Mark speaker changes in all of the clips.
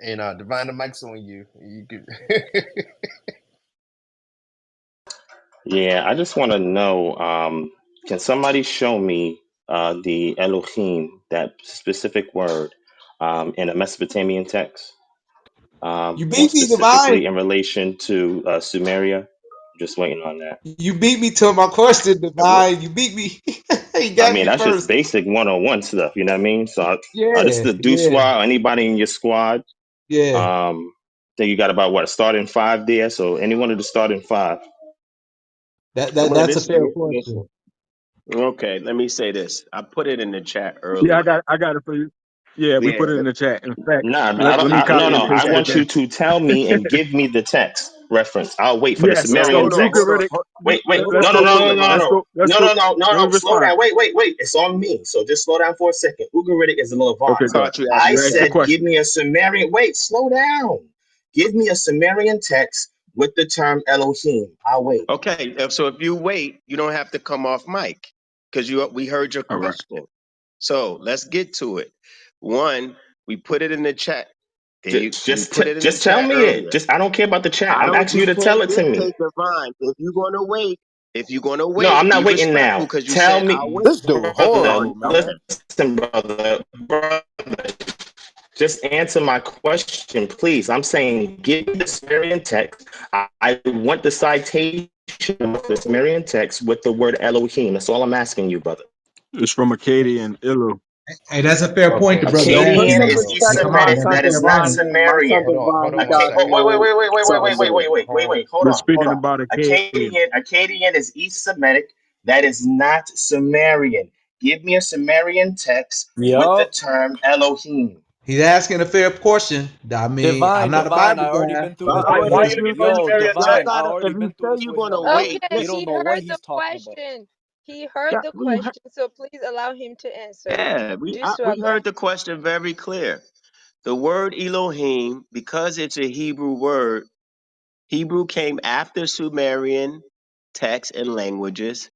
Speaker 1: And Divine, the mic's on you. You could.
Speaker 2: Yeah, I just want to know, can somebody show me the Elohim, that specific word, in a Mesopotamian text,
Speaker 3: You
Speaker 2: more
Speaker 3: beat me, Divine.
Speaker 2: specifically in relation to Sumeria? Just waiting on that.
Speaker 3: You beat me to my question,
Speaker 4: What?
Speaker 3: Divine. You beat me. You
Speaker 2: I
Speaker 3: got
Speaker 2: mean,
Speaker 3: me
Speaker 2: that's just
Speaker 3: first.
Speaker 2: basic 101 stuff, you know what I mean? So this is
Speaker 3: Yeah,
Speaker 2: the
Speaker 3: yeah,
Speaker 2: Doosua, anybody in your squad.
Speaker 3: yeah.
Speaker 2: Think you got about what, a starting five there? So anyone of the starting five.
Speaker 4: Well,
Speaker 3: That's a
Speaker 4: listen,
Speaker 3: fair
Speaker 4: listen.
Speaker 3: question.
Speaker 4: Okay, let me say this. I put it in the chat
Speaker 5: Yeah,
Speaker 4: earlier.
Speaker 5: I got it for you. Yeah, we
Speaker 4: Yeah,
Speaker 5: put it in the chat. In fact,
Speaker 2: Nah,
Speaker 5: let me
Speaker 2: no,
Speaker 5: copy
Speaker 2: no.
Speaker 5: and
Speaker 2: I
Speaker 5: paste it
Speaker 2: want you
Speaker 5: again.
Speaker 2: to tell me and give me the text reference. I'll wait for the
Speaker 5: Yes.
Speaker 4: no,
Speaker 2: Sumerian
Speaker 5: So
Speaker 4: hold on, hold
Speaker 2: text.
Speaker 4: on,
Speaker 5: Ugaritic.
Speaker 2: Wait, wait.
Speaker 4: hold
Speaker 5: Let's
Speaker 2: No,
Speaker 4: on,
Speaker 2: no,
Speaker 5: go
Speaker 4: hold
Speaker 2: no,
Speaker 5: to
Speaker 4: on,
Speaker 2: no,
Speaker 5: it.
Speaker 2: no,
Speaker 4: Divine.
Speaker 5: Let's
Speaker 2: no.
Speaker 5: go. Let's
Speaker 2: No,
Speaker 5: go.
Speaker 2: no, no, no,
Speaker 5: Let me
Speaker 2: no. Slow
Speaker 5: respond.
Speaker 2: down. Wait. It's on me. So just slow down for a second. Ugaritic is a Levant.
Speaker 5: Okay, good.
Speaker 4: Caught you
Speaker 2: I
Speaker 4: after the
Speaker 5: You asked the
Speaker 4: fact.
Speaker 2: said, give
Speaker 5: question.
Speaker 2: me a Sumerian. Wait, slow down. Give me a Sumerian text with the term Elohim. I'll wait.
Speaker 4: Okay, so if you wait, you don't have to come off mic because we heard your
Speaker 5: All right.
Speaker 4: question. So let's get to it. One, we put it in the chat. We put it in the
Speaker 2: Just tell
Speaker 4: chat
Speaker 2: me it.
Speaker 4: earlier.
Speaker 2: Just I don't care about the chat.
Speaker 4: I
Speaker 2: I'm
Speaker 4: don't.
Speaker 2: asking you
Speaker 4: You
Speaker 2: to
Speaker 4: can't
Speaker 2: tell it to me.
Speaker 4: dictate Divine. If you're gonna
Speaker 2: No,
Speaker 4: wait,
Speaker 2: I'm not
Speaker 4: be
Speaker 2: waiting
Speaker 4: respectful
Speaker 2: now.
Speaker 4: because you
Speaker 2: Tell
Speaker 4: said I'll
Speaker 2: me,
Speaker 4: wait.
Speaker 1: This dude
Speaker 2: brother.
Speaker 1: horrible, man.
Speaker 4: Okay.
Speaker 2: Listen, brother. Just answer my question, please. I'm saying, give me the Sumerian text. I want the citation of the Sumerian text with the word Elohim. That's all I'm asking you, brother.
Speaker 5: It's from Akkadian and Ilu.
Speaker 3: Hey, that's a fair point
Speaker 1: Okay,
Speaker 3: the
Speaker 1: so
Speaker 3: brother's
Speaker 4: So put
Speaker 1: he
Speaker 3: asking
Speaker 2: Akkadian
Speaker 4: some
Speaker 3: you.
Speaker 2: is
Speaker 1: so
Speaker 4: respect
Speaker 3: Hey,
Speaker 1: so
Speaker 3: come
Speaker 4: on my
Speaker 3: on,
Speaker 2: E-Semitic.
Speaker 3: that's
Speaker 4: son
Speaker 3: a
Speaker 2: That is
Speaker 3: fair
Speaker 2: not
Speaker 4: Divine.
Speaker 3: point.
Speaker 4: My son
Speaker 2: Sumerian.
Speaker 1: hold
Speaker 4: Divine,
Speaker 1: on
Speaker 4: he
Speaker 1: one
Speaker 2: Okay.
Speaker 4: got
Speaker 1: second.
Speaker 4: no
Speaker 1: Hold on
Speaker 4: say
Speaker 1: one second.
Speaker 4: so.
Speaker 1: Hold on.
Speaker 2: Hold
Speaker 5: We're
Speaker 2: on, hold
Speaker 5: speaking
Speaker 2: on.
Speaker 5: about Akkadian.
Speaker 2: Akkadian is East Semitic. That is not Sumerian. Give me a Sumerian text with the
Speaker 6: Yup.
Speaker 2: term Elohim.
Speaker 3: He's asking a fair question. I mean, I'm not a
Speaker 6: Divine. I
Speaker 3: Bible
Speaker 6: already
Speaker 3: guy.
Speaker 6: been through this
Speaker 4: Wait,
Speaker 2: Why
Speaker 6: with
Speaker 4: if
Speaker 2: you
Speaker 6: him.
Speaker 4: you
Speaker 2: give me a
Speaker 6: Yo,
Speaker 2: Sumerian
Speaker 4: y'all
Speaker 6: Divine.
Speaker 2: text?
Speaker 6: I
Speaker 4: gotta,
Speaker 6: already
Speaker 4: if you
Speaker 6: been through
Speaker 4: say
Speaker 6: this
Speaker 4: you're
Speaker 6: with
Speaker 4: gonna
Speaker 6: him, man.
Speaker 4: wait,
Speaker 6: He
Speaker 7: Okay,
Speaker 6: don't
Speaker 7: he
Speaker 6: know what
Speaker 7: heard the
Speaker 6: he's talking about.
Speaker 7: question. He heard the question, so please allow him to answer.
Speaker 4: yeah,
Speaker 7: Doosua,
Speaker 4: we
Speaker 7: go ahead.
Speaker 4: heard the question very clear. The word Elohim, because it's a Hebrew word, Hebrew came after Sumerian texts and languages,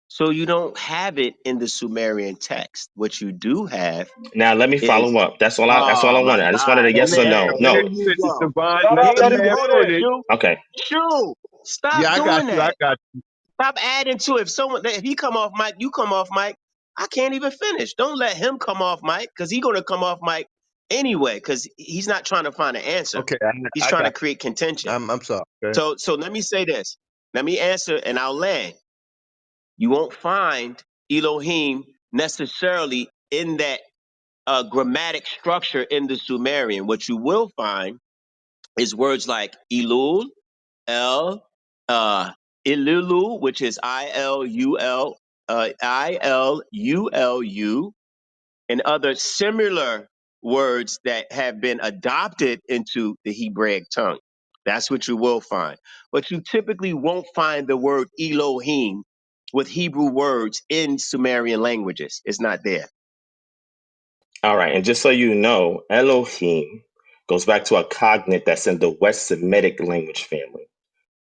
Speaker 4: so you don't have it in the Sumerian text. What you do have
Speaker 2: Now let me
Speaker 4: is,
Speaker 2: follow up. That's all
Speaker 4: oh
Speaker 2: I
Speaker 4: my
Speaker 2: wanted. I just wanted
Speaker 4: God,
Speaker 2: a yes or
Speaker 4: man,
Speaker 2: no.
Speaker 4: here
Speaker 2: No.
Speaker 4: you go.
Speaker 5: Divine,
Speaker 4: Hold
Speaker 5: let
Speaker 4: on,
Speaker 5: the man
Speaker 4: hold on,
Speaker 5: finish.
Speaker 2: Okay.
Speaker 4: Shoo, stop
Speaker 5: Yeah, I got
Speaker 4: doing
Speaker 5: you. I
Speaker 4: that.
Speaker 5: got
Speaker 4: Stop adding to it. If he come off mic, you come off mic. I can't even finish. Don't let him come off mic because he's gonna come off mic anyway because he's not trying to find an answer.
Speaker 1: Okay,
Speaker 4: He's
Speaker 1: I
Speaker 4: trying to
Speaker 1: got.
Speaker 4: create contention.
Speaker 1: I'm sorry. Okay.
Speaker 4: So let me say this. Let me answer and I'll land. You won't find Elohim necessarily in that grammatic structure in the Sumerian. What you will find is words like Elul, El, Ilulu, which is ILULU, and other similar words that have been adopted into the Hebraic tongue. That's what you will find. But you typically won't find the word Elohim with Hebrew words in Sumerian languages. It's not there.
Speaker 2: All right. And just so you know, Elohim goes back to a cognate that's in the West Semitic language family.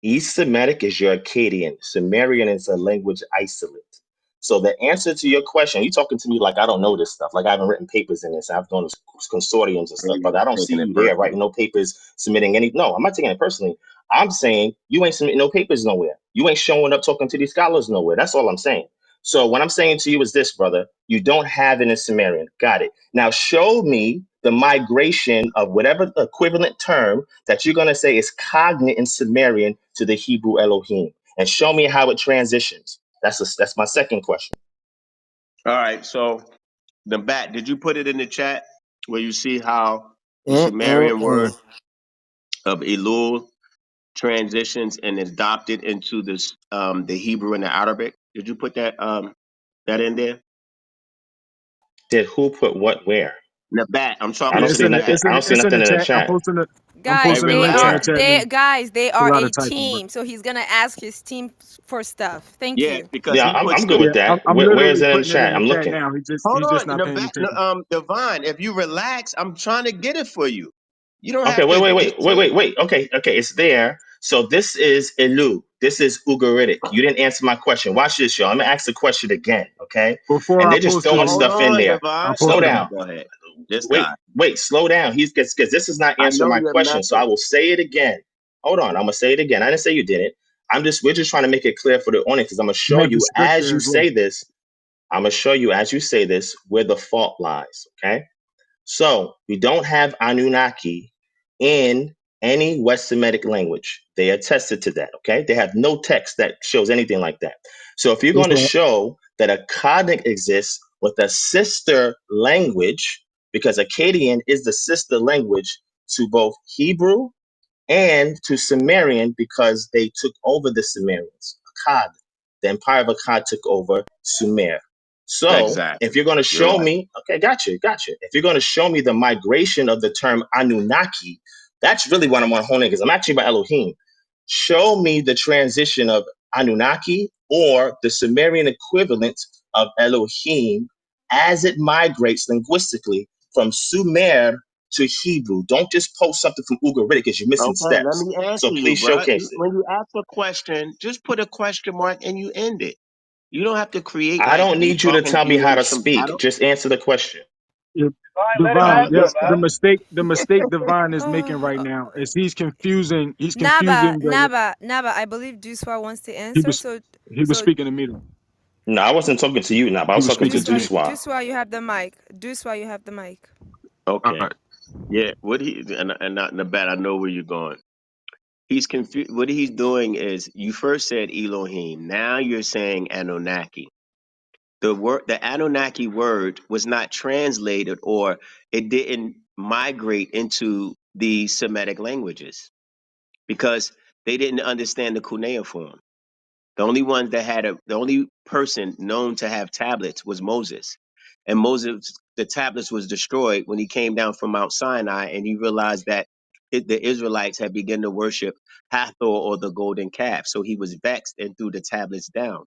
Speaker 2: East Semitic is your Akkadian. Sumerian is a language isolate. So the answer to your question, you talking to me like I don't know this stuff, like I haven't written papers in this. I've done consortiums and stuff, but I don't see
Speaker 4: Taking it
Speaker 2: you there
Speaker 4: personally.
Speaker 2: writing no papers, submitting any. No, I'm not taking it personally. I'm saying you ain't submitting no papers nowhere. You ain't showing up talking to these scholars nowhere. That's all I'm saying. So what I'm saying to you is this, brother. You don't have it in Sumerian. Got it. Now show me the migration of whatever equivalent term that you're going to say is cognate in Sumerian to the Hebrew Elohim, and show me how it transitions. That's my second question.
Speaker 4: All right. So the bat, did you put it in the chat where you see how the Sumerian word
Speaker 6: Mm-mm-mm.
Speaker 4: of Elul transitions and is adopted into this the Hebrew and the Arabic? Did you put that in there?
Speaker 2: Did who put what where?
Speaker 4: The bat. I'm
Speaker 2: I
Speaker 4: talking
Speaker 5: Yeah,
Speaker 2: don't
Speaker 4: to
Speaker 5: it's
Speaker 4: the
Speaker 2: see
Speaker 5: in the
Speaker 2: nothing.
Speaker 4: bat.
Speaker 5: it's
Speaker 2: I
Speaker 5: in
Speaker 2: don't see
Speaker 5: it's in
Speaker 2: nothing
Speaker 5: the
Speaker 2: in the
Speaker 5: chat.
Speaker 2: chat.
Speaker 5: I'm
Speaker 4: Hey,
Speaker 7: Guys,
Speaker 5: posting the
Speaker 7: they
Speaker 5: links in
Speaker 7: are
Speaker 5: the
Speaker 4: relax.
Speaker 5: chat now.
Speaker 7: they
Speaker 5: A
Speaker 7: are
Speaker 5: lot
Speaker 7: a
Speaker 5: of typing, but
Speaker 7: team, so he's gonna ask his team for stuff. Thank
Speaker 4: Yeah,
Speaker 7: you.
Speaker 4: because
Speaker 2: Yeah,
Speaker 4: he
Speaker 2: I'm
Speaker 4: puts
Speaker 2: good
Speaker 4: the.
Speaker 2: with
Speaker 5: yeah,
Speaker 2: that.
Speaker 5: I'm
Speaker 2: Where is
Speaker 5: literally
Speaker 2: it in the
Speaker 5: putting it in
Speaker 2: chat?
Speaker 5: the
Speaker 2: I'm
Speaker 5: chat
Speaker 2: looking.
Speaker 5: now.
Speaker 4: Hold
Speaker 5: He's just
Speaker 4: on,
Speaker 5: not paying attention.
Speaker 4: Divine. If you relax, I'm trying to get it for you. You don't
Speaker 2: Okay,
Speaker 4: have to dictate.
Speaker 2: wait. Okay, it's there. So this is Elu. This is Ugaritic. You didn't answer my question. Watch this, y'all. I'm gonna ask the question again, okay?
Speaker 5: Before
Speaker 2: And
Speaker 5: I
Speaker 2: they're just
Speaker 5: posted
Speaker 4: Well,
Speaker 2: throwing
Speaker 5: it,
Speaker 4: hold
Speaker 2: stuff in
Speaker 4: on,
Speaker 2: there.
Speaker 5: I
Speaker 4: Divine.
Speaker 2: Slow
Speaker 5: posted
Speaker 4: Okay,
Speaker 5: it.
Speaker 2: down.
Speaker 4: go ahead. This
Speaker 2: Wait,
Speaker 4: guy.
Speaker 2: wait, slow down. He's because this is not
Speaker 4: I
Speaker 2: answering
Speaker 4: know
Speaker 2: my
Speaker 4: your
Speaker 2: question. So I
Speaker 4: method.
Speaker 2: will say it again. Hold on, I'm gonna say it again. I didn't say you didn't. We're just trying to make it clear for the audience because I'm gonna show
Speaker 5: Maybe
Speaker 2: you as
Speaker 5: scripture
Speaker 2: you
Speaker 5: as well.
Speaker 2: say this. I'm gonna show you as you say this where the fault lies. Okay. So we don't have Anunnaki in any West Semitic language. They attested to that. Okay. They have no text that shows anything like that. So if you're
Speaker 5: That's
Speaker 2: going to
Speaker 5: right.
Speaker 2: show that Akkadic exists with a sister language, because Akkadian is the sister language to both Hebrew and to Sumerian because they took over the Sumerians. Akkad, the empire of Akkad took over Sumer. So if
Speaker 4: Exactly.
Speaker 2: you're going to
Speaker 4: You're
Speaker 2: show
Speaker 4: right.
Speaker 2: me, okay, gotcha. If you're going to show me the migration of the term Anunnaki, that's really what I'm on honing because I'm actually about Elohim. Show me the transition of Anunnaki or the Sumerian equivalent of Elohim as it migrates linguistically from Sumer to Hebrew. Don't just post something from Ugaritic because you're missing
Speaker 4: Okay, let
Speaker 2: steps.
Speaker 4: me
Speaker 2: So
Speaker 4: answer you,
Speaker 2: please
Speaker 4: bro.
Speaker 2: showcase it.
Speaker 4: When you ask a question, just put a question mark and you end it. You don't have to create
Speaker 2: I
Speaker 4: like
Speaker 2: don't
Speaker 4: you
Speaker 2: need you to
Speaker 4: talking
Speaker 2: tell
Speaker 4: to
Speaker 2: me
Speaker 4: you
Speaker 2: how
Speaker 4: in
Speaker 2: to
Speaker 4: some
Speaker 2: speak.
Speaker 4: battle.
Speaker 2: Just answer the question.
Speaker 5: Yeah.
Speaker 6: Divine, let him
Speaker 5: Divine,
Speaker 6: answer,
Speaker 5: yes,
Speaker 6: man.
Speaker 5: the mistake Divine is making right now is he's
Speaker 7: Naba,
Speaker 5: confusing the
Speaker 7: Naba, Naba. I believe Doosua wants to
Speaker 5: he
Speaker 7: answer.
Speaker 5: was
Speaker 7: So,
Speaker 5: he was
Speaker 7: so
Speaker 5: speaking to me though.
Speaker 2: No, I wasn't talking to you now, but I
Speaker 5: He
Speaker 2: was
Speaker 5: was
Speaker 2: talking to
Speaker 5: speaking to me.
Speaker 2: Duswa.
Speaker 7: Doosua, you have the mic. Doosua, you have the mic.
Speaker 5: All
Speaker 4: Okay.
Speaker 5: right.
Speaker 4: Yeah. What he and not in the bad. I know where you're going. He's confused. What he's doing is you first said Elohim. Now you're saying Anunnaki. The Anunnaki word was not translated or it didn't migrate into the Semitic languages because they didn't understand the cuneiform. The only person known to have tablets was Moses. And Moses, the tablets was destroyed when he came down from Mount Sinai and he realized that the Israelites had begun to worship Hathor or the golden calf. So he was vexed and threw the tablets down.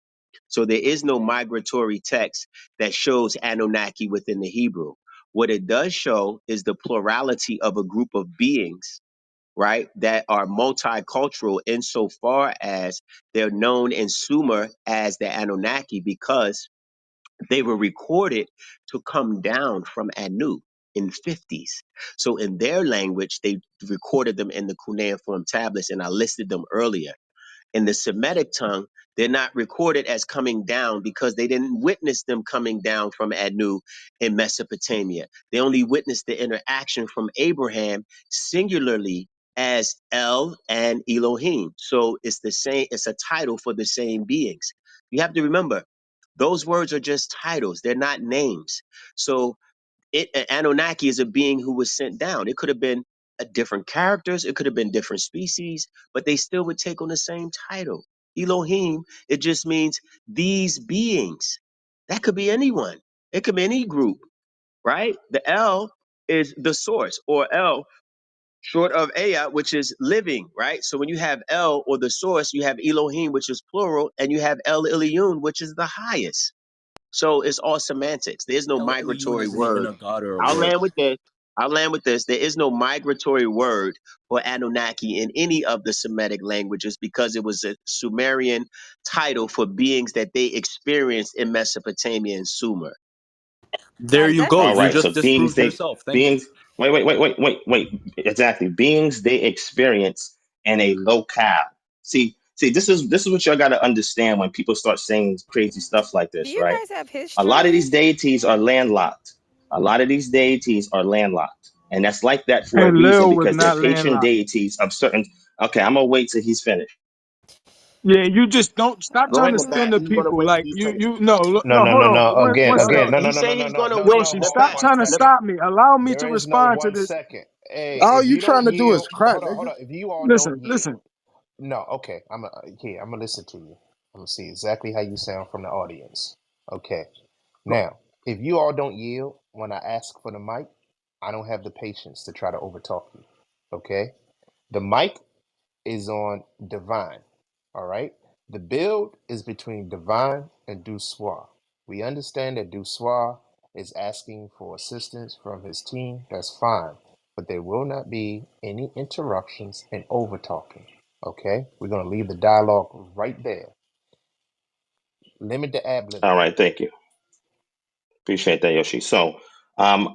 Speaker 4: So there is no migratory text that shows Anunnaki within the Hebrew. What it does show is the plurality of a group of beings, right, that are multicultural insofar as they're known in Sumer as the Anunnaki because they were recorded to come down from Anu in 50s. So in their language, they recorded them in the cuneiform tablets, and I listed them earlier. In the Semitic tongue, they're not recorded as coming down because they didn't witness them coming down from Anu in Mesopotamia. They only witnessed the interaction from Abraham singularly as El and Elohim. So it's the same, it's a title for the same beings. You have to remember, those words are just titles, they're not names. So Anunnaki is a being who was sent down. It could have been different characters, it could have been different species, but they still would take on the same title. Elohim, it just means these beings. That could be anyone. It could be any group, right? The El is the source, or El, short of Ea, which is living, right? So when you have El or the source, you have Elohim, which is plural, and you have El Elyon, which is the highest. So it's all semantics. There's no
Speaker 8: El Elyon
Speaker 4: migratory
Speaker 8: isn't even
Speaker 4: word.
Speaker 8: a god or a
Speaker 4: I'll
Speaker 8: word.
Speaker 4: land with this. I'll land with this. There is no migratory word for Anunnaki in any of the Semitic languages because it was a Sumerian title for beings that they experienced in Mesopotamia and Sumer.
Speaker 8: There
Speaker 7: That's
Speaker 8: you go.
Speaker 2: All
Speaker 7: definitely
Speaker 8: You
Speaker 2: right. So
Speaker 8: just
Speaker 7: true.
Speaker 2: beings
Speaker 8: disproved
Speaker 2: they
Speaker 8: yourself. Thank you.
Speaker 2: beings wait. Exactly. Beings they experience in a locale. See, this is what y'all gotta understand when people start saying crazy stuff like
Speaker 7: Do
Speaker 2: this,
Speaker 7: you
Speaker 2: right?
Speaker 7: guys have
Speaker 2: A lot of
Speaker 7: history?
Speaker 2: these deities are landlocked. A lot of these deities are landlocked. And that's like that for a
Speaker 5: And
Speaker 2: reason
Speaker 5: Lil was
Speaker 2: because they're
Speaker 5: not
Speaker 2: patron
Speaker 5: landlocked.
Speaker 2: deities of certain. Okay, I'm gonna wait till he's finished.
Speaker 5: Yeah, you just don't stop
Speaker 4: Go
Speaker 5: trying
Speaker 4: ahead,
Speaker 5: to
Speaker 4: Nabat.
Speaker 5: stand to
Speaker 4: He's gonna
Speaker 5: people.
Speaker 4: wait till
Speaker 5: Like
Speaker 4: you
Speaker 5: you
Speaker 4: finish.
Speaker 5: you no
Speaker 1: No,
Speaker 5: no
Speaker 1: no,
Speaker 5: hold
Speaker 1: no,
Speaker 5: on
Speaker 1: no.
Speaker 5: one
Speaker 1: Again,
Speaker 4: No.
Speaker 1: again.
Speaker 5: second.
Speaker 1: No, no,
Speaker 4: He
Speaker 1: no, no,
Speaker 4: say
Speaker 1: no,
Speaker 4: he's
Speaker 1: no,
Speaker 4: gonna
Speaker 1: no,
Speaker 4: wait.
Speaker 1: no.
Speaker 5: Yoshi,
Speaker 1: Hold on,
Speaker 5: stop
Speaker 4: Nabat,
Speaker 1: one
Speaker 5: trying to
Speaker 1: second.
Speaker 5: stop me. Allow me to
Speaker 1: There is no
Speaker 5: respond to
Speaker 1: 1
Speaker 5: this.
Speaker 1: second. Hey,
Speaker 6: All
Speaker 1: if
Speaker 6: you
Speaker 1: you
Speaker 6: trying
Speaker 1: don't
Speaker 6: to do is
Speaker 1: yield,
Speaker 6: crap,
Speaker 1: hold
Speaker 6: nigga.
Speaker 1: on. If you all don't
Speaker 5: Listen.
Speaker 1: yield, no, okay. I'm gonna listen to you. I'm gonna see exactly how you sound from the audience. Okay. Now, if you all don't yield when I ask for the mic, I don't have the patience to try to overtalk you. Okay? The mic is on Divine. All right? The build is between Divine and Doosua. We understand that Doosua is asking for assistance from his team. That's fine. But there will not be any interruptions and over talking. Okay? We're going to leave the dialogue right there. Limit the ad
Speaker 2: All
Speaker 1: libbing.
Speaker 2: right, thank you. Appreciate that, Yoshi. So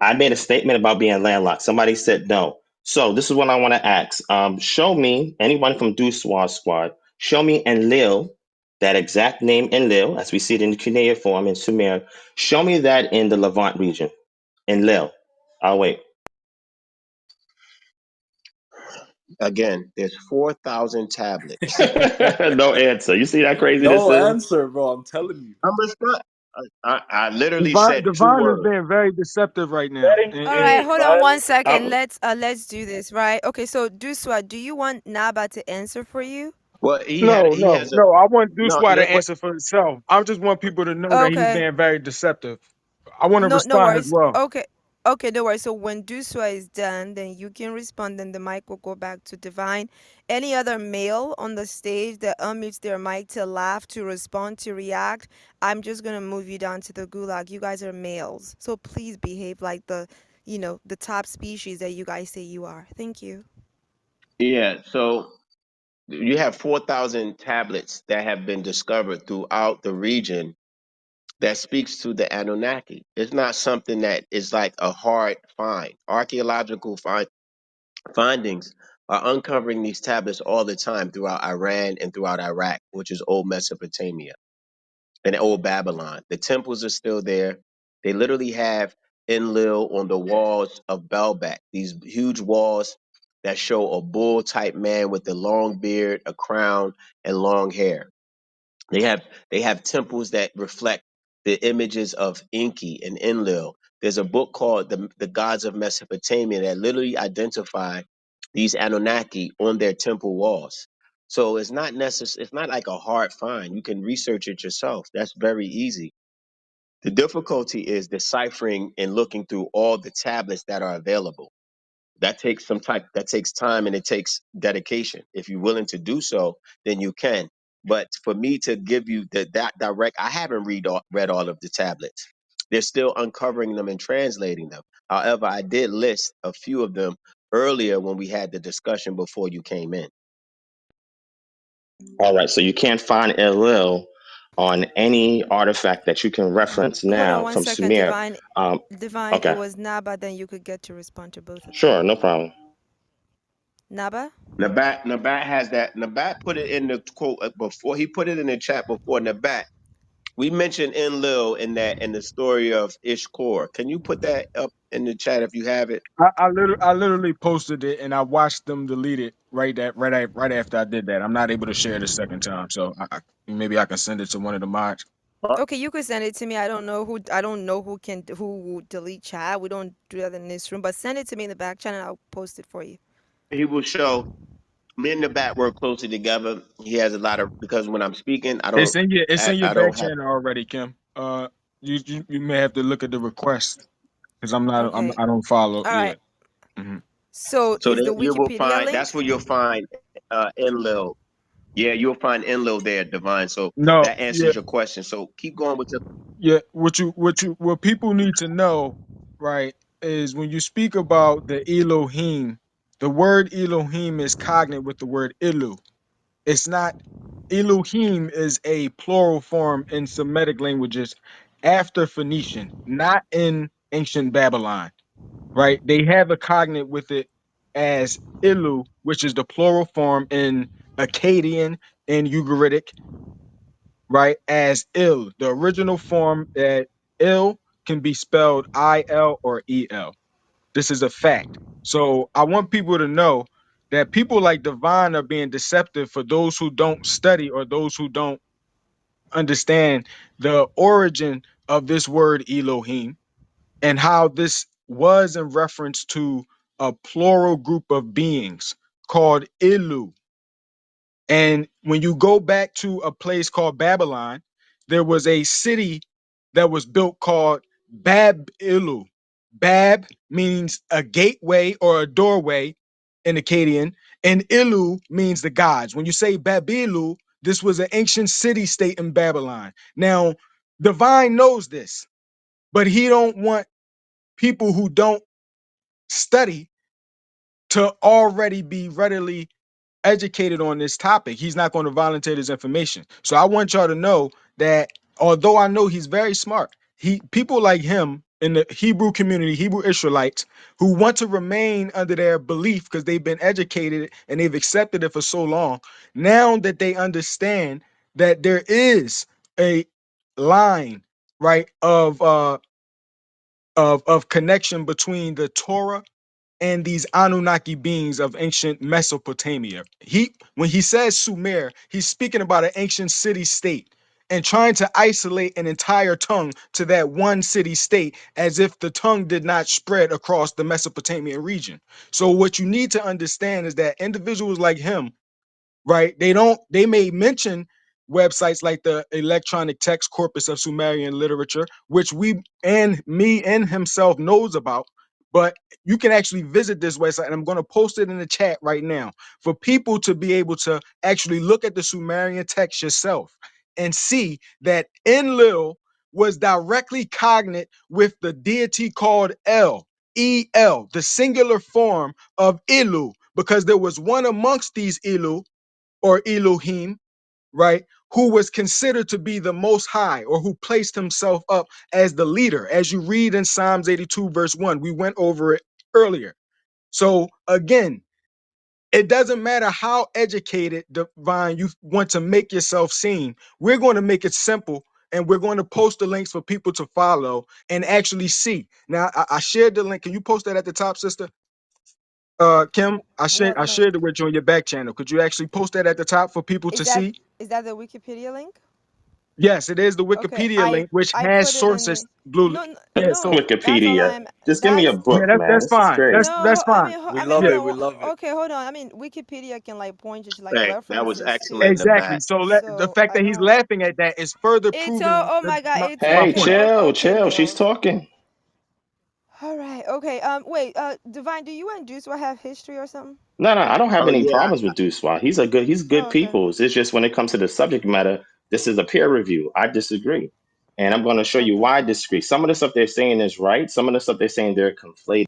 Speaker 2: I made a statement about being landlocked. Somebody said no. So this is what I want to ask. Show me, anyone from Doosua squad, show me Enlil, that exact name Enlil, as we see it in the cuneiform form in Sumer. Show me that in the Levant region. Enlil. I'll wait.
Speaker 4: Again, there's 4,000 tablets.
Speaker 2: No answer. You see that crazy this
Speaker 6: No
Speaker 2: is?
Speaker 6: answer, bro. I'm telling you.
Speaker 4: I'm responding. I literally
Speaker 5: Divine,
Speaker 4: said two
Speaker 5: Divine is
Speaker 4: words.
Speaker 5: being very deceptive right now.
Speaker 6: Getting
Speaker 7: All
Speaker 5: And
Speaker 7: right,
Speaker 6: paid,
Speaker 7: hold on
Speaker 6: man.
Speaker 7: one second.
Speaker 2: Um,
Speaker 7: Let's do this, right? Okay, so Duswa, do you want Naba to answer for you?
Speaker 4: Well,
Speaker 5: no,
Speaker 4: he
Speaker 5: no,
Speaker 4: has a
Speaker 5: no. I want
Speaker 4: no.
Speaker 5: Deuce to answer for himself. I just want people to know that he's
Speaker 7: Okay.
Speaker 5: being very deceptive. I want to
Speaker 7: No
Speaker 5: respond as
Speaker 7: worries.
Speaker 5: well.
Speaker 7: Okay. Okay, no worries. So when Duswa is done, then you can respond, then the mic will go back to Divine. Any other male on the stage that unmutes their mic to laugh, to respond, to react, I'm just gonna move you down to the gulag. You guys are males. So please behave like the top species that you guys say you are. Thank you.
Speaker 4: Yeah. So you have 4,000 tablets that have been discovered throughout the region that speaks to the Anunnaki. It's not something that is like a hard find. Archaeological findings are uncovering these tablets all the time throughout Iran and throughout Iraq, which is old Mesopotamia and old Babylon. The temples are still there. They literally have Enlil on the walls of Baalbek, these huge walls that show a bull type man with a long beard, a crown, and long hair. They have temples that reflect the images of Enki and Enlil. There's a book called the Gods of Mesopotamia that literally identify these Anunnaki on their temple walls. So it's not necessary. It's not like a hard find. You can research it yourself. That's very easy. The difficulty is deciphering and looking through all the tablets that are available. That takes time and it takes dedication. If you're willing to do so, then you can. But for me to give you that direct, I haven't read all of the tablets. They're still uncovering them and translating them. However, I did list a few of them earlier when we had the discussion before you came in.
Speaker 2: all right. So you can't find Enlil on any artifact that you can reference
Speaker 7: Hold on
Speaker 2: now
Speaker 7: one
Speaker 2: from
Speaker 7: second,
Speaker 2: Sumer.
Speaker 7: Divine.
Speaker 2: Um,
Speaker 7: Divine, it
Speaker 2: okay.
Speaker 7: was Naba, then you could get to respond to both of them.
Speaker 2: Sure. No problem.
Speaker 7: Naba?
Speaker 4: Nabat has that. Nabat put it in the quote before. He put it in the chat before. Nabat, we mentioned Enlil in the story of Ishkor. Can you put that up in the chat if you have it?
Speaker 5: I literally posted it and I watched them delete it right after I did that. I'm not able to share it a second time, so maybe I can send it to one of the mods.
Speaker 7: Okay, you could send it to me. I don't know who will delete chat. We don't do that in this room, but send it to me in the back channel. I'll post it for you.
Speaker 4: He will show me and Nabat work closely together. He has a lot of because when I'm speaking,
Speaker 5: It's in your
Speaker 4: I
Speaker 5: back
Speaker 4: don't have.
Speaker 5: channel already, Kim. You may have to look at the request because
Speaker 7: Okay.
Speaker 5: I don't follow.
Speaker 7: All right.
Speaker 5: Yeah. Mhm.
Speaker 7: So
Speaker 4: So
Speaker 7: is the
Speaker 4: that you will
Speaker 7: Wikipedia
Speaker 4: find that's
Speaker 7: link?
Speaker 4: where you'll find Enlil. Yeah, you'll find Enlil there, Divine. So
Speaker 5: No,
Speaker 4: that
Speaker 5: yeah,
Speaker 4: answers your question. So keep going with your.
Speaker 5: yeah. What people need to know, right, is when you speak about the Elohim, the word Elohim is cognate with the word Ilu. It's not Elohim is a plural form in Semitic languages after Phoenician, not in ancient Babylon, right? They have a cognate with it as Ilu, which is the plural form in Akkadian and Ugaritic, right? As Il. The original form that Il can be spelled I-L or E-L. This is a fact. So I want people to know that people like Divine are being deceptive for those who don't study or those who don't understand the origin of this word Elohim and how this was in reference to a plural group of beings called Ilu. And when you go back to a place called Babylon, there was a city that was built called Bab Ilu. Bab means a gateway or a doorway in Akkadian, and Ilu means the gods. When you say Babilu, this was an ancient city state in Babylon. Now, Divine knows this, but he don't want people who don't study to already be readily educated on this topic. He's not going to volunteer his information. So I want y'all to know that although I know he's very smart, people like him in the Hebrew community, Hebrew Israelites, who want to remain under their belief because they've been educated and they've accepted it for so long. Now that they understand that there is a line, right, of connection between the Torah and these Anunnaki beings of ancient Mesopotamia. When he says Sumer, he's speaking about an ancient city state and trying to isolate an entire tongue to that one city state as if the tongue did not spread across the Mesopotamian region. So what you need to understand is that individuals like him, right? They may mention websites like the electronic text corpus of Sumerian literature, which we and me and himself knows about, but you can actually visit this website, and I'm going to post it in the chat right now for people to be able to actually look at the Sumerian text yourself and see that Enlil was directly cognate with the deity called El, the singular form of Ilu, because there was one amongst these Ilu or Elohim, right, who was considered to be the most high or who placed himself up as the leader. As you read in Psalms 82, verse 1, we went over it earlier. So again, it doesn't matter how educated, Divine, you want to make yourself seem. We're going to make it simple and we're going to post the links for people to follow and actually see. Now, I shared the link. Can you post that at the top, sister? Kim,
Speaker 7: What
Speaker 5: I shared
Speaker 7: link?
Speaker 5: it with you on your back channel. Could you actually post that at the top for people
Speaker 7: Is
Speaker 5: to
Speaker 7: that
Speaker 5: see?
Speaker 7: is that the Wikipedia link?
Speaker 5: Yes, it is the
Speaker 7: Okay,
Speaker 5: Wikipedia link, which
Speaker 7: I
Speaker 5: has
Speaker 7: put it in
Speaker 5: sources.
Speaker 7: the
Speaker 5: Blue.
Speaker 7: no
Speaker 5: Yeah,
Speaker 7: no.
Speaker 5: so
Speaker 7: That's all
Speaker 2: Wikipedia.
Speaker 7: I'm.
Speaker 2: Just give me a
Speaker 7: That's
Speaker 5: yeah,
Speaker 2: book, man.
Speaker 5: that's
Speaker 2: This is
Speaker 5: fine.
Speaker 2: crazy.
Speaker 5: That's fine.
Speaker 7: I
Speaker 6: We
Speaker 7: mean,
Speaker 6: love
Speaker 7: hold
Speaker 5: Yeah,
Speaker 6: it. We
Speaker 7: on.
Speaker 6: love it.
Speaker 7: Okay, hold on. I mean, Wikipedia can like point you to like
Speaker 4: Hey, that was
Speaker 7: references
Speaker 4: excellent,
Speaker 7: too.
Speaker 5: exactly.
Speaker 4: Nabat.
Speaker 5: So the
Speaker 7: So
Speaker 5: fact
Speaker 7: I
Speaker 5: that he's
Speaker 7: don't.
Speaker 5: laughing at that is further
Speaker 7: It's oh,
Speaker 5: proving
Speaker 7: oh my god. It's
Speaker 5: my
Speaker 2: Hey,
Speaker 5: point.
Speaker 7: okay,
Speaker 2: chill. She's
Speaker 7: Mills.
Speaker 2: talking.
Speaker 7: All right. Okay. Wait. Divine, do you and Juice have history or something?
Speaker 2: No, I don't have
Speaker 4: Oh
Speaker 2: any
Speaker 4: yeah,
Speaker 2: problems with Doosua. He's
Speaker 7: Oh,
Speaker 2: good
Speaker 7: okay.
Speaker 2: people. It's just when it comes to the subject matter, this is a peer review. I disagree. And I'm going to show you
Speaker 7: Okay.
Speaker 2: why I disagree. Some of the stuff they're saying is right. Some of the stuff they're saying they're conflating.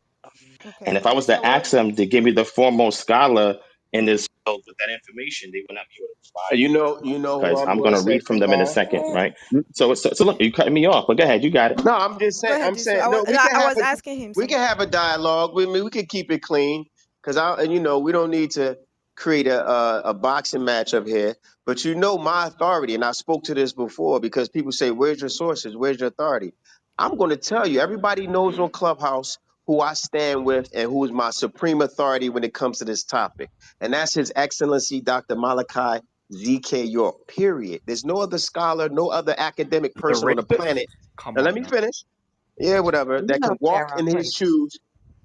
Speaker 7: Okay.
Speaker 2: And if I was to
Speaker 7: So what?
Speaker 2: ask them to give me the foremost scholar in this field with that information, they would not be able to provide
Speaker 4: you
Speaker 2: it
Speaker 4: know, you know who
Speaker 2: because
Speaker 4: I'm
Speaker 2: I'm
Speaker 4: going
Speaker 2: going
Speaker 4: to
Speaker 2: to
Speaker 4: say
Speaker 2: read from them in a
Speaker 4: tomorrow.
Speaker 2: second, right? So look, you cutting me off, but go ahead, you got it.
Speaker 4: No, I'm just
Speaker 7: Go
Speaker 4: saying.
Speaker 7: ahead,
Speaker 4: I'm
Speaker 7: Juice.
Speaker 4: saying no. We can
Speaker 7: I
Speaker 4: have
Speaker 7: was asking him
Speaker 4: we can
Speaker 7: something.
Speaker 4: have a dialogue. We can keep it clean because and we don't need to create a boxing match up here. But you know my authority, and I spoke to this before because people say, "Where's your sources? Where's your authority?" I'm going to tell you. Everybody knows on Clubhouse who I stand with and who is my supreme authority when it comes to this topic, and that's His Excellency Dr. Malachi Z.K. York. Period. There's no other scholar, no other academic
Speaker 6: The
Speaker 4: person on the
Speaker 6: rapist?
Speaker 4: planet.
Speaker 6: Come
Speaker 4: Now let
Speaker 6: on
Speaker 4: me
Speaker 6: now.
Speaker 4: finish. Yeah, whatever.
Speaker 8: You
Speaker 4: That
Speaker 8: know
Speaker 4: can walk
Speaker 8: Pharaoh,
Speaker 4: in his
Speaker 8: right?
Speaker 4: shoes,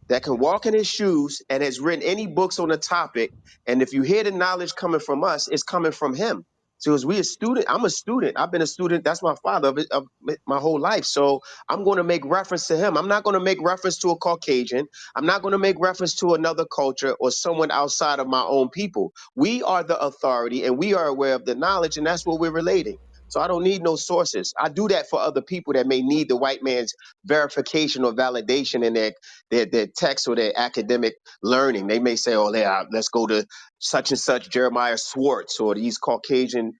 Speaker 4: that can walk in his shoes and has written any books on the topic. And if you hear the knowledge coming from us, it's coming from him. So as we a student, I'm a student. I've been a student. That's my father of my whole life. So I'm going to make reference to him. I'm not going to make reference to a Caucasian. I'm not going to make reference to another culture or someone outside of my own people. We are the authority and we are aware of the knowledge, and that's what we're relating. So I don't need no sources. I do that for other people that may need the white man's verification or validation in their text or their academic learning. They may say, "Oh, yeah, let's go to such and such Jeremiah Swartz or these Caucasian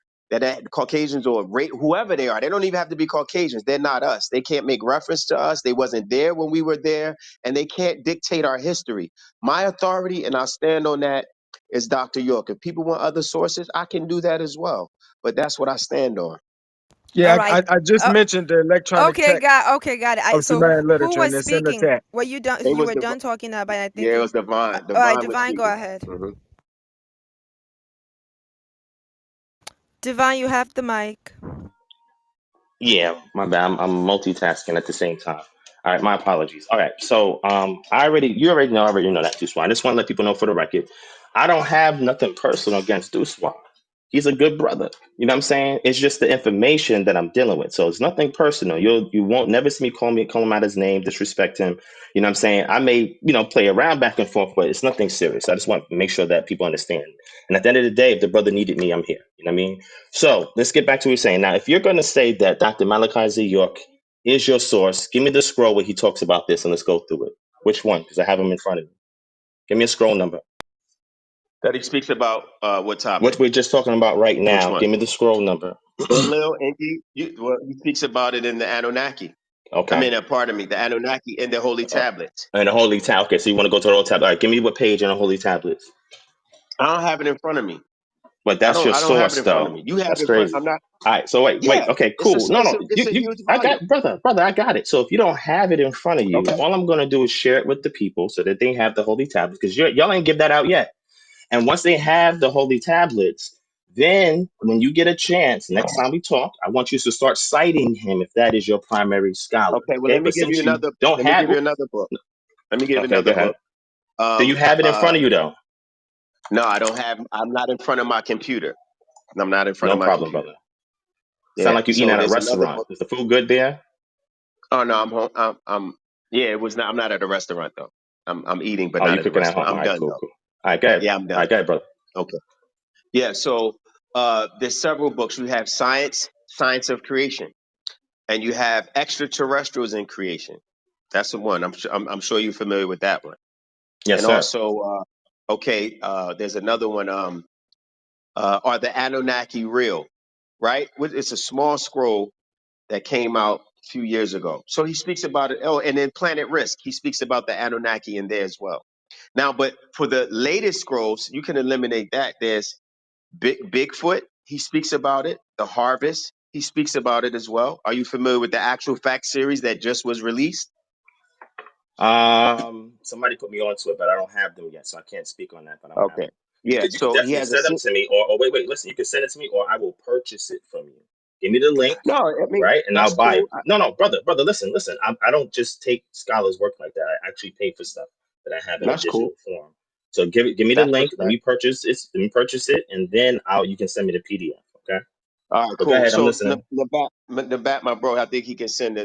Speaker 4: Caucasians or whoever they are. They don't even have to be Caucasians. They're not us. They can't make reference to us. They wasn't there when we were there, and they can't dictate our history. My authority, and I'll stand on that, is Dr. York. If people want other sources, I can do that as well. But that's what I stand on.
Speaker 7: All
Speaker 5: yeah.
Speaker 7: right.
Speaker 5: I just
Speaker 7: Uh,
Speaker 5: mentioned the electronic text
Speaker 7: Okay, got it.
Speaker 5: of
Speaker 7: So
Speaker 5: Sumerian
Speaker 7: who
Speaker 5: literature,
Speaker 7: was
Speaker 5: and it's in the
Speaker 7: speaking?
Speaker 5: chat.
Speaker 7: Were you done?
Speaker 4: It
Speaker 7: You
Speaker 4: was
Speaker 7: were done talking about. I think
Speaker 4: yeah, it
Speaker 7: it.
Speaker 4: was Divine.
Speaker 7: All right,
Speaker 4: Divine was
Speaker 7: Divine, go
Speaker 4: speaking.
Speaker 7: ahead.
Speaker 4: Mhm.
Speaker 7: Divine, you have the mic.
Speaker 2: Yeah, my bad. I'm multitasking at the same time. All right, my apologies. All right, so you already know that Duswa. I just want to let people know for the record, I don't have nothing personal against Duswa. He's a good brother. You know what I'm saying? It's just the information that I'm dealing with. So it's nothing personal. You won't never see me call him out his name, disrespect him. You know what I'm saying? I may, play around back and forth, but it's nothing serious. I just want to make sure that people understand. And at the end of the day, if the brother needed me, I'm here. You know what I mean? So let's get back to what we're saying. Now, if you're going to say that Dr. Malachi Z. York is your source, give me the scroll where he talks about this and let's go through it. Which one? Because I have him in front of me. Give me a scroll number.
Speaker 4: That he speaks about what topic?
Speaker 2: What we're just talking about right
Speaker 4: Which
Speaker 2: now.
Speaker 4: one?
Speaker 2: Give me the scroll number.
Speaker 4: Enlil, Enki. Well, he speaks about it in the Anunnaki. I
Speaker 2: Okay.
Speaker 4: mean, pardon me, the Anunnaki in the holy tablets.
Speaker 2: And the holy tablet. Okay, so you want to go to the holy tablet. All right, give me what page in the holy tablets.
Speaker 4: I don't have it in front of me.
Speaker 2: But that's your
Speaker 4: I don't have it
Speaker 2: source,
Speaker 4: in front of
Speaker 2: though.
Speaker 4: me. You have
Speaker 2: That's
Speaker 4: it in front.
Speaker 2: crazy.
Speaker 4: I'm not.
Speaker 2: All right, so wait.
Speaker 4: Yeah,
Speaker 2: Okay,
Speaker 4: it's a
Speaker 2: cool. No,
Speaker 4: it's
Speaker 2: you,
Speaker 4: a
Speaker 2: you,
Speaker 4: huge
Speaker 2: I
Speaker 4: volume.
Speaker 2: got, brother, I got it. So if you don't have it in front of you,
Speaker 4: Okay.
Speaker 2: all I'm gonna do is share it with the people so that they have the holy tablets because y'all ain't give that out yet. And once they have the holy tablets, then when you get a chance, next time we talk, I want you to start citing him if that is your primary scholar.
Speaker 4: Okay. Well,
Speaker 2: Okay, but since you don't
Speaker 4: let me
Speaker 2: have,
Speaker 4: give you another book. Let me give you
Speaker 2: okay, go
Speaker 4: another
Speaker 2: ahead.
Speaker 4: book.
Speaker 2: Do you
Speaker 4: Um.
Speaker 2: have it in
Speaker 4: Uh.
Speaker 2: front of you though?
Speaker 4: No, I don't have. I'm not in front of my computer. I'm not in front
Speaker 2: No
Speaker 4: of my
Speaker 2: problem,
Speaker 4: computer.
Speaker 2: brother. Sound
Speaker 4: Yeah.
Speaker 2: like you eating
Speaker 4: So
Speaker 2: at a
Speaker 4: there's another
Speaker 2: restaurant.
Speaker 4: book.
Speaker 2: Is the food good there?
Speaker 4: Oh no, I'm home. Yeah, it was not. I'm not at a restaurant though. I'm eating, but
Speaker 2: Oh,
Speaker 4: not
Speaker 2: you
Speaker 4: at a
Speaker 2: cooking at
Speaker 4: restaurant.
Speaker 2: home. All
Speaker 4: I'm
Speaker 2: right,
Speaker 4: done
Speaker 2: cool,
Speaker 4: though.
Speaker 2: cool. All right, go ahead.
Speaker 4: Yeah, I'm
Speaker 2: All
Speaker 4: done.
Speaker 2: right, go ahead, brother.
Speaker 4: Okay. Yeah. So there's several books. You have Science of Creation, and you have Extraterrestrials in Creation. That's the one. I'm sure you're familiar with that one.
Speaker 2: Yes,
Speaker 4: And
Speaker 2: sir.
Speaker 4: also, there's another one. Are the Anunnaki real? Right. It's a small scroll that came out a few years ago. So he speaks about it. Oh, and then Planet Risk, he speaks about the Anunnaki in there as well. Now, but for the latest scrolls, you can eliminate that. There's Bigfoot, he speaks about it. The Harvest, he speaks about it as well. Are you familiar with the actual fact series that just was released?
Speaker 2: Somebody put me onto it, but I don't have them yet, so I can't speak on that. But I'm gonna have
Speaker 4: Okay.
Speaker 2: them.
Speaker 4: Yeah.
Speaker 2: You could
Speaker 4: So he
Speaker 2: definitely
Speaker 4: has
Speaker 2: send them to me, or wait, listen, you can send it to me, or I will purchase it from you. Give me the link,
Speaker 4: no, I mean,
Speaker 2: right, and
Speaker 4: that's
Speaker 2: I'll buy
Speaker 4: cool.
Speaker 2: it. No, brother, listen. I don't just take scholars' work like that. I actually pay for stuff that I have in a
Speaker 4: That's cool.
Speaker 2: digital form. So give me the
Speaker 4: That's
Speaker 2: link. Let
Speaker 4: respect.
Speaker 2: me purchase it. and then you can send me the PDF. Okay.
Speaker 4: All right,
Speaker 2: But go
Speaker 4: cool.
Speaker 2: ahead. I'm
Speaker 4: So
Speaker 2: listening.
Speaker 4: the back, my bro, I think he can send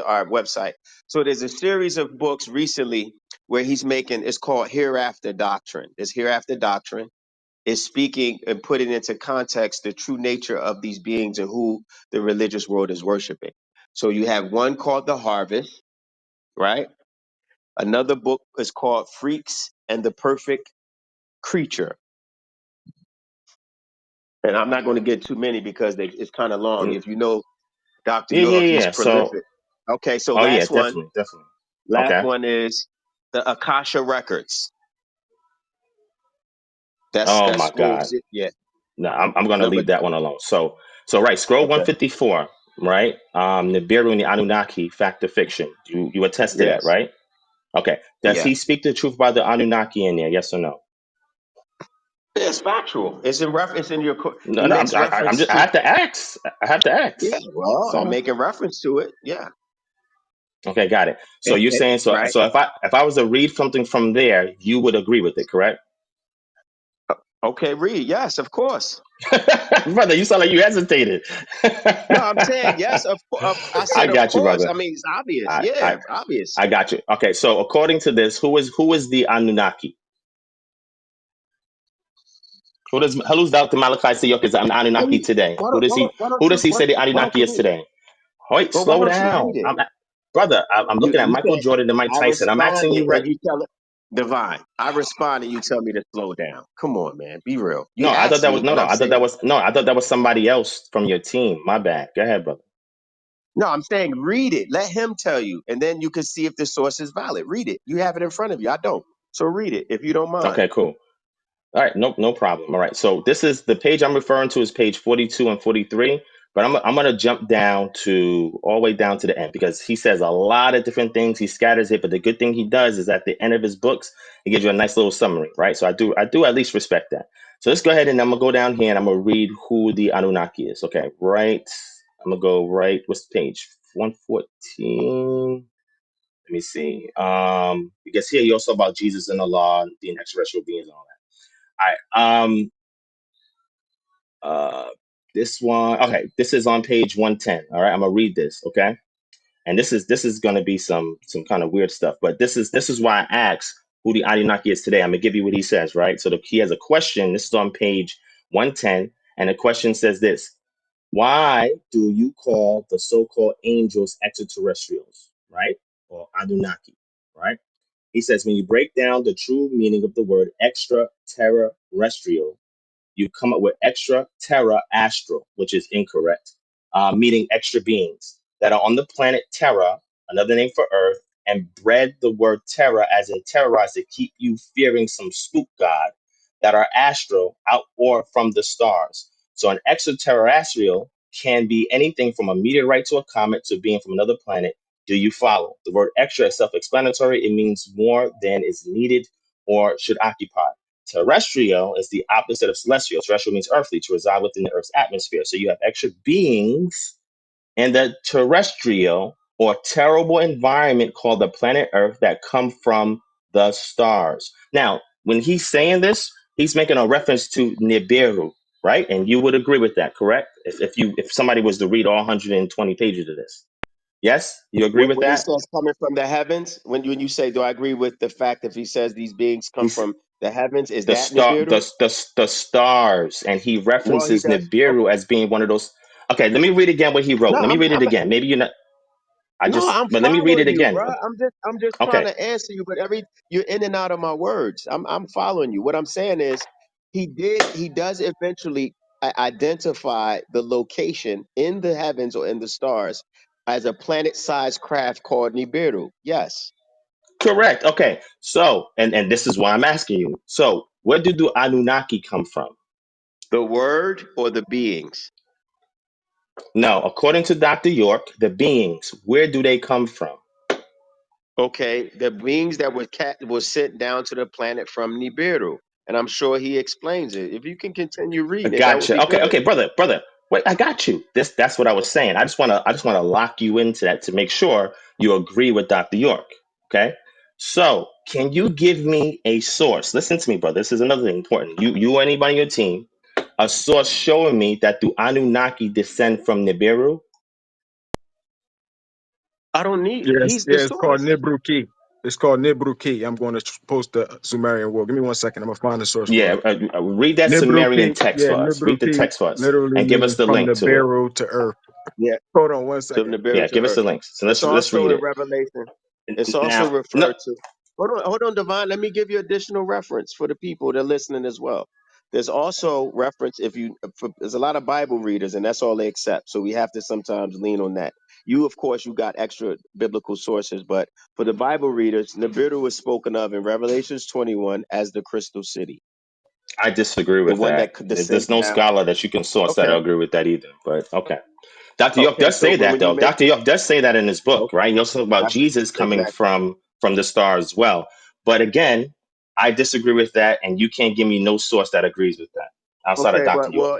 Speaker 4: our website. So there's a series of books recently where he's making. It's called Hereafter Doctrine. This Hereafter Doctrine is speaking and putting into context the true nature of these beings and who the religious world is worshiping. So you have one called The Harvest, right? Another book is called Freaks and the Perfect Creature. And I'm not going to get too many because it's kind of long.
Speaker 2: Mm,
Speaker 4: If you know Dr.
Speaker 2: Yeah,
Speaker 4: York,
Speaker 2: yeah,
Speaker 4: he's
Speaker 2: yeah. So,
Speaker 4: prolific. Okay, so
Speaker 2: oh yeah,
Speaker 4: last one.
Speaker 2: definitely, definitely.
Speaker 4: Last
Speaker 2: Okay.
Speaker 4: one is the Akasha Records. That's
Speaker 2: Oh
Speaker 4: that's
Speaker 2: my
Speaker 4: scroll.
Speaker 2: God.
Speaker 4: Yeah.
Speaker 2: No, I'm gonna
Speaker 4: No, but
Speaker 2: leave that one alone. So right, scroll
Speaker 4: okay.
Speaker 2: 154, right? Nibiru and the Anunnaki, fact or fiction. You attest to that,
Speaker 4: Yes.
Speaker 2: right? Okay. Does
Speaker 4: Yeah.
Speaker 2: he speak the truth about the Anunnaki in there? Yes or no?
Speaker 4: It's factual. It's in reference in your.
Speaker 2: No,
Speaker 4: He
Speaker 2: no.
Speaker 4: makes reference
Speaker 2: I
Speaker 4: to.
Speaker 2: have to ask. I have to ask.
Speaker 4: Yeah. Well,
Speaker 2: That's
Speaker 4: I'm
Speaker 2: all.
Speaker 4: making reference to it. Yeah.
Speaker 2: Okay, got it. So you're saying so.
Speaker 4: Right.
Speaker 2: So if I was to read something from there, you would agree with it, correct?
Speaker 4: Okay. Read. Yes, of course.
Speaker 2: Brother, you sound like you hesitated.
Speaker 4: No, I'm saying yes. I
Speaker 2: I
Speaker 4: said of
Speaker 2: got you,
Speaker 4: course.
Speaker 2: brother.
Speaker 4: I mean, it's obvious.
Speaker 2: I, I
Speaker 4: Yeah, obvious.
Speaker 2: I got you. Okay, so according to this, who is the Anunnaki? Who's Dr. Malachi Sayok is an Anunnaki today?
Speaker 4: Why
Speaker 2: Who
Speaker 4: don't
Speaker 2: does he
Speaker 4: why don't
Speaker 2: who does
Speaker 4: you
Speaker 2: he say the
Speaker 4: why don't
Speaker 2: Anunnaki
Speaker 4: you
Speaker 2: is
Speaker 4: read it?
Speaker 2: today? Wait,
Speaker 4: Well, why
Speaker 2: slow
Speaker 4: don't you read
Speaker 2: down.
Speaker 4: it?
Speaker 2: Brother, I'm looking at
Speaker 4: You
Speaker 2: Michael
Speaker 4: said
Speaker 2: Jordan and Mike
Speaker 4: I
Speaker 2: Tyson. I'm asking
Speaker 4: responded
Speaker 2: you right.
Speaker 4: and you tell it divine. I respond and you tell me to slow down. Come on, man. Be real. You
Speaker 2: No, I thought
Speaker 4: asked
Speaker 2: that was
Speaker 4: me and I'm saying
Speaker 2: I thought that was somebody else from your team. My bad. Go ahead, brother.
Speaker 4: no, I'm saying read it. Let him tell you. And then you can see if the source is valid. Read it. You have it in front of you. I don't. So read it if you don't mind.
Speaker 2: Okay, cool. All right, no problem. All right, so this is the page I'm referring to is page 42 and 43, but I'm gonna jump down to all the way down to the end because he says a lot of different things. He scatters it, but the good thing he does is at the end of his books, he gives you a nice little summary, right? So I do at least respect that. So let's go ahead and I'm gonna go down here and I'm gonna read who the Anunnaki is. Okay, right. I'm gonna go right. What's the page? 114. Let me see. Because here you also about Jesus and the law, being extraterrestrial beings and all that. All right. Uh, this one. Okay, this is on page 110. All right, I'm gonna read this. Okay, and this is gonna be some kind of weird stuff, but this is why I asked who the Anunnaki is today. I'm gonna give you what he says. Right. So he has a question. This is on page 110, and the question says this: why do you call the so-called angels extraterrestrials? Right, or Anunnaki? Right. He says when you break down the true meaning of the word extraterrestrial, you come up with extra terra astral, which is incorrect, meaning extra beings that are on the planet Terra another name for earth, and bred the word terror, as in terrorize, to keep you fearing some spook god that are astral out or from the stars. So an extraterrestrial can be anything from a meteorite to a comet to being from another planet. Do you follow? The word extra is self-explanatory. It means more than is needed or should occupy. Terrestrial is the opposite of celestial. Terrestrial means earthly, to reside within the Earth's atmosphere. So you have extra beings in the terrestrial or terrible environment called the planet Earth that come from the stars. Now, when he's saying this, he's making a reference to Nibiru, right? And you would agree with that, correct? If somebody was to read all 120 pages of this, yes, you agree with
Speaker 4: When it
Speaker 2: that?
Speaker 4: says coming from the heavens, when you say, do I agree with the fact if he says these beings come
Speaker 2: He's
Speaker 4: from the heavens, is
Speaker 2: the
Speaker 4: that
Speaker 2: star,
Speaker 4: Nibiru?
Speaker 2: the stars, and he
Speaker 4: Well, he
Speaker 2: references
Speaker 4: does.
Speaker 2: Nibiru as being one of those. Okay, let me read again what he wrote.
Speaker 4: No,
Speaker 2: Let me read it again. Maybe you're not.
Speaker 4: no, I'm
Speaker 2: But let me read it
Speaker 4: following you,
Speaker 2: again.
Speaker 4: bro. I'm just trying
Speaker 2: Okay,
Speaker 4: to answer you, but you're in and out of my words. I'm following you. What I'm saying is, he does eventually identify the location in the heavens or in the stars as a planet-sized craft called Nibiru. Yes,
Speaker 2: correct. Okay, so and this is why I'm asking you. So where did the Anunnaki come from?
Speaker 4: the word or the beings.
Speaker 2: No, according to Dr. York, the beings. Where do they come from?
Speaker 4: Okay, the beings that was sent down to the planet from Nibiru, and I'm sure he explains it. If you can continue
Speaker 2: I
Speaker 4: reading it, that would
Speaker 2: gotcha.
Speaker 4: be
Speaker 2: Okay,
Speaker 4: good.
Speaker 2: okay, brother. Wait, I got you. That's what I was saying. I just wanna lock you into that to make sure you agree with Dr. York. Okay. So can you give me a source? Listen to me, brother. This is another thing important. You or anybody on your team, a source showing me that the Anunnaki descend from Nibiru.
Speaker 4: I don't need.
Speaker 5: Yes,
Speaker 4: He's the
Speaker 5: yeah, it's called
Speaker 4: source.
Speaker 5: Nibruki. It's called Nibruki. I'm going to post the Sumerian word. Give me 1 second. I'm gonna find the source for
Speaker 2: Yeah,
Speaker 5: you.
Speaker 2: read that Sumerian
Speaker 5: Nibruki,
Speaker 2: text
Speaker 5: yeah,
Speaker 2: for us. Read the
Speaker 5: Nibruki
Speaker 2: text for us
Speaker 5: literally
Speaker 2: and give us
Speaker 5: means
Speaker 2: the
Speaker 5: from
Speaker 2: link
Speaker 5: the
Speaker 2: to it.
Speaker 5: barrel to earth.
Speaker 4: Yeah,
Speaker 5: Hold on one
Speaker 4: from
Speaker 5: second.
Speaker 4: Nibiru
Speaker 2: Yeah,
Speaker 4: to
Speaker 2: give us the
Speaker 4: Earth.
Speaker 2: links. So
Speaker 4: It's
Speaker 2: let's
Speaker 4: also
Speaker 2: read
Speaker 4: in
Speaker 2: it.
Speaker 4: Revelation. It's also
Speaker 2: Now, no,
Speaker 4: referred to. Hold on, Divine. Let me give you additional reference for the people that are listening as well. There's also reference there's a lot of Bible readers, and that's all they accept. So we have to sometimes lean on that. You, of course, you got extra biblical sources, but for the Bible readers, Nibiru is spoken of in Revelations 21 as the crystal city,
Speaker 2: I disagree
Speaker 4: the
Speaker 2: with
Speaker 4: one
Speaker 2: that.
Speaker 4: that could
Speaker 2: There's
Speaker 4: descend
Speaker 2: no
Speaker 4: down.
Speaker 2: scholar that you can source that
Speaker 4: Okay,
Speaker 2: agree with that either. But okay. Dr. York
Speaker 4: okay.
Speaker 2: does
Speaker 4: So
Speaker 2: say that
Speaker 4: when you
Speaker 2: though.
Speaker 4: make
Speaker 2: Dr. York does say that in his book,
Speaker 4: okay,
Speaker 2: right? He also talks about
Speaker 4: that's
Speaker 2: Jesus coming
Speaker 4: exactly.
Speaker 2: from the stars as well. But again, I disagree with that, and you can't give me no source that agrees with that outside of
Speaker 4: Okay,
Speaker 2: Dr.
Speaker 4: but
Speaker 2: York.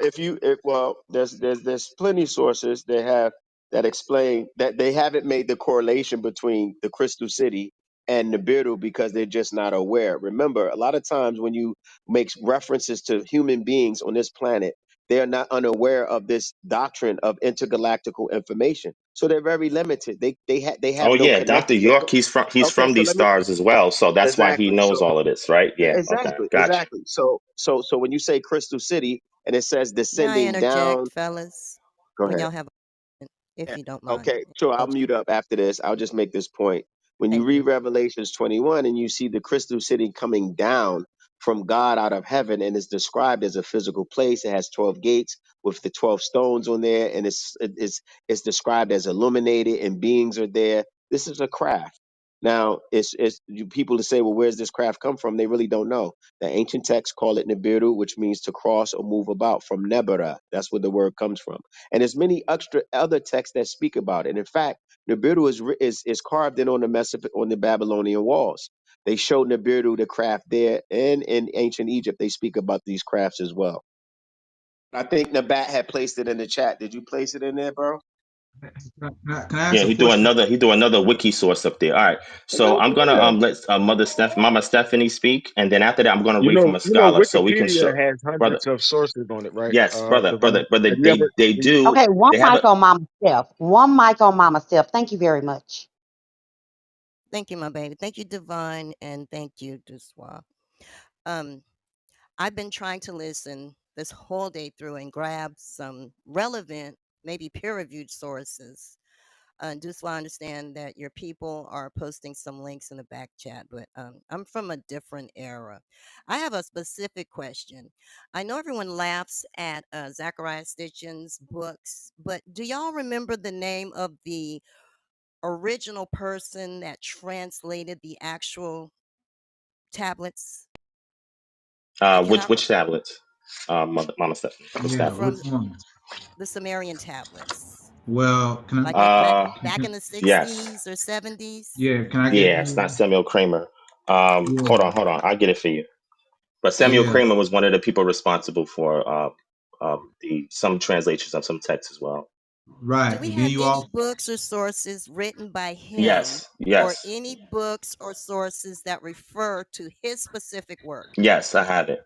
Speaker 4: well, there's plenty sources they have that explain that they haven't made the correlation between the Crystal City and Nibiru because they're just not aware. Remember, a lot of times when you make references to human beings on this planet, they are not unaware of this doctrine of intergalactical information. So they're very limited. They have
Speaker 2: Oh
Speaker 4: no
Speaker 2: yeah, Dr.
Speaker 4: connection.
Speaker 2: York, he's
Speaker 4: Okay,
Speaker 2: from
Speaker 4: so
Speaker 2: these
Speaker 4: let me
Speaker 2: stars as well, so that's why he
Speaker 4: exactly.
Speaker 2: knows
Speaker 4: So
Speaker 2: all of this, right? Yeah. Okay, gotcha.
Speaker 4: exactly. So when you say Crystal City and it says
Speaker 6: May I
Speaker 4: descending down,
Speaker 6: interject, fellas,
Speaker 4: go
Speaker 6: when
Speaker 4: ahead.
Speaker 6: y'all have a moment, if
Speaker 4: Yeah.
Speaker 6: you don't mind?
Speaker 4: Okay, sure. I'll
Speaker 6: Thank you.
Speaker 4: mute up after this. I'll just make this point. When you
Speaker 6: Thank
Speaker 4: read
Speaker 6: you.
Speaker 4: Revelations 21 and you see the crystal city coming down from God out of heaven and it's described as a physical place, it has 12 gates with the 12 stones on there, and it's described as illuminated and beings are there. This is a craft. Now, it's you people to say, well, where's this craft come from? They really don't know. The ancient texts call it Nibiru, which means to cross or move about from Nebera. That's where the word comes from. And there's many extra other texts that speak about it. And in fact, Nibiru is carved in on on the Babylonian walls. They show Nibiru the craft there, and in ancient Egypt they speak about these crafts as well. I think Nabat had placed it in the chat. Did you place it in there, bro?
Speaker 3: Can I ask
Speaker 2: Yeah,
Speaker 3: a question?
Speaker 2: he do another wiki source up there. All right. So I'm gonna
Speaker 5: Yeah.
Speaker 2: let Mama Stephanie speak, and then after that I'm gonna read from a
Speaker 5: You know,
Speaker 2: scholar so we can
Speaker 5: Wikipedia
Speaker 2: show
Speaker 5: has
Speaker 2: brother.
Speaker 5: hundreds of sources on it, right?
Speaker 2: Yes,
Speaker 5: Divine.
Speaker 2: brother.
Speaker 5: Have you ever?
Speaker 2: They do.
Speaker 8: Okay, one
Speaker 2: They have a.
Speaker 8: mic on Mama Steph. One mic on Mama Steph. Thank you very much.
Speaker 6: Thank you, my baby. Thank you, Divine, and thank you, Doosua. Um, I've been trying to listen this whole day through and grab some relevant, maybe peer-reviewed sources. Doosua, I understand that your people are posting some links in the back chat, but I'm from a different era. I have a specific question. I know everyone laughs at Zachariah Stitchin's books, but do y'all remember the name of the original person that translated the actual tablets? I cannot
Speaker 2: Which tablets? Mama Stephanie, which
Speaker 3: Yeah, which
Speaker 6: from
Speaker 2: tablets?
Speaker 3: one?
Speaker 6: the Sumerian tablets,
Speaker 3: Well,
Speaker 6: like
Speaker 2: Uh,
Speaker 6: back in the
Speaker 2: yes.
Speaker 6: 60s or 70s.
Speaker 3: yeah, can I get
Speaker 2: Yeah, it's not Samuel Kramer.
Speaker 3: yeah,
Speaker 2: Hold on. I'll get it for you. But Samuel
Speaker 3: yeah,
Speaker 2: Kramer was one of the people responsible for the some translations of some texts as well.
Speaker 6: Do
Speaker 3: right.
Speaker 6: we
Speaker 3: And then
Speaker 6: have
Speaker 3: you
Speaker 6: any
Speaker 3: also
Speaker 6: books or sources written by him,
Speaker 2: Yes,
Speaker 6: or
Speaker 2: yes,
Speaker 6: any books or sources that refer to his specific work?
Speaker 2: yes. I have it.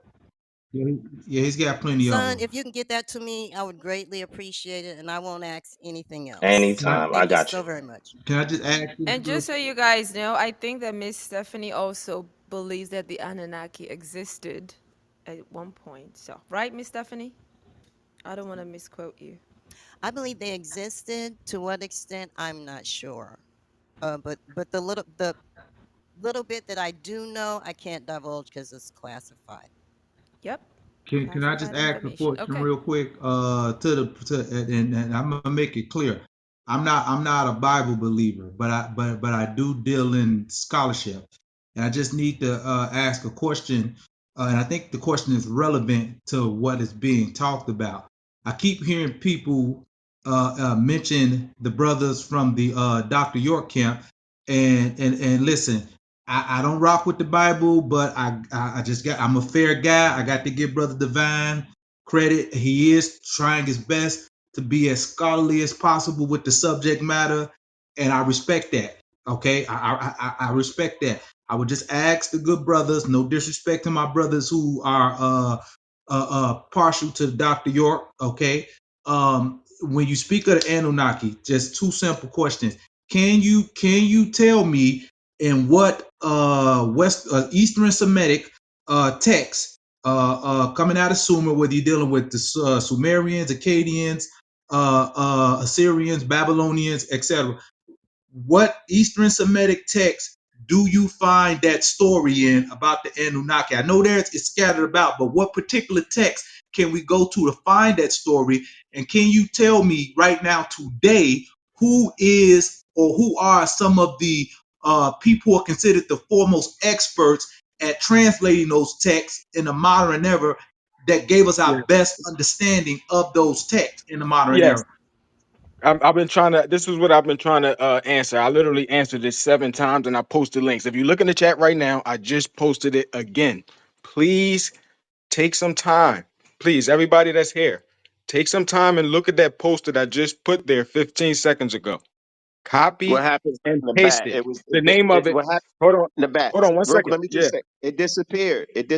Speaker 3: yeah, yeah, he's got plenty of
Speaker 6: Son,
Speaker 3: them.
Speaker 6: if you can get that to me, I would greatly appreciate it, and I won't ask anything else.
Speaker 3: Can I
Speaker 2: Anytime. I
Speaker 6: Thank you
Speaker 2: got
Speaker 6: so
Speaker 2: you.
Speaker 6: very much.
Speaker 3: can I just ask you
Speaker 7: And just
Speaker 3: real
Speaker 7: so you guys know, I think that Miss Stephanie also believes that the Anunnaki existed at one point. So, right, Miss Stephanie? I don't want to misquote you.
Speaker 6: I believe they existed. To what extent, I'm not sure. But the little bit that I do know, I can't divulge because it's classified.
Speaker 7: Yep.
Speaker 3: Can I just
Speaker 7: Classified
Speaker 3: ask a
Speaker 7: information.
Speaker 3: question
Speaker 7: Okay.
Speaker 3: real quick? And I'm gonna make it clear. I'm not a Bible believer, but I do deal in scholarship, and I just need to ask a question, and I think the question is relevant to what is being talked about. I keep hearing people mention the brothers from the Dr. York camp, and listen. I don't rock with the Bible, but I just I'm a fair guy. I got to give Brother Divine credit. He is trying his best to be as scholarly as possible with the subject matter, and I respect that. Okay, I respect that. I would just ask the good brothers, no disrespect to my brothers who are partial to Dr. York. Okay, when you speak of the Anunnaki, just two simple questions. Can you tell me in what West Eastern Semitic text coming out of Sumer, whether you're dealing with the Sumerians, Akkadians, Assyrians, Babylonians, etc. What Eastern Semitic text do you find that story in about the Anunnaki? I know there's it's scattered about, but what particular text can we go to find that story? And can you tell me right now, today, who is or who are some of the people who are considered the foremost experts at translating those texts in the modern era that gave us our
Speaker 5: Yeah.
Speaker 3: best understanding of those texts in the modern
Speaker 5: Yes.
Speaker 3: era?
Speaker 5: I've been trying to. This is what I've been trying to answer. I literally answered this 7 times, and I posted links. If you look in the chat right now, I just posted it again. Please take some time. Please, everybody that's here, take some time and look at that post that I just put there 15 seconds ago.
Speaker 4: What
Speaker 5: Copy
Speaker 4: happened
Speaker 5: and
Speaker 4: in the
Speaker 5: paste
Speaker 4: back?
Speaker 5: it.
Speaker 4: It was
Speaker 5: The name of it.
Speaker 4: what happened
Speaker 5: Hold on.
Speaker 4: in the back.
Speaker 5: Hold on one
Speaker 4: Real,
Speaker 5: second.
Speaker 4: let me just
Speaker 5: Yeah,
Speaker 4: say it disappeared. It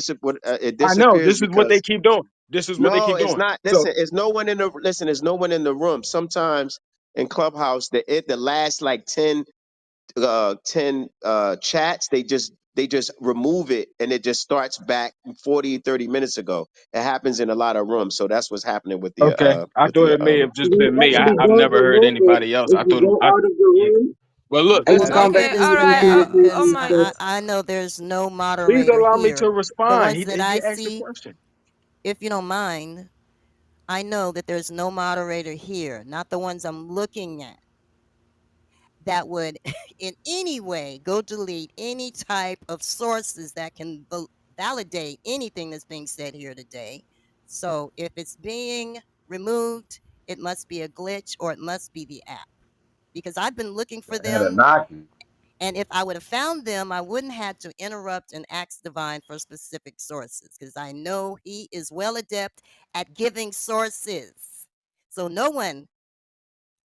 Speaker 5: I know.
Speaker 4: disappears
Speaker 5: This is what they
Speaker 4: because
Speaker 5: keep doing. This is what they
Speaker 4: no,
Speaker 5: keep
Speaker 4: it's
Speaker 5: doing.
Speaker 4: not.
Speaker 5: So,
Speaker 4: Listen, There's no one in the room. Sometimes in Clubhouse, the last like 10 chats, they just remove it and it just starts back 40, 30 minutes ago. It happens in a lot of rooms, so that's what's happening
Speaker 5: okay. I
Speaker 4: with
Speaker 5: thought
Speaker 4: the
Speaker 5: it may have just
Speaker 9: He
Speaker 5: been me.
Speaker 9: actually
Speaker 5: I've
Speaker 9: does
Speaker 5: never heard
Speaker 9: remove it
Speaker 5: anybody else.
Speaker 9: if
Speaker 5: I
Speaker 9: you
Speaker 5: thought.
Speaker 9: go out of the
Speaker 5: Yeah.
Speaker 9: room
Speaker 5: Well, look.
Speaker 9: and
Speaker 5: This
Speaker 9: you
Speaker 5: is
Speaker 6: Well,
Speaker 9: come
Speaker 5: what.
Speaker 9: back
Speaker 7: Okay.
Speaker 6: keep
Speaker 9: in
Speaker 7: All
Speaker 9: the
Speaker 6: saying
Speaker 7: right.
Speaker 9: room,
Speaker 6: that
Speaker 9: you can
Speaker 7: Oh
Speaker 9: see
Speaker 6: because
Speaker 7: my.
Speaker 9: that.
Speaker 6: I know there's no
Speaker 5: Please
Speaker 6: moderator
Speaker 5: allow me to
Speaker 6: here. The
Speaker 5: respond.
Speaker 6: ones that
Speaker 5: He
Speaker 6: I
Speaker 5: asked the
Speaker 6: see,
Speaker 5: question.
Speaker 6: if you don't mind, I know that there's no moderator here, not the ones I'm looking at, that would in any way go delete any type of sources that can validate anything that's being said here today. So if it's being removed, it must be a glitch or it must be the app, because I've been looking for them.
Speaker 9: Anunnaki.
Speaker 6: And if I would have found them, I wouldn't have to interrupt and ask Divine for specific sources, because I know he is well adept at giving sources. So no one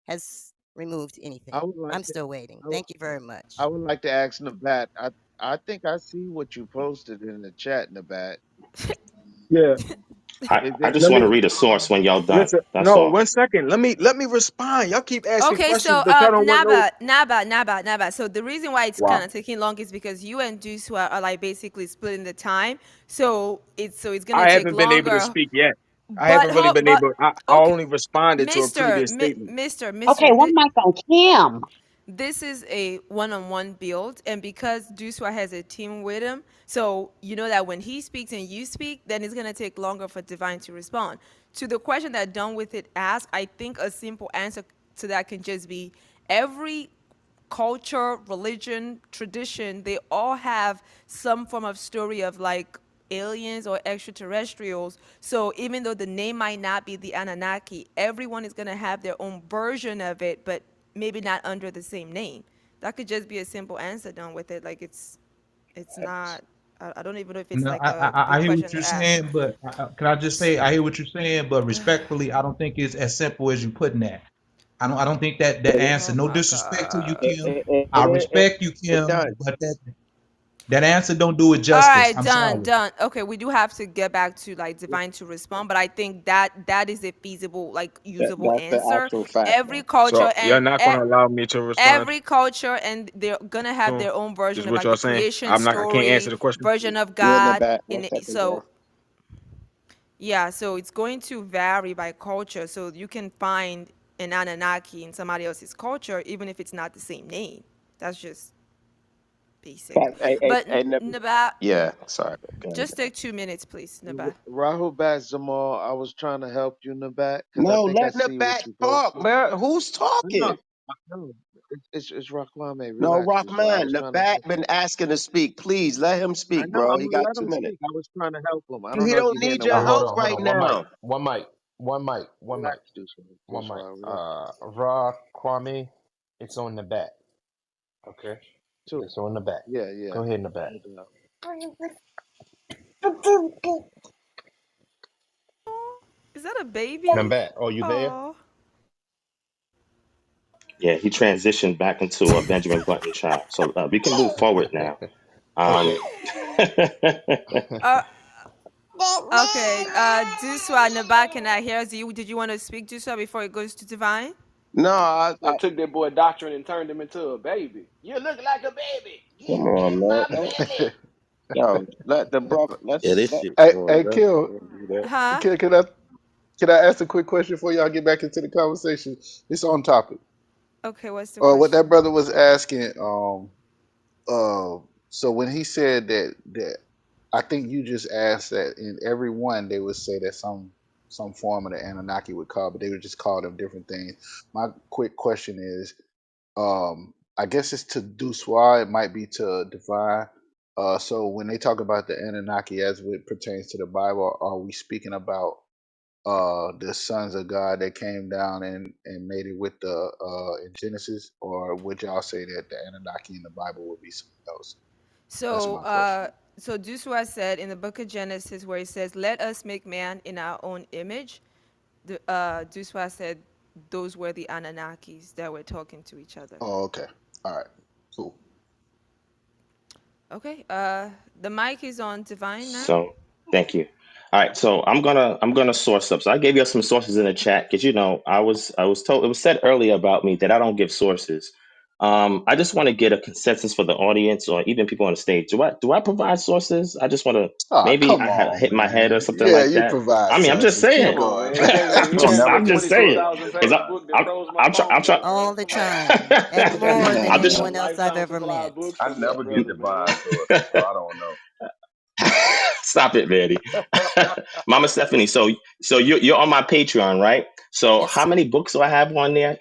Speaker 6: has removed
Speaker 10: I
Speaker 6: anything.
Speaker 10: would like
Speaker 6: I'm
Speaker 10: to.
Speaker 6: still waiting.
Speaker 10: I would,
Speaker 6: Thank you very
Speaker 10: I
Speaker 6: much.
Speaker 10: would like to ask Nabat. I think I see what you posted in the chat, Nabat.
Speaker 5: Yeah.
Speaker 10: Is
Speaker 2: I
Speaker 10: it?
Speaker 2: just
Speaker 5: Let
Speaker 2: want
Speaker 5: me
Speaker 2: to read a source when y'all done.
Speaker 5: listen.
Speaker 2: That's
Speaker 5: No,
Speaker 2: all.
Speaker 5: 1 second. Let me respond. Y'all keep asking
Speaker 7: Okay,
Speaker 5: questions,
Speaker 7: so
Speaker 5: but y'all don't want no.
Speaker 7: Naba. So the reason why it's kind
Speaker 5: Wow.
Speaker 7: of taking long is because you and Deuce are like basically splitting the time. So it's gonna
Speaker 5: I
Speaker 7: take
Speaker 5: haven't been able to
Speaker 7: longer.
Speaker 5: speak yet. I
Speaker 7: But
Speaker 5: haven't really been
Speaker 7: but
Speaker 5: able. I
Speaker 7: okay,
Speaker 5: only responded to a
Speaker 7: Mister
Speaker 5: previous statement.
Speaker 8: Okay,
Speaker 7: Mister.
Speaker 8: one mic on Kim.
Speaker 7: This is a one-on-one build, and because Duswa has a team with him, so you know that when he speaks and you speak, then it's gonna take longer for Divine to respond. To the question that Done With It asked, I think a simple answer to that can just be every culture, religion, tradition, they all have some form of story of like aliens or extraterrestrials. So even though the name might not be the Anunnaki, everyone is going to have their own version of it, but maybe not under the same name. That could just be a simple answer done with it. Like it's not. I don't even know if it's
Speaker 3: No,
Speaker 7: like a
Speaker 3: I
Speaker 7: good
Speaker 3: hear what
Speaker 7: question
Speaker 3: you're
Speaker 7: to ask.
Speaker 3: saying, but can I just say I hear what you're saying, but respectfully, I don't think it's as simple as you putting that. I don't think that that answer.
Speaker 7: Oh
Speaker 3: No
Speaker 7: my
Speaker 3: disrespect to you,
Speaker 7: god.
Speaker 3: Kim. I respect you,
Speaker 4: It
Speaker 3: Kim,
Speaker 4: does.
Speaker 3: but that answer don't do it
Speaker 7: All
Speaker 3: justice.
Speaker 7: right,
Speaker 3: I'm
Speaker 7: done,
Speaker 3: sorry.
Speaker 7: done. Okay, we do have to get back to like divine to respond, but I think that is a feasible, like usable
Speaker 10: That's the
Speaker 7: answer.
Speaker 10: actual fact,
Speaker 7: Every
Speaker 10: though.
Speaker 5: So
Speaker 7: culture
Speaker 5: you're
Speaker 7: and
Speaker 5: not gonna allow me to respond
Speaker 7: every culture and they're gonna have
Speaker 5: to
Speaker 7: their own
Speaker 5: is
Speaker 7: version of
Speaker 5: what
Speaker 7: like
Speaker 5: y'all
Speaker 7: the
Speaker 5: saying?
Speaker 7: creation
Speaker 5: I'm not. I can't answer
Speaker 7: story,
Speaker 5: the question.
Speaker 7: version of
Speaker 10: You're in the
Speaker 7: God.
Speaker 10: back. One
Speaker 7: In
Speaker 10: second, bro.
Speaker 7: so yeah, so it's going to vary by culture. So you can find an Anunnaki in somebody else's culture, even if it's not the same name. That's just basic. But Nabat,
Speaker 4: Yeah, sorry. Go ahead.
Speaker 7: just take 2 minutes, please, Nabat.
Speaker 10: Rahul Bat Zamal, I was trying to help you in the back because I
Speaker 4: No,
Speaker 10: think I
Speaker 4: let the
Speaker 10: see what
Speaker 4: back
Speaker 10: you
Speaker 4: talk,
Speaker 10: posted.
Speaker 4: man. Who's
Speaker 10: No,
Speaker 4: talking?
Speaker 10: no, it's Raquame.
Speaker 4: No,
Speaker 10: Relax, this I
Speaker 4: Rockman.
Speaker 10: was
Speaker 4: The
Speaker 10: trying to
Speaker 4: back
Speaker 10: help.
Speaker 4: been asking to speak. Please let him
Speaker 10: I
Speaker 4: speak,
Speaker 10: know
Speaker 4: bro.
Speaker 10: I'm
Speaker 4: He
Speaker 10: gonna
Speaker 4: got
Speaker 10: let him
Speaker 4: 2 minutes.
Speaker 10: speak. I was trying to help him. I don't
Speaker 4: He
Speaker 10: know if
Speaker 4: don't
Speaker 10: you're getting
Speaker 4: need
Speaker 10: the
Speaker 4: your
Speaker 1: Hold
Speaker 10: word.
Speaker 4: help
Speaker 1: on, hold
Speaker 4: right
Speaker 1: on.
Speaker 4: now.
Speaker 1: One mic.
Speaker 10: Relax, this
Speaker 1: One mic.
Speaker 10: relax.
Speaker 1: Ra Kwame, it's on the back. Okay,
Speaker 10: Too.
Speaker 1: it's on the back.
Speaker 10: Yeah, yeah.
Speaker 1: Go ahead in the back.
Speaker 10: No doubt.
Speaker 7: Is that a baby?
Speaker 1: Nabat, are you there?
Speaker 7: Oh.
Speaker 2: Yeah, he transitioned back into a Benjamin Button child. So we can move forward now.
Speaker 1: Okay.
Speaker 2: Um,
Speaker 7: Uh, okay. Duswa Nabat cannot hear us. Did you want to speak Duswa before it goes to Divine?
Speaker 4: No,
Speaker 9: They took that boy doctrine and turned him into a baby. You look like a baby. Get
Speaker 2: come on,
Speaker 9: in
Speaker 2: man.
Speaker 9: my belly.
Speaker 2: Yo, let the brother.
Speaker 11: Yeah,
Speaker 2: Let's
Speaker 11: this
Speaker 2: let.
Speaker 11: shit
Speaker 1: Hey,
Speaker 11: going
Speaker 1: hey,
Speaker 11: left.
Speaker 1: Kill.
Speaker 11: Can't do that.
Speaker 7: Huh?
Speaker 1: Can I ask a quick question before y'all get back into the conversation? It's on topic.
Speaker 7: Okay, what's the
Speaker 1: What that
Speaker 7: question?
Speaker 1: brother was asking. So when he said that, I think you just asked that in every one they would say that some form of the Anunnaki would call, but they would just call them different things. My quick question is, I guess it's to Doosua, it might be to divine. So when they talk about the Anunnaki as it pertains to the Bible, are we speaking about the sons of God that came down and made it with the in Genesis, or would y'all say that the Anunnaki in the Bible would be something else? That's
Speaker 7: So,
Speaker 1: my question.
Speaker 7: so Duswa said in the book of Genesis where it says, "Let us make man in our own image." Duswa said those were the Anunnakis that were talking to each other.
Speaker 1: Oh, okay. All right. Cool.
Speaker 7: Okay. The mic is on Divine now.
Speaker 2: So, thank you. All right, so I'm gonna source up. So I gave you some sources in the chat because I was told it was said earlier about me that I don't give sources. I just want to get a consensus for the audience or even people on the stage. Do I provide sources? I just want to
Speaker 1: Oh,
Speaker 2: maybe
Speaker 1: come
Speaker 2: I had
Speaker 1: on,
Speaker 2: hit my head or
Speaker 1: man.
Speaker 2: something
Speaker 1: Yeah,
Speaker 2: like
Speaker 1: you
Speaker 2: that.
Speaker 1: provide
Speaker 2: I mean, I'm just
Speaker 1: sources.
Speaker 2: saying.
Speaker 9: Come
Speaker 1: Come
Speaker 9: on,
Speaker 1: on,
Speaker 9: man.
Speaker 1: man.
Speaker 9: He
Speaker 1: Come
Speaker 9: gave me a
Speaker 2: I'm
Speaker 1: on.
Speaker 2: just saying
Speaker 9: 22,000
Speaker 2: because
Speaker 9: page book that froze my
Speaker 2: I'm
Speaker 9: phone up,
Speaker 6: All
Speaker 9: bro.
Speaker 6: the
Speaker 9: Come on.
Speaker 6: time, and more
Speaker 9: He
Speaker 6: than
Speaker 2: I'm
Speaker 9: gave me
Speaker 2: just
Speaker 9: a
Speaker 6: anyone else I've
Speaker 9: lifetime
Speaker 6: ever
Speaker 9: supply of
Speaker 6: met.
Speaker 9: books
Speaker 11: I
Speaker 9: from that
Speaker 11: never get
Speaker 9: brother,
Speaker 11: divine
Speaker 9: man.
Speaker 11: sources, so I don't know.
Speaker 2: stop it, Manny. Mama Stephanie, so you're on my Patreon, right? So
Speaker 6: Yes,
Speaker 2: how
Speaker 6: sir.
Speaker 2: many books do I have on there?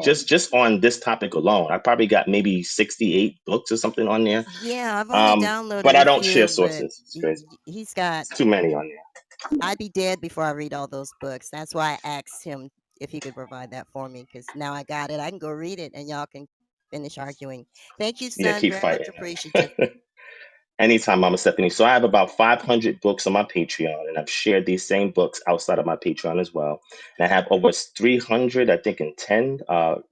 Speaker 2: Just on this topic alone, I probably got maybe 68 books or something on there.
Speaker 6: Yeah, I've only
Speaker 2: But
Speaker 6: downloaded
Speaker 2: I
Speaker 6: a
Speaker 2: don't share
Speaker 6: few, but
Speaker 2: sources. It's crazy.
Speaker 6: he's got.
Speaker 2: It's too many on there.
Speaker 6: I'd be dead before I read all those books. That's why I asked him if he could provide that for me, because now I got it. I can go read it, and y'all can finish arguing. Thank you,
Speaker 2: Yeah,
Speaker 6: son.
Speaker 2: keep
Speaker 6: Very much
Speaker 2: fighting.
Speaker 6: appreciative.
Speaker 2: Anytime, Mama Stephanie. So I have about 500 books on my Patreon, and I've shared these same books outside of my Patreon as well. And I have over 300, I think, and 10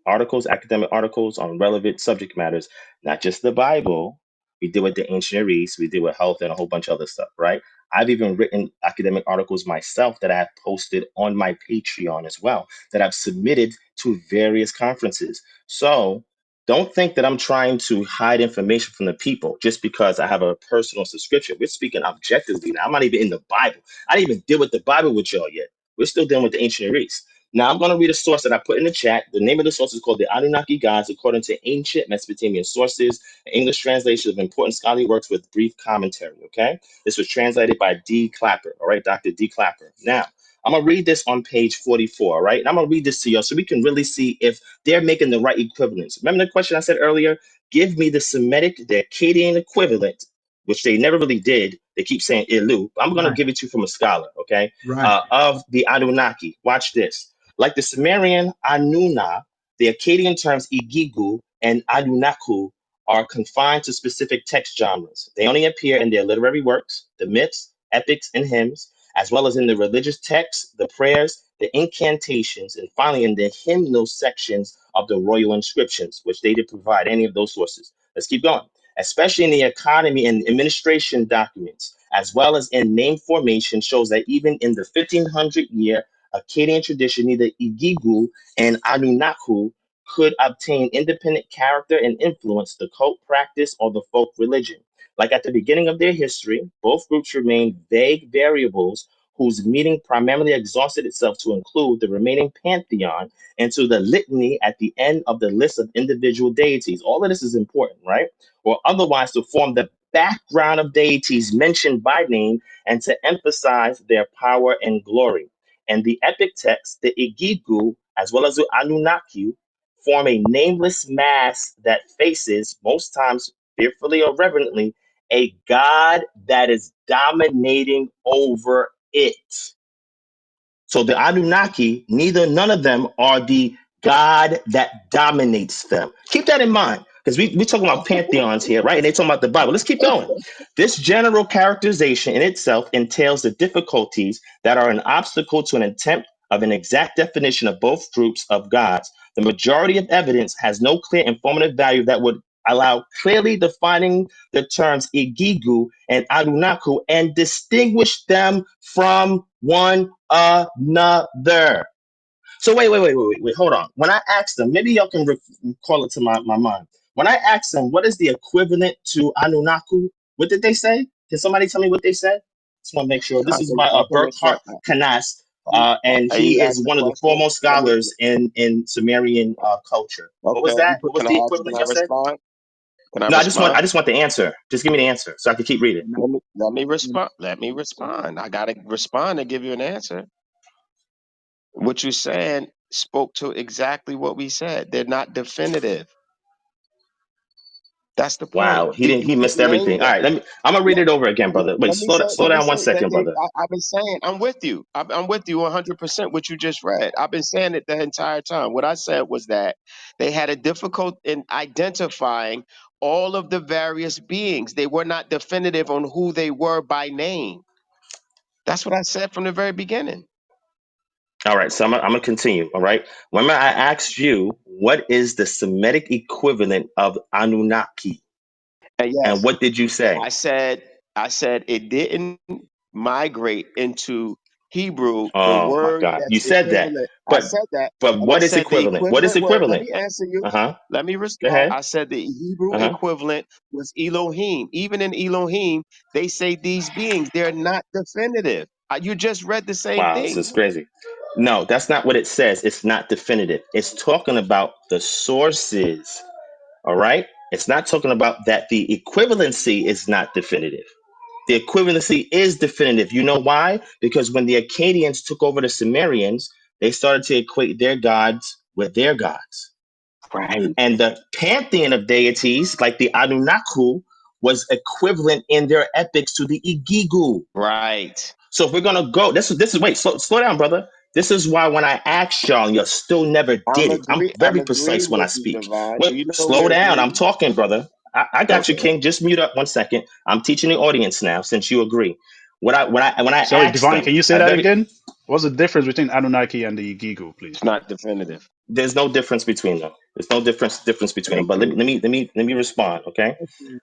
Speaker 2: articles, academic articles on relevant subject matters, not just the Bible. We deal with the ancient Near East, we deal with health and a whole bunch of other stuff, right? I've even written academic articles myself that I have posted on my Patreon as well, that I've submitted to various conferences. So don't think that I'm trying to hide information from the people just because I have a personal subscription. We're speaking objectively now. I'm not even in the Bible. I didn't even deal with the Bible with y'all yet. We're still dealing with the ancient Near East. Now I'm going to read a source that I put in the chat. The name of the source is called The Anunnaki Gods, according to ancient Mesopotamian sources, an English translation of important scholarly works with brief commentary. Okay, this was translated by D. Clapper. All right, Dr. D. Clapper. Now, I'm gonna read this on page 44, right? And I'm gonna read this to you so we can really see if they're making the right equivalence. Remember the question I said earlier? Give me the Semitic, the Akkadian equivalent, which they never really did. They keep saying Ilu. I'm gonna
Speaker 3: Right.
Speaker 2: give it to you from a scholar, okay?
Speaker 3: Right.
Speaker 2: Of the Anunnaki. Watch this. Like the Sumerian Anunna, the Akkadian terms Igigu and Anunnaku are confined to specific text genres. They only appear in their literary works, the myths, epics, and hymns, as well as in the religious texts, the prayers, the incantations, and finally in the hymnal sections of the royal inscriptions, which they did provide any of those sources. Let's keep going. Especially in the economy and administration documents, as well as in name formation, shows that even in the 1500 year Akkadian tradition, neither Igigu and Anunnaku could obtain independent character and influence the cult practice or the folk religion. Like at the beginning of their history, both groups remained vague variables whose meaning primarily exhausted itself to include the remaining pantheon and to the litany at the end of the list of individual deities. All of this is important, right? Or otherwise to form the background of deities mentioned by name and to emphasize their power and glory. And the epic text, the Igigu, as well as the Anunnaki, form a nameless mass that faces, most times fearfully or reverently, a God that is dominating over it. So the Anunnaki, none of them are the God that dominates them. Keep that in mind, because we talking about pantheons here, right? And they talking about the Bible. Let's keep going. This general characterization in itself entails the difficulties that are an obstacle to an attempt of an exact definition of both groups of gods. The majority of evidence has no clear informative value that would allow clearly defining the terms Igigu and Anunnaku and distinguish them from one another. So wait, hold on. When I asked them, maybe y'all can recall it to my mind. When I asked them, what is the equivalent to Anunnaku? What did they say? Can somebody tell me what they said? Just want to make sure. This is by
Speaker 4: I can
Speaker 2: Burkhart
Speaker 4: respond.
Speaker 2: Kanas, and
Speaker 4: Are you
Speaker 2: he is
Speaker 4: asking
Speaker 2: one
Speaker 4: a
Speaker 2: of the
Speaker 4: question?
Speaker 2: foremost
Speaker 4: Let me.
Speaker 2: scholars in Sumerian culture. What was
Speaker 4: Okay.
Speaker 2: that? What was
Speaker 4: Can
Speaker 2: the
Speaker 4: I
Speaker 2: equivalent
Speaker 4: can I
Speaker 2: y'all said?
Speaker 4: respond? Can I
Speaker 2: No,
Speaker 4: respond?
Speaker 2: I just want the answer. Just give me the answer so I can keep reading.
Speaker 4: Let me respond. Let me respond. I gotta respond to give you an answer. What you're saying spoke to exactly what we said. They're not definitive. That's the point.
Speaker 2: Wow, he
Speaker 4: You
Speaker 2: missed
Speaker 4: named
Speaker 2: everything. All
Speaker 4: them.
Speaker 2: right, I'm gonna read it over again, brother. Wait, slow
Speaker 4: Let me
Speaker 2: down
Speaker 4: say
Speaker 2: one
Speaker 4: that
Speaker 2: second, brother.
Speaker 4: I've been saying, I'm with you. I'm with you 100% what you just read. I've been saying it the entire time. What I said was that they had a difficult in identifying all of the various beings. They were not definitive on who they were by name. That's what I said from the very beginning.
Speaker 2: All right, so I'm gonna continue. All right. Remember, I asked you what is the Semitic equivalent of Anunnaki,
Speaker 4: And
Speaker 2: and
Speaker 4: yes,
Speaker 2: what did you say?
Speaker 4: I said it didn't migrate into Hebrew, the
Speaker 2: Oh my
Speaker 4: word
Speaker 2: God, you
Speaker 4: that's
Speaker 2: said that,
Speaker 4: equivalent. I
Speaker 2: but
Speaker 4: said that, and I
Speaker 2: what is
Speaker 4: said the
Speaker 2: equivalent? What is
Speaker 4: equivalent word. Let
Speaker 2: equivalent?
Speaker 4: me answer you.
Speaker 2: Uh huh.
Speaker 4: Let me
Speaker 2: Go
Speaker 4: respond.
Speaker 2: ahead.
Speaker 4: I said the Hebrew
Speaker 2: Uh huh.
Speaker 4: equivalent was Elohim. Even in Elohim, they say these beings, they're not definitive. You just read the same
Speaker 2: Wow, this
Speaker 4: thing.
Speaker 2: is crazy. No, that's not what it says. It's not definitive. It's talking about the sources. All right. It's not talking about that the equivalency is not definitive. The equivalency is definitive. You know why? Because when the Akkadians took over the Sumerians, they started to equate their gods with their gods.
Speaker 4: Right.
Speaker 2: And the pantheon of deities, like the Anunnaku, was equivalent in their epics to the Igigu.
Speaker 4: Right.
Speaker 2: So if we're gonna go, this is wait, slow down, brother. This is why when I asked y'all, you still never did it. I'm
Speaker 4: I'm
Speaker 2: very precise
Speaker 4: agreeing
Speaker 2: when I
Speaker 4: with you,
Speaker 2: speak.
Speaker 4: Divine. Do
Speaker 2: Wait,
Speaker 4: you know
Speaker 2: slow
Speaker 4: we're
Speaker 2: down. I'm
Speaker 4: agreeing?
Speaker 2: talking, brother. I got you,
Speaker 4: Okay.
Speaker 2: King. Just mute up 1 second. I'm teaching the audience now, since you agree. When I
Speaker 11: Sorry,
Speaker 2: asked
Speaker 11: Divine,
Speaker 2: them,
Speaker 11: can you say
Speaker 2: I
Speaker 11: that
Speaker 2: very
Speaker 11: again? What's the difference between Anunnaki and the Gigu, please?
Speaker 4: It's not definitive.
Speaker 2: there's no difference between them. There's no difference between them.
Speaker 4: Thank
Speaker 2: But
Speaker 4: you.
Speaker 2: let me respond. Okay,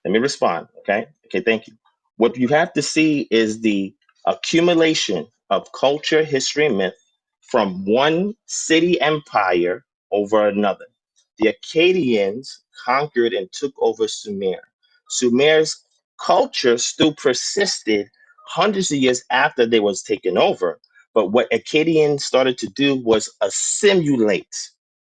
Speaker 2: let me respond. Okay. Thank you. What you have to see is the accumulation of culture, history, and myth from one city empire over another. The Akkadians conquered and took over Sumer. Sumer's culture still persisted hundreds of years after they was taken over. But what Akkadians started to do was assimilate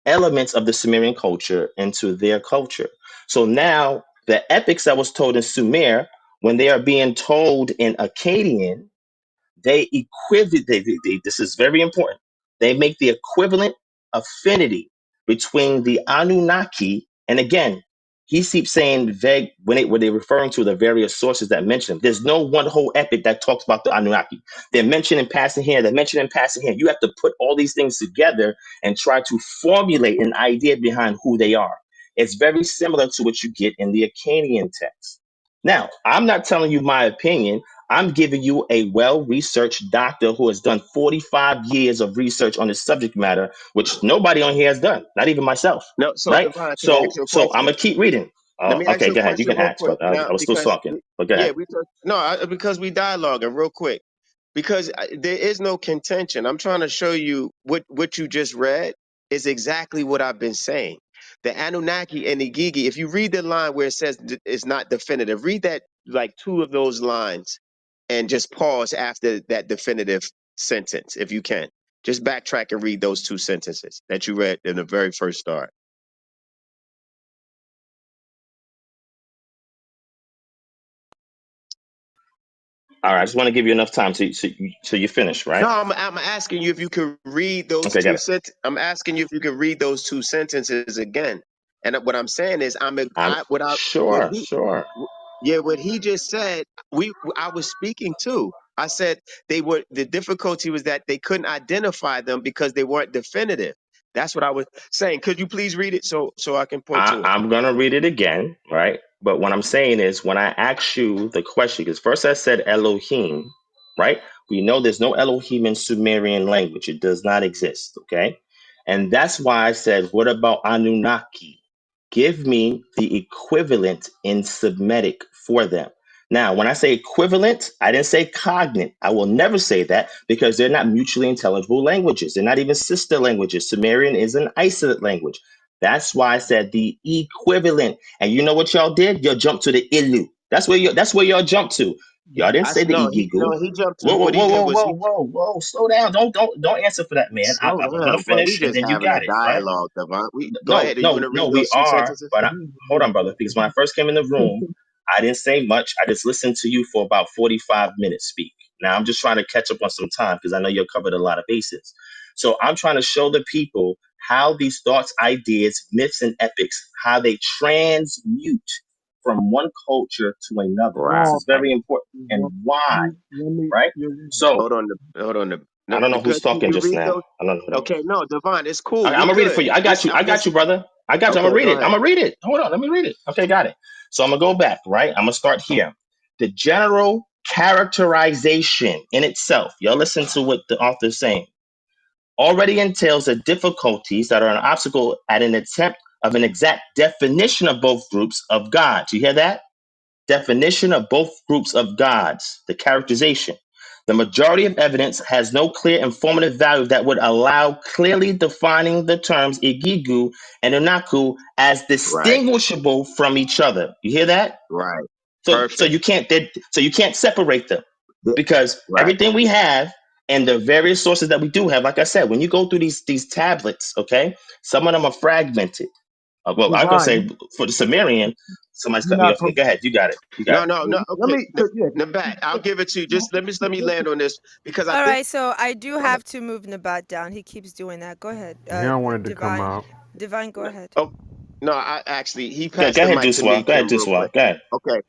Speaker 2: elements of the Sumerian culture into their culture. So now the epics that was told in Sumer, when they are being told in Akkadian, they equivalent. This is very important. They make the equivalent affinity between the Anunnaki, and again, he keeps saying vague when they're referring to the various sources that mention them. There's no one whole epic that talks about the Anunnaki. They're mentioned in passing here. They're mentioned in passing here. You have to put all these things together and try to formulate an idea behind who they are. It's very similar to what you get in the Akkadian text. Now, I'm not telling you my opinion. I'm giving you a well-researched doctor who has done 45 years of research on this subject matter, which nobody on here has done, not even myself,
Speaker 4: No, so
Speaker 2: right?
Speaker 4: Divine, can I
Speaker 2: So,
Speaker 4: ask you a
Speaker 2: so I'm
Speaker 4: question?
Speaker 2: gonna keep reading.
Speaker 4: Let
Speaker 2: Oh,
Speaker 4: me ask
Speaker 2: okay,
Speaker 4: you a
Speaker 2: go ahead. You
Speaker 4: question
Speaker 2: can
Speaker 4: real
Speaker 2: ask,
Speaker 4: quick.
Speaker 2: but I
Speaker 4: Now,
Speaker 2: was still
Speaker 4: because
Speaker 2: talking. But go
Speaker 4: yeah,
Speaker 2: ahead.
Speaker 4: because we dialoguing real quick. Because there is no contention. I'm trying to show you what you just read is exactly what I've been saying. The Anunnaki and the Gigi. If you read the line where it says it's not definitive, read that like two of those lines, and just pause after that definitive sentence if you can. Just backtrack and read those two sentences that you read in the very first start.
Speaker 2: All right, I just want to give you enough time so you finish,
Speaker 4: No,
Speaker 2: right?
Speaker 4: I'm asking you if you could read those
Speaker 2: Okay, got
Speaker 4: two
Speaker 2: it.
Speaker 4: I'm asking you if you could read those two sentences again. And what I'm saying is,
Speaker 2: I'm
Speaker 4: what
Speaker 2: sure,
Speaker 4: he,
Speaker 2: sure.
Speaker 4: yeah, what he just said. I was speaking too. I said the difficulty was that they couldn't identify them because they weren't definitive. That's what I was saying. Could you please read it so I can point to it?
Speaker 2: I'm gonna read it again, right? But what I'm saying is, when I ask you the question, because first I said Elohim, right? We know there's no Elohim in Sumerian language; it does not exist. Okay, and that's why I said, what about Anunnaki? Give me the equivalent in Semitic for them. Now, when I say equivalent, I didn't say cognate. I will never say that because they're not mutually intelligible languages. They're not even sister languages. Sumerian is an isolate language. That's why I said the equivalent. And you know what y'all did? Y'all jumped to the Ilu. That's where y'all jumped to. Y'all didn't say the
Speaker 4: No,
Speaker 2: Igigu.
Speaker 4: he jumped to
Speaker 2: Whoa, whoa,
Speaker 4: what he
Speaker 2: whoa,
Speaker 4: did
Speaker 2: whoa,
Speaker 4: was
Speaker 2: whoa,
Speaker 4: he
Speaker 2: whoa, whoa. Slow down. Don't answer for that, man.
Speaker 4: slow
Speaker 2: I'm gonna
Speaker 4: down, bro. We
Speaker 2: finish and
Speaker 4: just
Speaker 2: then you
Speaker 4: having a
Speaker 2: got it, right?
Speaker 4: dialogue, Devon. We go
Speaker 2: No,
Speaker 4: ahead. Do you want
Speaker 2: no,
Speaker 4: to
Speaker 2: no,
Speaker 4: read
Speaker 2: we
Speaker 4: those two
Speaker 2: are.
Speaker 4: sentences?
Speaker 2: But hold on, brother, because when I first came in the room, I didn't say much. I just listened to you for about 45 minutes speak. Now I'm just trying to catch up on some time because I know you covered a lot of bases. So I'm trying to show the people how these thoughts, ideas, myths, and epics, how they transmute from one culture to another. This
Speaker 4: Right.
Speaker 2: is very important. And why, right? So
Speaker 4: Hold on.
Speaker 2: I
Speaker 4: No,
Speaker 2: don't know who's
Speaker 4: because
Speaker 2: talking
Speaker 4: you
Speaker 2: just
Speaker 4: read
Speaker 2: now.
Speaker 4: those.
Speaker 2: I don't know who that
Speaker 4: Okay,
Speaker 2: was.
Speaker 4: no, Devon, it's cool.
Speaker 2: I'm
Speaker 4: You're
Speaker 2: gonna read it for
Speaker 4: good.
Speaker 2: you. I got you. I
Speaker 4: I'm
Speaker 2: got
Speaker 4: just
Speaker 2: you, brother. I got you. I'm
Speaker 4: okay.
Speaker 2: gonna read
Speaker 4: Go
Speaker 2: it. I'm
Speaker 4: ahead.
Speaker 2: gonna read it. Hold on. Let me read it. Okay, got it. So I'm gonna go back, right? I'm gonna start here. The general characterization in itself, y'all listen to what the author's saying, already entails the difficulties that are an obstacle at an attempt of an exact definition of both groups of gods. You hear that? Definition of both groups of gods, the characterization. The majority of evidence has no clear informative value that would allow clearly defining the terms Igigu and Unaku as
Speaker 4: Right,
Speaker 2: distinguishable from each other. You hear that?
Speaker 4: right.
Speaker 2: So
Speaker 4: Perfect.
Speaker 2: you can't separate them
Speaker 4: Yeah,
Speaker 2: because
Speaker 4: right.
Speaker 2: everything we have and the various sources that we do have, like I said, when you go through these tablets, okay, some of them are fragmented. Well, I could say
Speaker 5: Divine.
Speaker 2: for the Sumerian, somebody's
Speaker 5: You're
Speaker 2: cut me
Speaker 5: not.
Speaker 2: off. Go ahead, you got it. You got
Speaker 4: No,
Speaker 2: it.
Speaker 4: no, no.
Speaker 5: Let
Speaker 4: Okay,
Speaker 5: me. Yeah.
Speaker 4: Nabat, I'll give it to you. Just let me land on this because I
Speaker 7: All
Speaker 4: think.
Speaker 7: right, so I do
Speaker 4: Go ahead.
Speaker 7: have to move Nabat down. He keeps doing that. Go ahead,
Speaker 9: He don't want it to come
Speaker 7: Divine.
Speaker 9: out.
Speaker 7: Divine, go ahead.
Speaker 4: Oh no, I actually he
Speaker 2: Go
Speaker 4: passed the
Speaker 2: ahead,
Speaker 4: mic to me,
Speaker 2: Doosua. Go ahead,
Speaker 4: Kim, real quick.
Speaker 2: Doosua. Go ahead.
Speaker 4: Okay.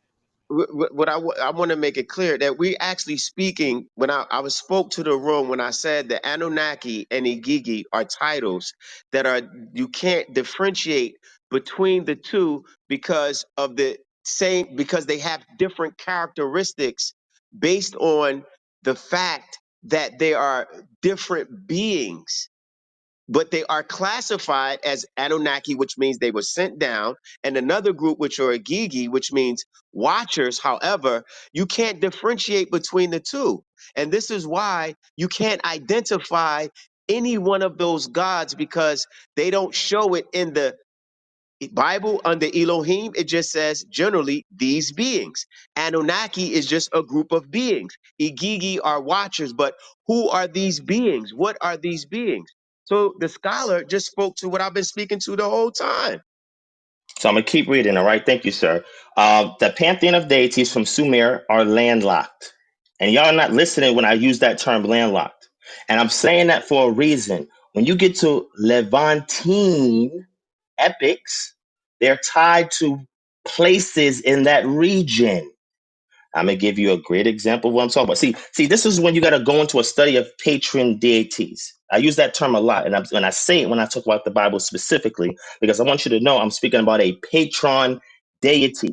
Speaker 4: What I want to make it clear that we actually speaking when I was spoke to the room when I said the Anunnaki and Igigi are titles that are you can't differentiate between the two because of the same because they have different characteristics based on the fact that they are different beings, but they are classified as Anunnaki, which means they were sent down, and another group, which are Agigi, which means watchers. However, you can't differentiate between the two. And this is why you can't identify any one of those gods because they don't show it in the Bible under Elohim. It just says generally these beings. Anunnaki is just a group of beings. Igigi are watchers, but who are these beings? What are these beings? So the scholar just spoke to what I've been speaking to the whole time.
Speaker 2: So I'm gonna keep reading. All right, thank you, sir. The pantheon of deities from Sumer are landlocked, And y'all are not listening when I use that term landlocked. And I'm saying that for a reason. When you get to Levantine epics, they're tied to places in that region. I'm gonna give you a great example of what I'm talking about. See, this is when you got to go into a study of patron deities. I use that term a lot, and when I say it when I talk about the Bible specifically, because I want you to know I'm speaking about a patron deity.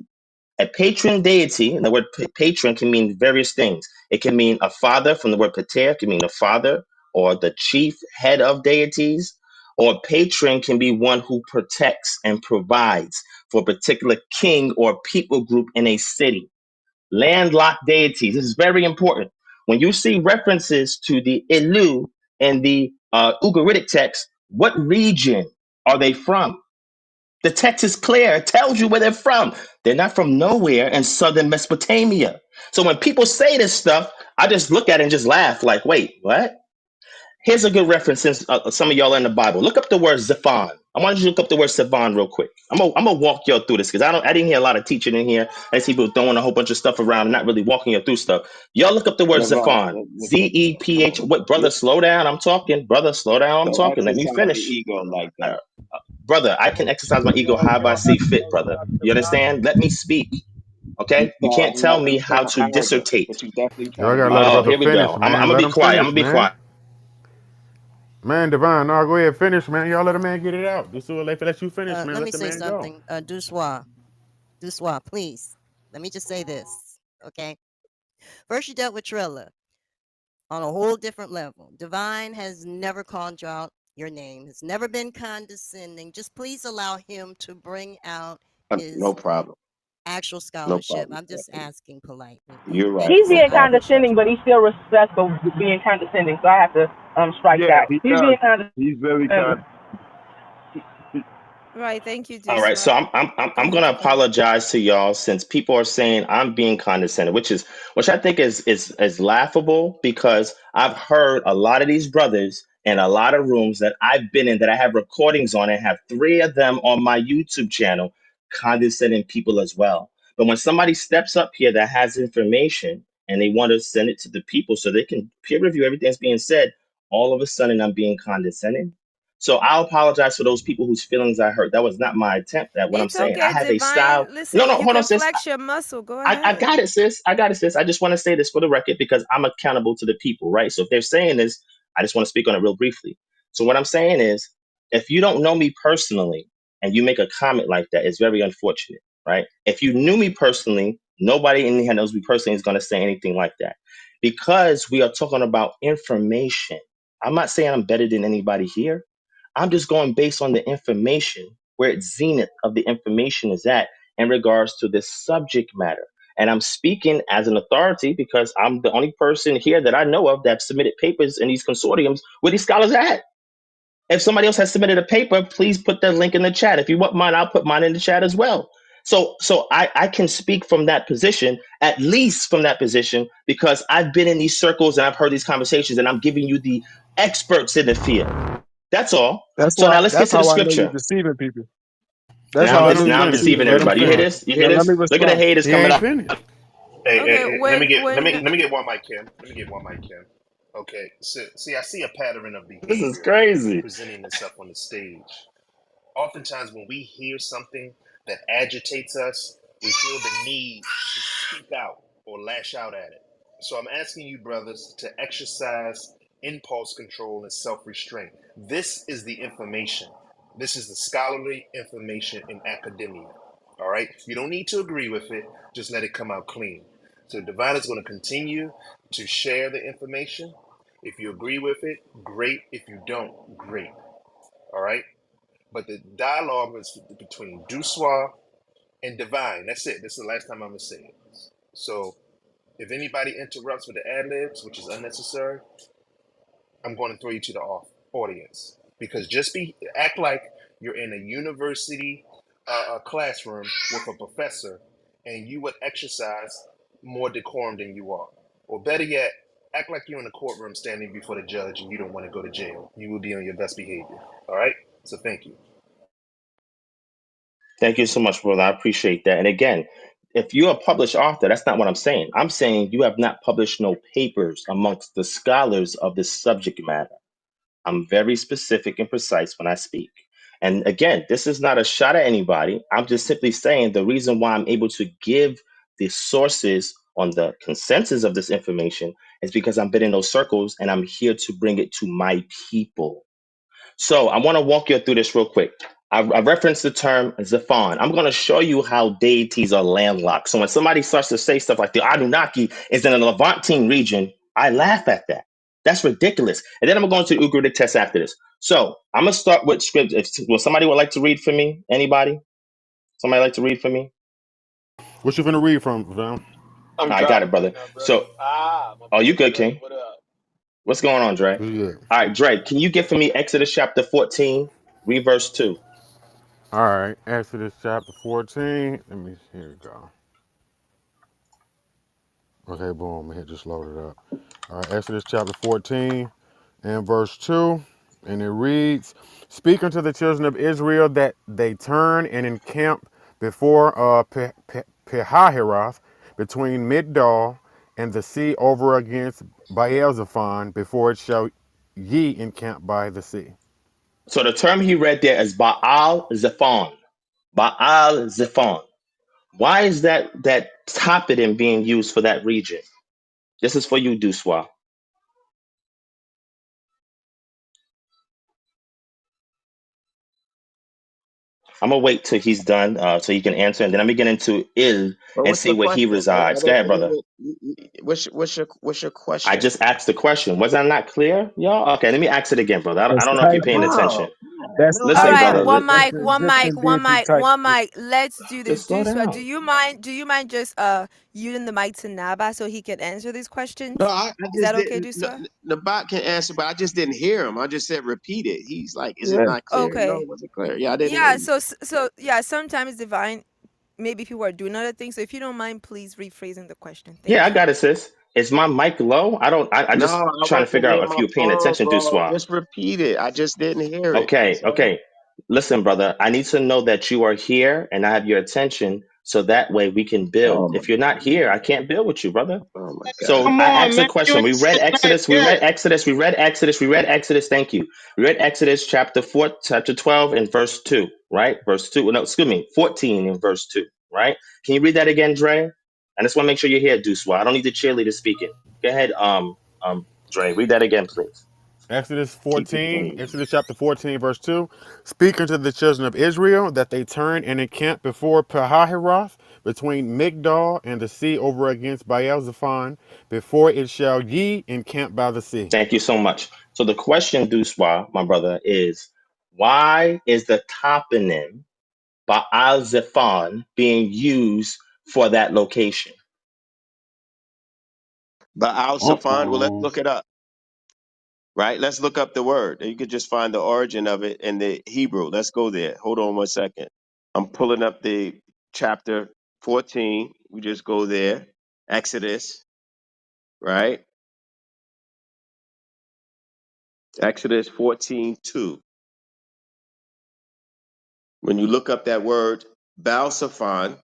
Speaker 2: A patron deity, and the word patron can mean various things. It can mean a father, from the word pater, it can mean a father or the chief head of deities. Or patron can be one who protects and provides for a particular king or people group in a city. Landlocked deities. This is very important. When you see references to the Elu in the Ugaritic text, what region are they from? The text is clear. It tells you where they're from. They're not from nowhere in southern Mesopotamia. So when people say this stuff, I just look at it and just laugh like, wait, what? Here's a good reference since some of y'all are in the Bible. Look up the word Zephon. I want you to look up the word Zephon real quick. I'm gonna walk y'all through this because I didn't hear a lot of teaching in here. I see people throwing a whole bunch of stuff around and not really walking you through stuff. Y'all look up the word
Speaker 4: Levon,
Speaker 2: Zephon. Z-E-P-H. What, brother, slow down. I'm talking. Brother, slow down. I'm
Speaker 4: don't
Speaker 2: talking. Let me
Speaker 4: exercise your
Speaker 2: finish.
Speaker 4: ego like
Speaker 2: Uh,
Speaker 4: that.
Speaker 2: brother, I can exercise my ego however I see fit, brother. You understand? Let me speak.
Speaker 4: You
Speaker 2: Okay? You can't
Speaker 4: sound
Speaker 2: tell
Speaker 4: like
Speaker 2: me
Speaker 4: you
Speaker 2: how
Speaker 4: sound
Speaker 2: to
Speaker 4: arrogant,
Speaker 2: dissertate.
Speaker 4: but you definitely trying
Speaker 12: Y'all
Speaker 4: to
Speaker 12: gotta
Speaker 4: be
Speaker 12: let a
Speaker 2: Oh,
Speaker 12: brother
Speaker 2: here we
Speaker 4: arrogant.
Speaker 12: finish,
Speaker 2: go. I'm
Speaker 12: man.
Speaker 2: gonna
Speaker 12: Let
Speaker 2: be
Speaker 12: him
Speaker 2: quiet. I'm
Speaker 12: finish,
Speaker 2: gonna be
Speaker 12: man.
Speaker 2: quiet.
Speaker 12: Man, Divine, no, go ahead, finish, man. Y'all let a man get it out. Doosua, let you finish, man.
Speaker 6: Let
Speaker 12: Let
Speaker 6: me
Speaker 12: the
Speaker 6: say
Speaker 12: man go.
Speaker 6: something. Duswa, please. Let me just say this, okay? First, you dealt with Trilla on a whole different level. Divine has never called you out your name, has never been condescending. Just please allow him to bring out
Speaker 4: No
Speaker 6: his
Speaker 4: problem.
Speaker 6: actual
Speaker 4: No
Speaker 6: scholarship.
Speaker 4: problem,
Speaker 6: I'm just
Speaker 4: Stephanie.
Speaker 6: asking politely.
Speaker 4: You're
Speaker 6: Thank
Speaker 4: right.
Speaker 6: you
Speaker 13: He's
Speaker 4: No
Speaker 6: so
Speaker 13: being
Speaker 6: much.
Speaker 4: problem.
Speaker 13: condescending, but he's still respectful being condescending. So I have to strike
Speaker 14: Yeah,
Speaker 13: back.
Speaker 14: he
Speaker 13: He's
Speaker 14: does.
Speaker 13: being condescending.
Speaker 14: He's very kind.
Speaker 7: Right. Thank you,
Speaker 2: All right, so
Speaker 7: Duswa.
Speaker 2: I'm
Speaker 7: Go ahead,
Speaker 2: gonna
Speaker 7: Divine.
Speaker 2: apologize to y'all since people are saying I'm being condescending, which I think is laughable because I've heard a lot of these brothers in a lot of rooms that I've been in that I have recordings on and have three of them on my YouTube channel condescending people as well. But when somebody steps up here that has information and they want to send it to the people so they can peer review everything that's being said, all of a sudden I'm being condescending. So I'll apologize for those people whose feelings I hurt. That was not my attempt at what I'm
Speaker 7: It's
Speaker 2: saying. I
Speaker 7: okay,
Speaker 2: have a style.
Speaker 7: Divine.
Speaker 2: No,
Speaker 7: Listen,
Speaker 2: no,
Speaker 7: you
Speaker 2: hold on,
Speaker 7: can
Speaker 2: sis.
Speaker 7: flex your muscle. Go
Speaker 2: I
Speaker 7: ahead.
Speaker 2: got it, sis. I got it, sis. I just want to say this for the record because I'm accountable to the people, right? So if they're saying this, I just want to speak on it real briefly. So what I'm saying is, if you don't know me personally and you make a comment like that, it's very unfortunate, right? If you knew me personally, nobody in here knows me personally is going to say anything like that because we are talking about information. I'm not saying I'm better than anybody here. I'm just going based on the information, where its zenith of the information is at in regards to this subject matter. And I'm speaking as an authority because I'm the only person here that I know of that submitted papers in these consortiums where these scholars are at. If somebody else has submitted a paper, please put that link in the chat. If you want mine, I'll put mine in the chat as well. So I can speak from that position, at least from that position, because I've been in these circles and I've heard these conversations and I'm giving you the experts in the field. That's all.
Speaker 5: That's
Speaker 2: So
Speaker 5: why.
Speaker 2: now let's get
Speaker 5: That's
Speaker 2: to the
Speaker 5: how I know you're
Speaker 2: scripture.
Speaker 5: deceiving people. That's
Speaker 12: Now
Speaker 5: how I
Speaker 12: let
Speaker 5: know
Speaker 12: him
Speaker 5: you're
Speaker 2: Now I'm
Speaker 12: finish.
Speaker 5: deceiving
Speaker 2: deceiving
Speaker 12: Let him
Speaker 5: people.
Speaker 2: everybody. You hear
Speaker 12: finish.
Speaker 2: this? You hear
Speaker 5: Now let
Speaker 2: this?
Speaker 5: me
Speaker 2: Look at the
Speaker 5: respond.
Speaker 2: haters
Speaker 12: He
Speaker 2: coming
Speaker 12: ain't
Speaker 2: up.
Speaker 12: finished.
Speaker 7: Okay, when
Speaker 1: let me get one mic, Kim. Let me get one mic, Kim. Okay. So, see, I see a pattern of
Speaker 2: This is
Speaker 1: behavior
Speaker 2: crazy.
Speaker 1: presenting itself on the stage. Oftentimes, when we hear something that agitates us, we feel the need to speak out or lash out at it. So I'm asking you, brothers, to exercise impulse control and self restraint. This is the information. This is the scholarly information in academia. All right? You don't need to agree with it, just let it come out clean. So Divine is going to continue to share the information. If you agree with it, great. If you don't, great. All right? But the dialogue was between Duswa and Divine. That's it. This is the last time I'm going to say it. So if anybody interrupts with the ad libs, which is unnecessary, I'm going to throw you to the audience. Because just act like you're in a university classroom with a professor and you would exercise more decorum than you are. Or better yet, act like you're in a courtroom standing before the judge and you don't want to go to jail. You will be on your best behavior. All right? So thank you.
Speaker 2: Thank you so much, brother. I appreciate that. And again, if you're a published author, that's not what I'm saying. I'm saying you have not published no papers amongst the scholars of this subject matter. I'm very specific and precise when I speak. And again, this is not a shot at anybody. I'm just simply saying the reason why I'm able to give the sources on the consensus of this information is because I've been in those circles and I'm here to bring it to my people. So I want to walk you through this real quick. I referenced the term Zephon. I'm going to show you how deities are landlocked. So when somebody starts to say stuff like the Anunnaki is in the Levantine region, I laugh at that. That's ridiculous. And then I'm going to go into the Ugaritic test after this. So I'm going to start with script. Well, somebody would like to read for me? Anybody? Somebody like to read for me?
Speaker 12: What you finna read from, fam?
Speaker 9: I'm
Speaker 2: I got it,
Speaker 9: driving
Speaker 2: brother.
Speaker 9: right now, brother.
Speaker 2: So,
Speaker 9: My
Speaker 2: oh, you
Speaker 9: bad,
Speaker 2: good,
Speaker 9: brother.
Speaker 2: King?
Speaker 9: What up?
Speaker 2: What's going on, Dre?
Speaker 12: What's good?
Speaker 2: All right, Dre, can you get for me Exodus chapter 14, read verse 2?
Speaker 12: All right, Exodus chapter 14. Let me, here we go. Okay, boom, it just loaded up. All right, Exodus chapter 14 and verse 2. And it reads, Speak unto the children of Israel that they turn and encamp before Pihahiroth, between Migdol and the sea over against Baal-zephon, before it shall ye encamp by the sea.
Speaker 2: So the term he read there is Baal Zephon. Baal Zephon. Why is that toponym being used for that region? This is for you, Doosua. I'm gonna wait till he's done, so he can answer, and then I'm gonna get into Il
Speaker 4: But
Speaker 2: and
Speaker 4: what's
Speaker 2: see
Speaker 4: the
Speaker 2: where he
Speaker 4: question? I
Speaker 2: resides. Go
Speaker 4: don't.
Speaker 2: ahead, brother.
Speaker 4: What's your
Speaker 2: I
Speaker 4: question?
Speaker 2: just asked the question. Was I not clear, y'all? Okay, let me ask it again, brother. I
Speaker 5: That's
Speaker 2: don't know if you're paying
Speaker 5: typing.
Speaker 2: attention.
Speaker 4: No,
Speaker 5: That's
Speaker 7: All
Speaker 2: Listen,
Speaker 7: right,
Speaker 2: brother.
Speaker 5: typing.
Speaker 7: one
Speaker 5: That's
Speaker 7: mic,
Speaker 5: the
Speaker 7: one mic,
Speaker 5: Egyptian
Speaker 7: one
Speaker 5: deity
Speaker 7: mic,
Speaker 5: type
Speaker 7: one
Speaker 5: shit.
Speaker 7: mic. Let's do this.
Speaker 2: Just slow
Speaker 7: Duswa,
Speaker 2: down.
Speaker 7: do you mind? Do you mind just using the mic to Naba so he can answer these
Speaker 4: no,
Speaker 7: questions?
Speaker 4: I
Speaker 7: Is
Speaker 4: just
Speaker 7: that okay,
Speaker 4: didn't.
Speaker 7: Duswa?
Speaker 4: The bot can answer, but I just didn't hear him. I just said repeat it. He's like, "Is it
Speaker 5: Yeah.
Speaker 4: not clear?" No,
Speaker 7: Okay.
Speaker 4: it wasn't clear. Yeah, I didn't hear
Speaker 7: Yeah.
Speaker 4: you.
Speaker 7: So yeah. Sometimes divine. Maybe people are doing other things. So if you don't mind, please rephrasing the question.
Speaker 2: Yeah, I
Speaker 7: Thank you.
Speaker 2: got it, sis. Is my mic low? I don't. I
Speaker 4: No,
Speaker 2: just
Speaker 4: I
Speaker 2: trying to
Speaker 4: wasn't
Speaker 2: figure
Speaker 4: near
Speaker 2: out if
Speaker 4: my
Speaker 2: you were paying
Speaker 4: phone,
Speaker 2: attention,
Speaker 4: bro.
Speaker 2: Duswa.
Speaker 4: Just repeat it. I just didn't hear it.
Speaker 2: Okay,
Speaker 4: That's all.
Speaker 2: okay. Listen, brother, I need to know that you are here and I have your attention so that way we can build.
Speaker 4: Oh my
Speaker 2: If you're not
Speaker 4: god.
Speaker 2: here, I can't build with you, brother.
Speaker 4: Oh my god.
Speaker 2: So
Speaker 10: Come
Speaker 2: I
Speaker 10: on,
Speaker 2: asked a
Speaker 10: man. You
Speaker 2: question.
Speaker 10: ain't
Speaker 2: We read
Speaker 10: said nothing
Speaker 2: Exodus, we
Speaker 10: yet.
Speaker 2: read Exodus, we read Exodus, we read Exodus. Thank you. We read Exodus chapter 4, chapter 12 and verse 2, right? Verse 2. No, excuse me, 14 and verse 2, right? Can you read that again, Dre? I just want to make sure you're here, Deuce. I don't need the cheerleader speaking. Go ahead, Dre. Read that again, please.
Speaker 12: Exodus
Speaker 4: Keep it
Speaker 12: 14,
Speaker 4: clean.
Speaker 12: Exodus chapter 14, verse 2. Speak unto the children of Israel that they turn and encamp before Pihahiroth, between Migdol and the sea over against Baal-zephon, before it shall ye encamp by the sea.
Speaker 2: Thank you so much. So the question, Duswa, my brother, is why is the toponym Baal Zephon being used for that location?
Speaker 4: But Al Safan, well, let's
Speaker 10: Uh-oh.
Speaker 4: look it up. Right? Let's look up the word. You could just find the origin of it in the Hebrew. Let's go there. Hold on 1 second. I'm pulling up the chapter 14. We just go there. Exodus, right? Exodus 14:2. When you look up that word, Baal Safan,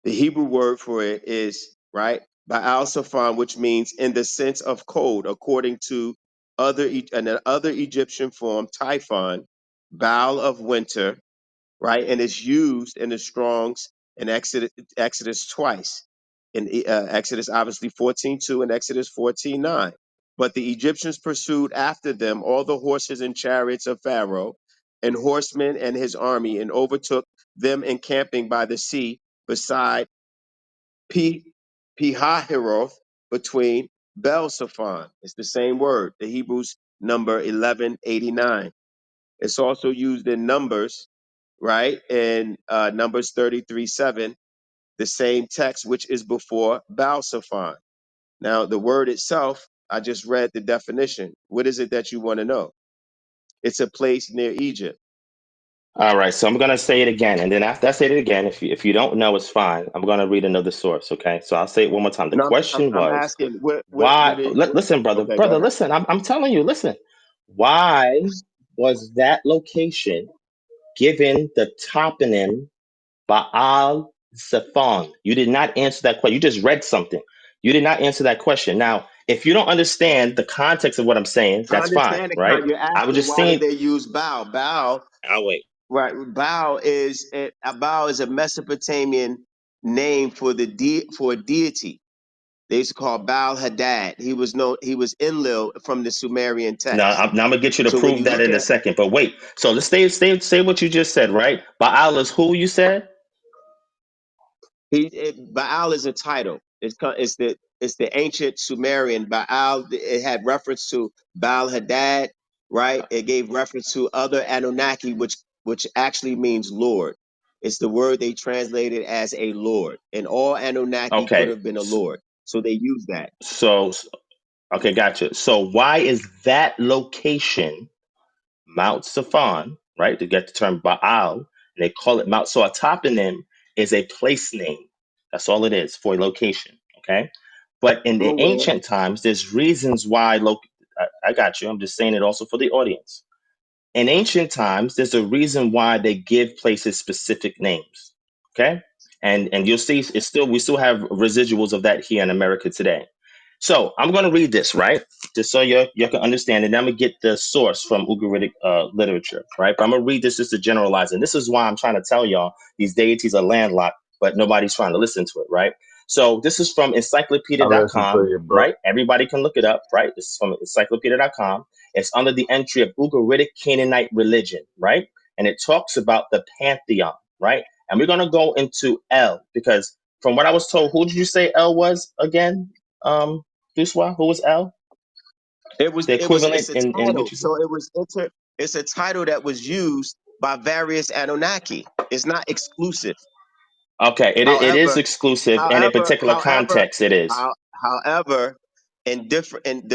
Speaker 4: the Hebrew word for it is, right? Baal Safan, which means in the sense of cold, according to another Egyptian form, Typhon, Baal of winter, right? And it's used in the Strongs in Exodus twice. In Exodus, obviously, 14:2 and Exodus 14:9. But the Egyptians pursued after them all the horses and chariots of Pharaoh and horsemen and his army and overtook them encamping by the sea beside Pihahiroth between Bel-Safon. It's the same word, the Hebrews number 1189. It's also used in Numbers, right? In Numbers 33:7, the same text, which is before Baal-Zephon. Now, the word itself, I just read the definition. What is it that you want to know? It's a place near Egypt.
Speaker 2: All right, so I'm gonna say it again, and then after I say it again, if you don't know, it's fine. I'm gonna read another source, okay? So I'll say it one more time. The
Speaker 4: And
Speaker 2: question
Speaker 4: I'm
Speaker 2: was,
Speaker 4: asking,
Speaker 2: why? Listen,
Speaker 4: okay, go
Speaker 2: brother,
Speaker 4: ahead.
Speaker 2: listen. I'm telling you, listen. Why was that location given the toponym Baal Safan. You did not answer that question. You just read something. You did not answer that question. Now, if you don't understand the context of what I'm saying,
Speaker 4: I
Speaker 2: that's fine,
Speaker 4: understand it
Speaker 2: right?
Speaker 4: because you're
Speaker 2: I was
Speaker 4: asking
Speaker 2: just
Speaker 4: why did
Speaker 2: saying.
Speaker 4: they use Baal? Baal,
Speaker 2: I'll wait.
Speaker 4: right? Baal is a Mesopotamian name for for a deity. They used to call Baal Hadad. He was Enlil from the Sumerian text.
Speaker 2: Now I'm gonna get you to
Speaker 4: So when
Speaker 2: prove
Speaker 4: you
Speaker 2: that
Speaker 4: look
Speaker 2: in a
Speaker 4: at
Speaker 2: second. But wait. So let's say what you just said, right? Baal is who you said?
Speaker 4: Baal is a title. It's the ancient Sumerian Baal. It had reference to Baal Hadad, right? It gave reference to other Anunnaki, which actually means Lord. It's the word they translated as a Lord, and all Anunnaki could
Speaker 2: Okay.
Speaker 4: have been a Lord. So they use that.
Speaker 2: So okay, gotcha. So why is that location Mount Safan, right? To get the term Baal, and they call it Mount. So a toponym is a place name. That's all it is for a location. Okay. But in the
Speaker 4: Go where?
Speaker 2: ancient times, there's reasons why. I got you. I'm just saying it also for the audience. In ancient times, there's a reason why they give places specific names. Okay. And you'll see it's still we still have residuals of that here in America today. So I'm going to read this, right? Just so you can understand. And I'm going to get the source from Ugaritic literature, right? But I'm going to read this just to generalize. And this is why I'm trying to tell y'all these deities are landlocked, but nobody's trying to listen to it, right? So this is from
Speaker 14: I listen to
Speaker 2: encyclopedia.com,
Speaker 14: you, bro.
Speaker 2: right? Everybody can look it up, right? This is from encyclopedia.com. It's under the entry of Ugaritic Canaanite religion, right? And it talks about the pantheon, right? And we're going to go into El because from what I was told, who did you say El was again? Doosua, who was El? The
Speaker 4: It's
Speaker 2: equivalent
Speaker 4: a
Speaker 2: in
Speaker 4: title.
Speaker 2: what you said?
Speaker 4: So it's a title that was used by various Anunnaki. It's not exclusive.
Speaker 2: Okay, it is
Speaker 4: However,
Speaker 2: exclusive in a
Speaker 4: however,
Speaker 2: particular
Speaker 4: however,
Speaker 2: context. It is
Speaker 4: however, in different in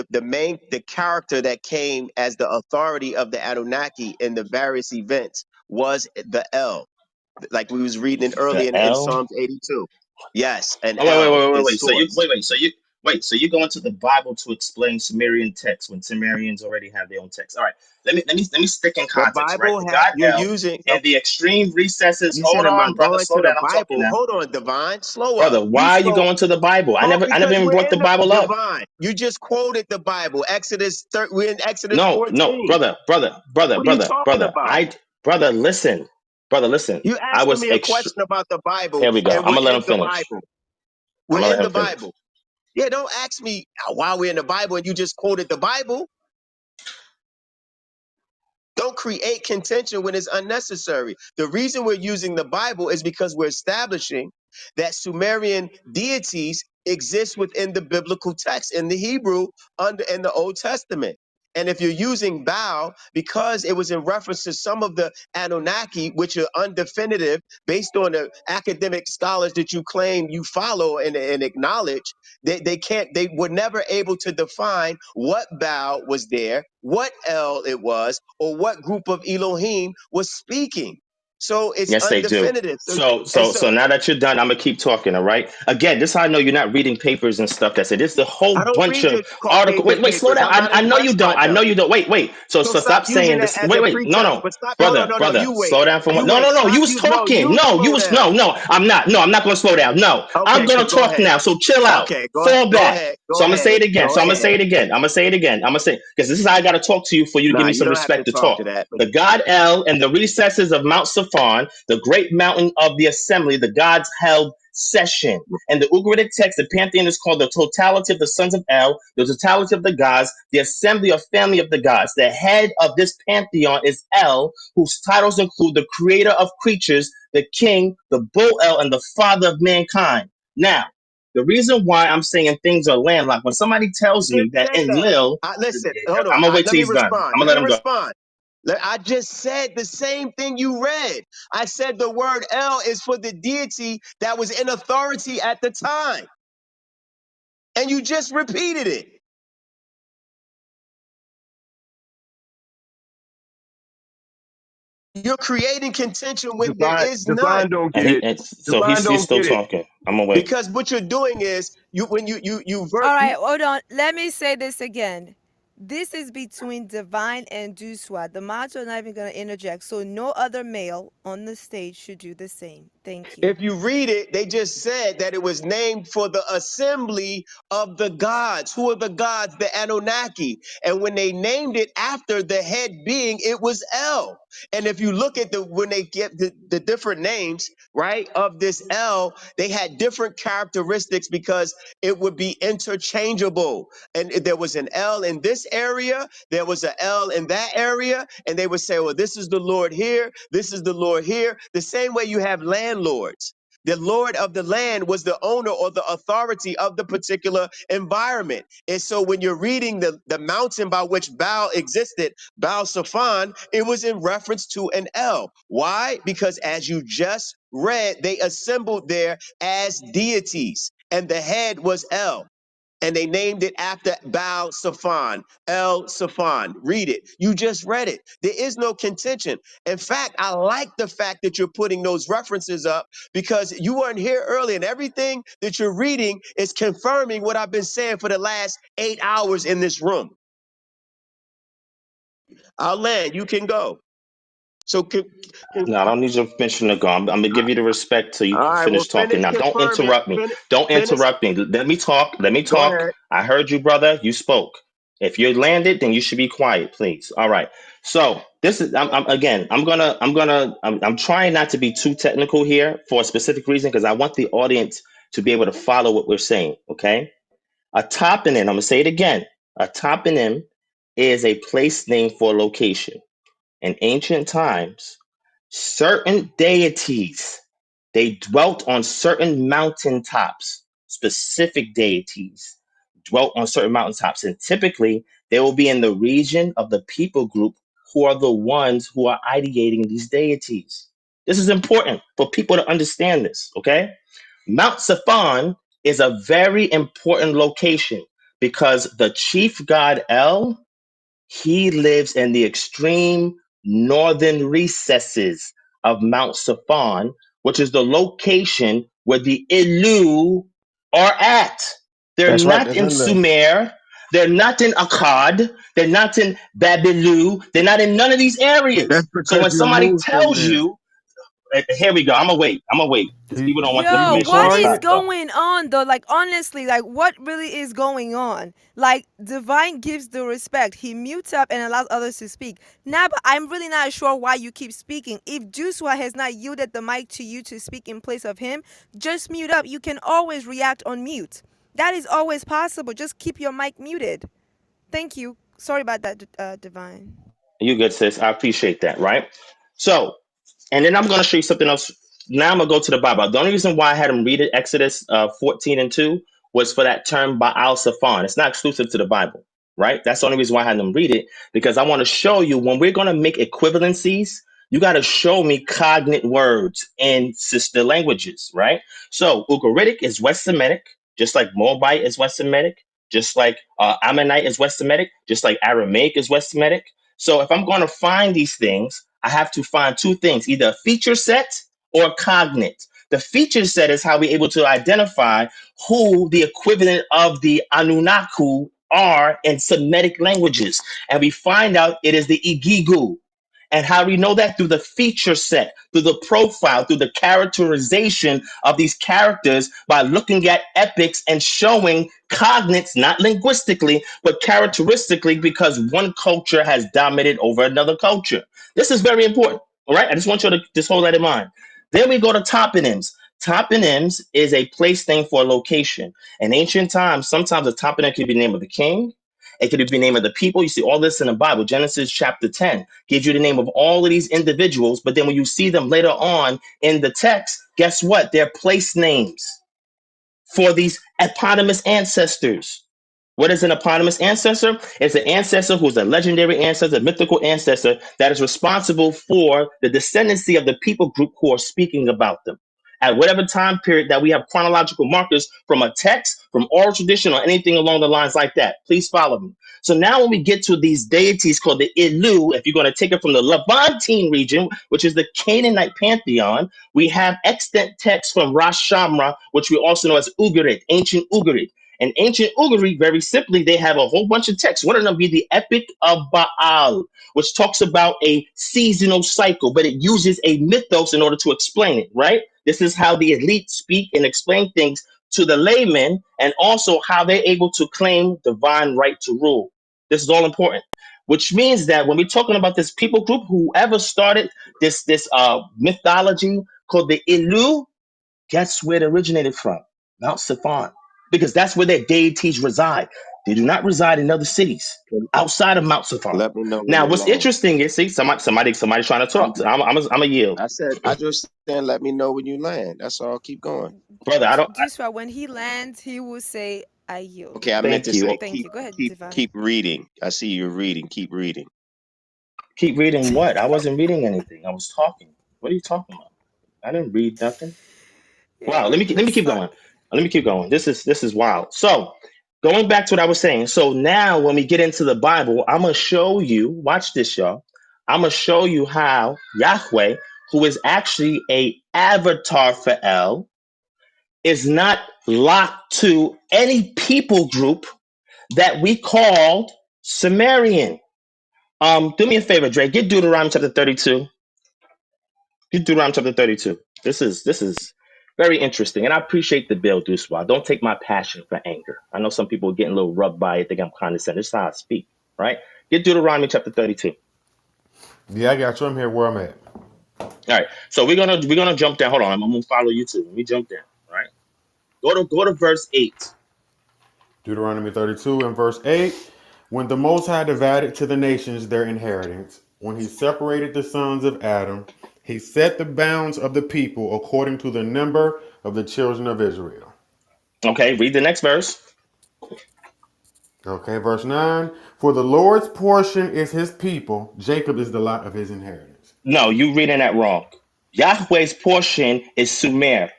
Speaker 4: the character that came as the authority of the Anunnaki in the various events was the El, like we was reading it earlier
Speaker 2: the
Speaker 4: in
Speaker 2: El.
Speaker 4: Psalms 82. Yes, an
Speaker 2: Oh
Speaker 4: El, its
Speaker 2: wait. So you
Speaker 4: source.
Speaker 2: So you go into the Bible to explain Sumerian text when Sumerians already have their own text. All right, let me stick in
Speaker 4: The
Speaker 2: context. Right,
Speaker 4: Bible
Speaker 2: the
Speaker 4: had
Speaker 2: God
Speaker 4: you're
Speaker 2: El
Speaker 4: using.
Speaker 2: and the extreme recesses.
Speaker 4: You said,
Speaker 2: Hold
Speaker 4: "Am I
Speaker 2: on, brother,
Speaker 4: going
Speaker 2: slow
Speaker 4: to the
Speaker 2: down. I'm talking
Speaker 4: Bible?"
Speaker 2: now,
Speaker 4: Hold on, Divine. Slow up.
Speaker 2: brother.
Speaker 4: You
Speaker 2: Why are you
Speaker 4: slow.
Speaker 2: going to the Bible? I never
Speaker 4: Because
Speaker 2: even
Speaker 4: we're
Speaker 2: brought the
Speaker 4: in the
Speaker 2: Bible up.
Speaker 4: divine. You just quoted the Bible. We're in Exodus
Speaker 2: No,
Speaker 4: 14. What are you talking
Speaker 2: brother.
Speaker 4: about?
Speaker 2: Brother, listen.
Speaker 4: You
Speaker 2: I
Speaker 4: asking
Speaker 2: was
Speaker 4: me a
Speaker 2: extra.
Speaker 4: question about the Bible,
Speaker 2: Here we go.
Speaker 4: and
Speaker 2: I'm
Speaker 4: we're
Speaker 2: gonna let
Speaker 4: in
Speaker 2: him
Speaker 4: the
Speaker 2: finish.
Speaker 4: Bible.
Speaker 2: I'm
Speaker 4: We're
Speaker 2: gonna
Speaker 4: in
Speaker 2: let
Speaker 4: the
Speaker 2: him finish.
Speaker 4: Bible. Yeah, don't ask me why we're in the Bible and you just quoted the Bible. Don't create contention when it's unnecessary. The reason we're using the Bible is because we're establishing that Sumerian deities exist within the biblical text in the Hebrew under in the Old Testament. And if you're using Baal, because it was in reference to some of the Anunnaki, which are undefinitive based on the academic scholars that you claim you follow and acknowledge, they were never able to define what Baal was there, what El it was, or what group of Elohim was speaking. So it's
Speaker 2: Yes, they do.
Speaker 4: undefinitive. And
Speaker 2: So now that you're done, I'm gonna keep talking. All right. Again, this is how I know you're not reading papers and stuff. That's it. It's the whole
Speaker 4: I don't
Speaker 2: bunch
Speaker 4: read
Speaker 2: of
Speaker 4: your
Speaker 2: article. Wait, slow
Speaker 4: papers.
Speaker 2: down.
Speaker 4: I'm not
Speaker 2: I know you
Speaker 4: impressed by
Speaker 2: don't. I
Speaker 4: them.
Speaker 2: know you don't. Wait. So
Speaker 4: So stop
Speaker 2: stop
Speaker 4: using
Speaker 2: saying
Speaker 4: that
Speaker 2: this.
Speaker 4: as a
Speaker 2: No,
Speaker 4: pretext. But stop. No, no,
Speaker 2: brother,
Speaker 4: no, no. You wait.
Speaker 2: slow down for one.
Speaker 4: You wait.
Speaker 2: No.
Speaker 4: Stop
Speaker 2: You was
Speaker 4: you. No,
Speaker 2: talking.
Speaker 4: you
Speaker 2: No, you
Speaker 4: slow
Speaker 2: was
Speaker 4: down.
Speaker 2: no. I'm not. No, I'm not gonna slow down. No, I'm
Speaker 4: Okay,
Speaker 2: gonna
Speaker 4: so go
Speaker 2: talk
Speaker 4: ahead.
Speaker 2: now. So chill out.
Speaker 4: Okay,
Speaker 2: Fall
Speaker 4: go
Speaker 2: back.
Speaker 4: ahead.
Speaker 2: So
Speaker 4: Go
Speaker 2: I'm gonna say
Speaker 4: ahead.
Speaker 2: it again.
Speaker 4: Go ahead.
Speaker 2: I'm gonna say it again. Because this is how I gotta talk to you for you to give
Speaker 4: Nah,
Speaker 2: me
Speaker 4: you
Speaker 2: some
Speaker 4: don't have to
Speaker 2: respect to
Speaker 4: talk
Speaker 2: talk.
Speaker 4: to that. But
Speaker 2: The god El and the recesses of Mount Safan, the great mountain of the assembly, the gods held session. And the Ugaritic text, the pantheon is called the totality of the sons of El, the totality of the gods, the assembly or family of the gods. The head of this pantheon is El, whose titles include the creator of creatures, the king, the bull El, and the father of mankind. Now, the reason why I'm saying things are landlocked, when somebody tells
Speaker 4: just
Speaker 2: me that
Speaker 4: said
Speaker 2: in
Speaker 4: that.
Speaker 2: Lil,
Speaker 4: Listen, hold on.
Speaker 2: I'm gonna wait
Speaker 4: Let
Speaker 2: till
Speaker 4: me
Speaker 2: he's done.
Speaker 4: respond.
Speaker 2: I'm gonna
Speaker 4: Let
Speaker 2: let
Speaker 4: me
Speaker 2: him go.
Speaker 4: respond. I just said the same thing you read. I said the word El is for the deity that was in authority at the time. And you just repeated it. You're creating contention when there is none.
Speaker 5: Divine don't get it.
Speaker 2: So
Speaker 5: Divine
Speaker 2: he's
Speaker 5: don't
Speaker 2: still
Speaker 5: get it.
Speaker 2: talking. I'm gonna wait.
Speaker 4: Because what you're doing is you when you
Speaker 7: All
Speaker 4: you
Speaker 7: right, hold on. Let me say this again. This is between Divine and Doosua. The mods are not even going to interject, so no other male on the stage should do the same. Thank you.
Speaker 4: If you read it, they just said that it was named for the assembly of the gods. Who are the gods? The Anunnaki. And when they named it after the head being, it was El. And if you look at when they get the different names, right, of this El, they had different characteristics because it would be interchangeable. And there was an El in this area, there was an L in that area, and they would say, well, this is the Lord here, this is the Lord here. The same way you have landlords. The Lord of the land was the owner or the authority of the particular environment. And so when you're reading the mountain by which Baal existed, Baal Zephon, it was in reference to an L. Why? Because as you just read, they assembled there as deities, and the head was El. And they named it after Baal Zephon, El Zephon. Read it. You just read it. There is no contention. In fact, I like the fact that you're putting those references up because you weren't here earlier, and everything that you're reading is confirming what I've been saying for the last 8 hours in this room. I'll land. You can go. So,
Speaker 2: No, I don't need your permission to go. I'm gonna give you the respect till you
Speaker 4: all right. Well,
Speaker 2: finish talking.
Speaker 4: finish
Speaker 2: Now, don't
Speaker 4: confirming.
Speaker 2: interrupt me. Don't
Speaker 4: Finish.
Speaker 2: interrupt me. Let me talk. Let me
Speaker 4: Go
Speaker 2: talk.
Speaker 4: ahead.
Speaker 2: I heard you, brother. You spoke. If you landed, then you should be quiet, please. All right. So this is. I'm trying not to be too technical here for a specific reason because I want the audience to be able to follow what we're saying. Okay. A toponym. I'm gonna say it again. A toponym is a place name for a location. In ancient times, certain deities, they dwelt on certain mountaintops. Specific deities dwelt on certain mountaintops, and typically they will be in the region of the people group who are the ones who are ideating these deities. This is important for people to understand this. Okay, Mount Safan is a very important location because the chief god El, he lives in the extreme northern recesses of Mount Safan, which is the location where the Ilu are at. They're
Speaker 1: That's right.
Speaker 2: not
Speaker 1: That's
Speaker 2: in
Speaker 1: in there.
Speaker 2: Sumer. They're not in Akkad. They're not in Babylu. They're not in none of these
Speaker 5: That's
Speaker 2: areas. So
Speaker 5: because
Speaker 2: when
Speaker 5: you
Speaker 2: somebody
Speaker 5: moved from
Speaker 2: tells
Speaker 5: there.
Speaker 2: you, here we go, I'm gonna wait. I'm gonna wait because
Speaker 12: He
Speaker 2: people don't want the
Speaker 7: Yo,
Speaker 5: You
Speaker 2: information
Speaker 7: what
Speaker 2: this
Speaker 7: is
Speaker 2: time.
Speaker 5: departed.
Speaker 7: going on though? Like honestly, like what really is going on? Like Divine gives the respect. He mutes up and allows others to speak. Now, but I'm really not sure why you keep speaking. If Duswa has not yielded the mic to you to speak in place of him, just mute up. You can always react on mute. That is always possible. Just keep your mic muted. Thank you. Sorry about that, Divine.
Speaker 2: You good, sis. I appreciate that, right? So and then I'm going to show you something else. Now I'm going to go to the Bible. The only reason why I had him read it, Exodus 14 and 2, was for that term Baal Zephon. It's not exclusive to the Bible, right? That's the only reason why I had them read it, because I want to show you when we're going to make equivalencies, you got to show me cognate words in sister languages, right? So Ugaritic is West Semitic, just like Moabite is West Semitic, just like Ammonite is West Semitic, just like Aramaic is West Semitic. So if I'm going to find these things, I have to find two things, either a feature set or cognate. The feature set is how we're able to identify who the equivalent of the Anunnaki are in Semitic languages. And we find out it is the Igigu. And how we know that? Through the feature set, through the profile, through the characterization of these characters by looking at epics and showing cognates, not linguistically, but characteristically, because one culture has dominated over another culture. This is very important. All right. I just want you to just hold that in mind. Then we go to toponyms. Toponyms is a place name for a location. In ancient times, sometimes a toponym could be the name of the king. It could be the name of the people. You see all this in the Bible. Genesis chapter 10 gives you the name of all of these individuals. But then when you see them later on in the text, guess what? They're place names for these eponymous ancestors. What is an eponymous ancestor? It's an ancestor who's a legendary ancestor, mythical ancestor that is responsible for the descendancy of the people group who are speaking about them. At whatever time period that we have chronological markers from a text, from oral tradition, or anything along the lines like that. Please follow me. So now when we get to these deities called the Ilu, if you're going to take it from the Levantine region, which is the Canaanite pantheon, we have extant texts from Ras Shamra, which we also know as Ugaritic, ancient Ugaritic. In ancient Ugaritic, very simply, they have a whole bunch of texts. One of them be the Epic of Baal, which talks about a seasonal cycle, but it uses a mythos in order to explain it, right? This is how the elite speak and explain things to the laymen, and also how they're able to claim divine right to rule. This is all important. Which means that when we're talking about this people group, whoever started this mythology called the Ilu, guess where it originated from? Mount Safan. Because that's where their deities reside. They do not reside in other cities outside of Mount Safan.
Speaker 4: Let me know when
Speaker 2: Now,
Speaker 4: you
Speaker 2: what's
Speaker 4: land.
Speaker 2: interesting is, see, somebody's trying to
Speaker 4: I'm,
Speaker 2: talk. I'm a yield,
Speaker 4: I said, I just said, let me know when you land. That's all. Keep going.
Speaker 2: brother. I don't.
Speaker 7: Duswa, when he lands, he will say, I yield.
Speaker 4: Okay, I meant
Speaker 2: Thank
Speaker 4: to
Speaker 2: you.
Speaker 4: say,
Speaker 7: Thank you. Go ahead,
Speaker 4: keep
Speaker 7: Divine.
Speaker 4: reading. I see you're reading. Keep reading.
Speaker 2: Keep reading what? I wasn't reading anything. I was talking. What are you talking about? I didn't read nothing. Wow,
Speaker 7: Yeah,
Speaker 2: let me
Speaker 7: it's
Speaker 2: keep
Speaker 7: fine.
Speaker 2: going. Let me keep going. This is wild. So, going back to what I was saying. So now when we get into the Bible, I'm gonna show you, watch this, y'all. I'm gonna show you how Yahweh, who is actually a avatar for El, is not locked to any people group that we called Sumerian. Do me a favor, Dre. Get Deuteronomy chapter 32. Get Deuteronomy chapter 32. This is very interesting. And I appreciate the bill, Doosua. Don't take my passion for anger. I know some people are getting a little rubbed by it, think I'm condescending. This is how I speak, right? Get Deuteronomy chapter 32.
Speaker 12: Yeah, I got you. I'm here where I'm at.
Speaker 2: All right. So we're gonna jump down. Hold on, I'm gonna follow you too. Let me jump down. All right. Go to verse 8.
Speaker 12: Deuteronomy 32 and verse 8. When the Most High divided to the nations their inheritance, when he separated the sons of Adam, he set the bounds of the people according to the number of the children of Israel.
Speaker 2: Okay, read the next verse.
Speaker 12: Okay, verse 9. For the Lord's portion is his people, Jacob is the lot of his inheritance.
Speaker 2: No, you reading that wrong. Yahweh's portion is Sumer.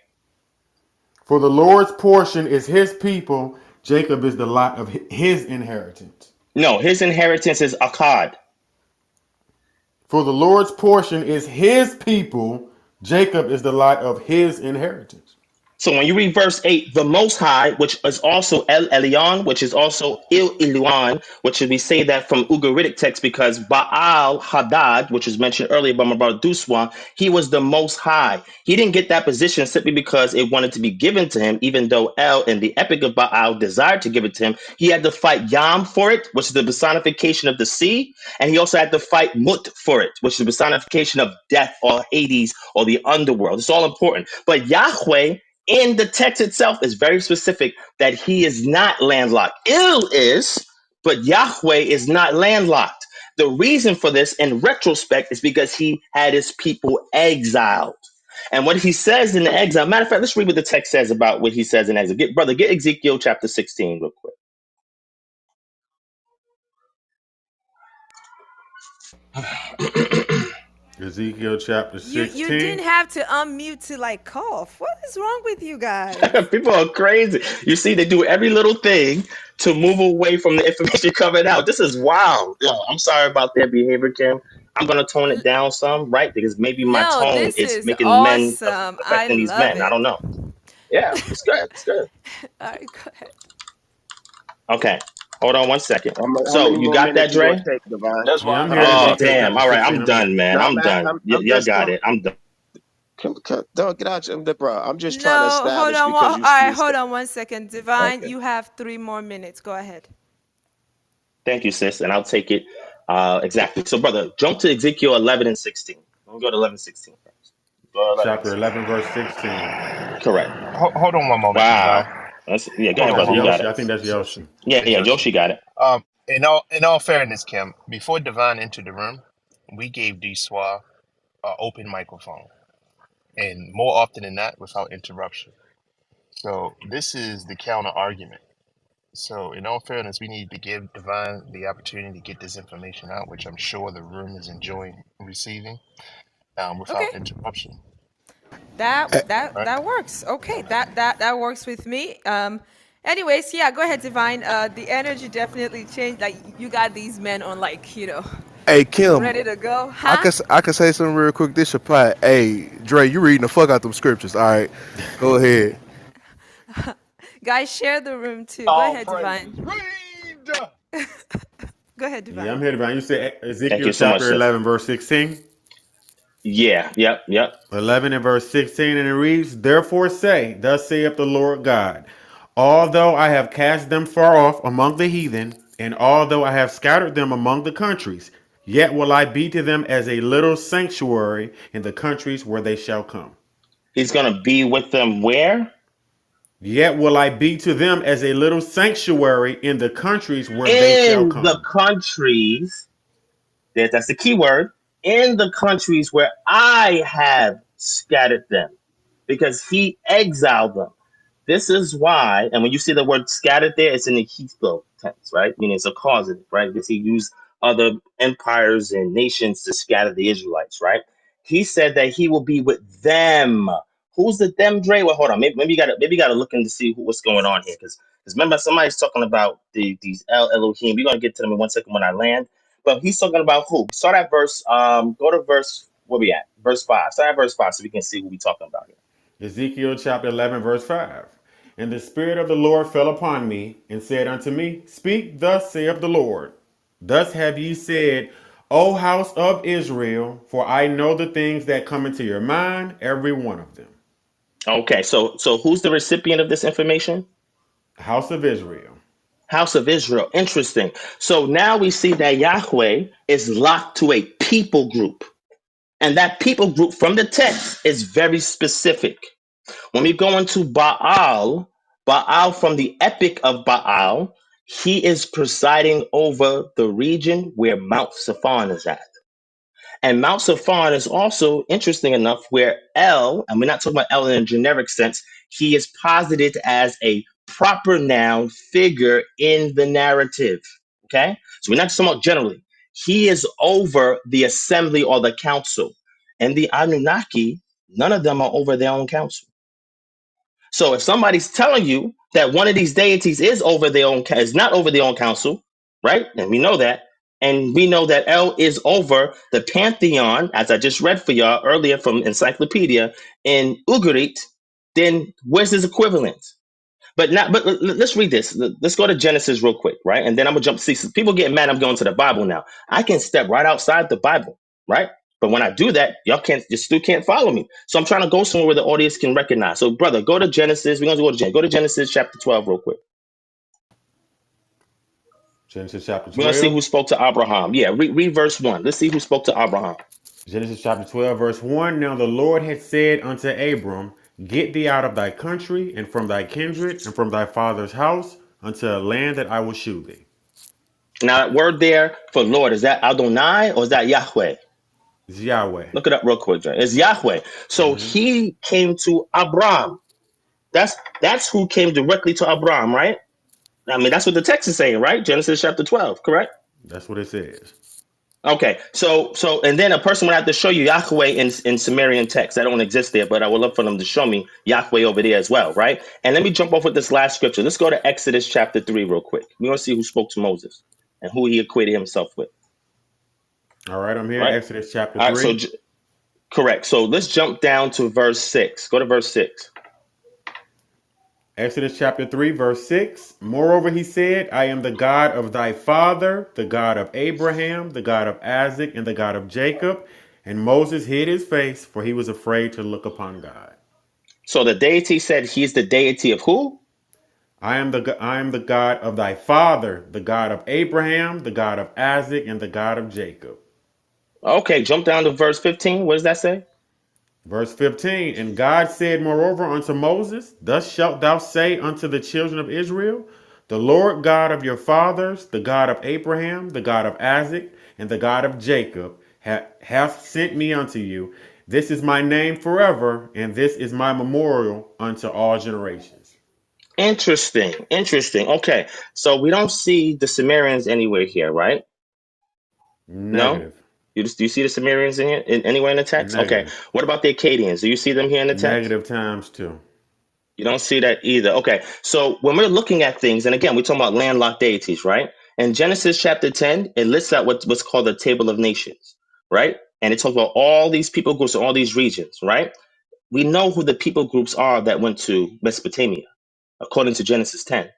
Speaker 12: For the Lord's portion is his people, Jacob is the lot of his inheritance.
Speaker 2: No, his inheritance is Akkad.
Speaker 12: For the Lord's portion is his people, Jacob is the lot of his inheritance.
Speaker 2: So when you read verse 8, the Most High, which is also El Elyon, which is also Il Iluan, which we say that from Ugaritic text because Baal Hadad, which was mentioned earlier by my brother Doosua, he was the Most High. He didn't get that position simply because it wanted to be given to him, even though El in the Epic of Baal desired to give it to him. He had to fight Yam for it, which is the personification of the sea, and he also had to fight Mut for it, which is the personification of death or Hades or the underworld. It's all important. But Yahweh, in the text itself, is very specific that he is not landlocked. Il is, but Yahweh is not landlocked. The reason for this, in retrospect, is because he had his people exiled. And what he says in the exile, matter of fact, let's read what the text says about what he says in exile. Get Ezekiel chapter 16 real quick.
Speaker 12: Ezekiel chapter
Speaker 7: You
Speaker 12: 16.
Speaker 7: didn't have to unmute to like cough. What is wrong with you guys?
Speaker 2: People are crazy. You see, they do every little thing to move away from the information coming out. This is wild. Yo, I'm sorry about their behavior, Kim. I'm gonna tone it down some, right? Because maybe my
Speaker 7: No,
Speaker 2: tone
Speaker 7: this
Speaker 2: is
Speaker 7: is
Speaker 2: making men
Speaker 7: awesome. I
Speaker 2: affecting these
Speaker 7: love
Speaker 2: men. I
Speaker 7: it.
Speaker 2: don't know. Yeah, it's good. It's good.
Speaker 7: All right, go ahead.
Speaker 2: Okay, hold on one second.
Speaker 4: How
Speaker 2: So
Speaker 4: many
Speaker 2: you
Speaker 4: more
Speaker 2: got that,
Speaker 4: minutes you gonna
Speaker 2: Dre?
Speaker 4: take, Divine?
Speaker 9: That's
Speaker 12: Yeah,
Speaker 9: why I
Speaker 12: I'm here at
Speaker 9: gotta
Speaker 2: Oh,
Speaker 9: say
Speaker 12: Ezekiel
Speaker 9: this.
Speaker 2: damn.
Speaker 12: chapter
Speaker 2: All right,
Speaker 12: 16.
Speaker 2: I'm
Speaker 12: I'm here.
Speaker 2: done, man.
Speaker 4: No,
Speaker 2: I'm done.
Speaker 4: I'm
Speaker 2: Y'all
Speaker 4: just
Speaker 2: got
Speaker 4: come,
Speaker 2: it. I'm done.
Speaker 4: don't get out, bro. I'm just trying to
Speaker 7: No, hold
Speaker 4: establish
Speaker 7: on.
Speaker 4: because
Speaker 7: All
Speaker 4: you
Speaker 7: right,
Speaker 4: you
Speaker 7: hold
Speaker 4: said
Speaker 7: on 1 second. Divine,
Speaker 2: Okay.
Speaker 7: you have 3 more minutes. Go ahead.
Speaker 2: Thank you, sis. And I'll take it exactly. So, brother, jump to Ezekiel 11 and 16. Let me go to 11 16 first. Go to 11 and
Speaker 12: Chapter
Speaker 2: 16.
Speaker 12: 11, verse 16.
Speaker 2: Correct.
Speaker 1: Hold on one moment,
Speaker 2: Wow.
Speaker 1: Divine.
Speaker 2: Yeah, go
Speaker 1: Hold
Speaker 2: ahead,
Speaker 1: on
Speaker 12: That's
Speaker 2: brother.
Speaker 1: one
Speaker 2: You got
Speaker 1: moment.
Speaker 12: Yoshi.
Speaker 2: it.
Speaker 12: I think that's
Speaker 1: It's Yoshi.
Speaker 12: Yoshi.
Speaker 2: Yeah,
Speaker 1: It's
Speaker 2: yeah,
Speaker 1: Yoshi.
Speaker 2: Yoshi got it.
Speaker 1: In all fairness, Kim, before Divine entered the room, we gave D Swa an open microphone, and more often than not, without interruption. So this is the counter argument. So in all fairness, we need to give Divine the opportunity to get this information out, which I'm sure the room is enjoying receiving,
Speaker 7: Okay.
Speaker 1: without interruption. Right?
Speaker 7: That works. Okay, that works with me. Anyways, yeah, go ahead, Divine. The energy definitely changed. Like you got these men on, like,
Speaker 14: Hey Kim,
Speaker 7: ready to go,
Speaker 14: I
Speaker 7: huh?
Speaker 14: can I can say something real quick. This apply. Hey Dre, you reading the fuck out them scriptures. All right, go ahead.
Speaker 7: Guys, share the room too. Go
Speaker 9: All
Speaker 7: ahead,
Speaker 9: praises.
Speaker 7: Divine.
Speaker 9: Read.
Speaker 7: Go ahead,
Speaker 12: Yeah, I'm
Speaker 7: Divine.
Speaker 12: here, Divine. You said
Speaker 2: Thank
Speaker 12: Ezekiel
Speaker 2: you so much,
Speaker 12: chapter
Speaker 2: sis.
Speaker 12: 11, verse 16?
Speaker 2: Yeah, yep.
Speaker 12: 11 and verse 16, and it reads, Therefore say, Thus saith the Lord God, although I have cast them far off among the heathen, and although I have scattered them among the countries, yet will I be to them as a little sanctuary in the countries where they shall come.
Speaker 2: He's gonna be with them where?
Speaker 12: Yet will I be to them as a little sanctuary in the countries where they shall
Speaker 2: In the
Speaker 12: come.
Speaker 2: countries, that's the key word, in the countries where I have scattered them, because he exiled them. This is why, and when you see the word scattered there, it's in the Hebrew tense, right? Meaning it's a causative, right? Because he used other empires and nations to scatter the Israelites, right? He said that he will be with them. Who's the them, Dre? Well, hold on. Maybe you gotta look in to see what's going on here. Because remember, somebody's talking about these Elohim. We're gonna get to them in 1 second when I land. But he's talking about who? Start at verse, go to verse, where we at? Verse 5. Start at verse 5 so we can see who we talking about here.
Speaker 12: Ezekiel chapter 11, verse 5. And the Spirit of the Lord fell upon me, and said unto me, Speak, thus saith the Lord. Thus have ye said, O house of Israel, for I know the things that come into your mind, every one of them.
Speaker 2: Okay, so who's the recipient of this information?
Speaker 12: House of Israel.
Speaker 2: House of Israel. Interesting. So now we see that Yahweh is locked to a people group. And that people group from the text is very specific. When we go into Baal from the Epic of Baal, he is presiding over the region where Mount Safan is at. And Mount Safan is also interesting enough where El, and we're not talking about El in a generic sense, he is posited as a proper noun figure in the narrative. Okay? So we're not talking about generally. He is over the assembly or the council. And the Anunnaki, none of them are over their own council. So if somebody's telling you that one of these deities is over their own is not over their own council, right? And we know that. And we know that El is over the pantheon, as I just read for y'all earlier from Encyclopedia in Ugaritic, then where's his equivalent? Let's read this. Let's go to Genesis real quick, right? And then I'm gonna jump. See, people getting mad. I'm going to the Bible now. I can step right outside the Bible, right? But when I do that, y'all can't. You still can't follow me. So I'm trying to go somewhere where the audience can recognize. So, brother, go to Genesis. We're gonna go to Genesis. Go to Genesis chapter 12 real quick.
Speaker 12: Genesis chapter
Speaker 2: We're gonna see
Speaker 12: 12.
Speaker 2: who spoke to Abraham. Yeah, read verse 1. Let's see who spoke to Abraham.
Speaker 12: Genesis chapter 12, verse 1. Now the Lord had said unto Abram, Get thee out of thy country, and from thy kindred, and from thy father's house, unto a land that I will shew thee.
Speaker 2: Now, that word there for Lord, is that Adonai or is that Yahweh?
Speaker 12: It's Yahweh.
Speaker 2: Look it up real quick, Dre. It's Yahweh. So
Speaker 12: Hmm.
Speaker 2: he came to Abraham. That's who came directly to Abraham, right? I mean, that's what the text is saying, right? Genesis chapter 12, correct?
Speaker 12: That's what it says.
Speaker 2: Okay, so and then a person would have to show you Yahweh in Sumerian text. That don't exist there, but I would love for them to show me Yahweh over there as well, right? And let me jump off with this last scripture. Let's go to Exodus chapter 3 real quick. We want to see who spoke to Moses and who he equated himself with,
Speaker 12: All right, I'm here.
Speaker 2: right?
Speaker 12: Exodus chapter
Speaker 2: All right,
Speaker 12: 3.
Speaker 2: correct. So let's jump down to verse 6. Go to verse 6.
Speaker 12: Exodus chapter 3, verse 6. Moreover, he said, I am the God of thy father, the God of Abraham, the God of Isaac, and the God of Jacob. And Moses hid his face, for he was afraid to look upon God.
Speaker 2: So the deity said he's the deity of who?
Speaker 12: I am the God of thy father, the God of Abraham, the God of Isaac, and the God of Jacob.
Speaker 2: Okay, jump down to verse 15. What does that say?
Speaker 12: Verse 15. And God said moreover unto Moses, Thus shalt thou say unto the children of Israel, The Lord God of your fathers, the God of Abraham, the God of Isaac, and the God of Jacob, hath sent me unto you. This is my name forever, and this is my memorial unto all generations.
Speaker 2: Interesting. Interesting. Okay. So we don't see the Sumerians anywhere here, right? No?
Speaker 12: Negative.
Speaker 2: Do you see the Sumerians in here anywhere in the text? Okay.
Speaker 12: Negative.
Speaker 2: What about the Akkadians? Do you see them here in the text?
Speaker 12: Negative times two.
Speaker 2: You don't see that either. Okay. So when we're looking at things, and again, we're talking about landlocked deities, right? In Genesis chapter 10, it lists out what's called the table of nations, right? And it talks about all these people groups and all these regions, right? We know who the people groups are that went to Mesopotamia. according to Genesis 10.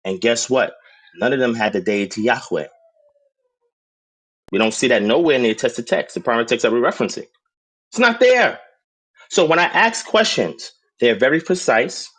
Speaker 2: And guess what? None of them had the deity Yahweh. We don't see that nowhere in the attested text, the primary text that we're referencing. It's not there. So when I ask questions, they're very precise.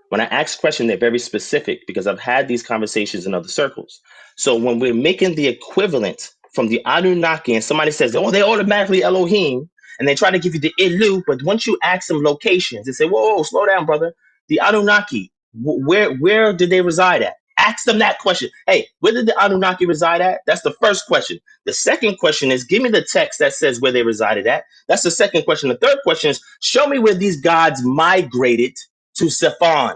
Speaker 2: When I ask questions, they're very specific because I've had these conversations in other circles. So when we're making the equivalent from the Anunnaki and somebody says, oh, they're automatically Elohim, and they try to give you the Ilu, but once you ask them locations, they say, whoa, slow down, brother. The Anunnaki, where did they reside at? Ask them that question. Hey, where did the Anunnaki reside at? That's the first question. The second question is, give me the text that says where they resided at. That's the second question. The third question is, show me where these gods migrated to Safan.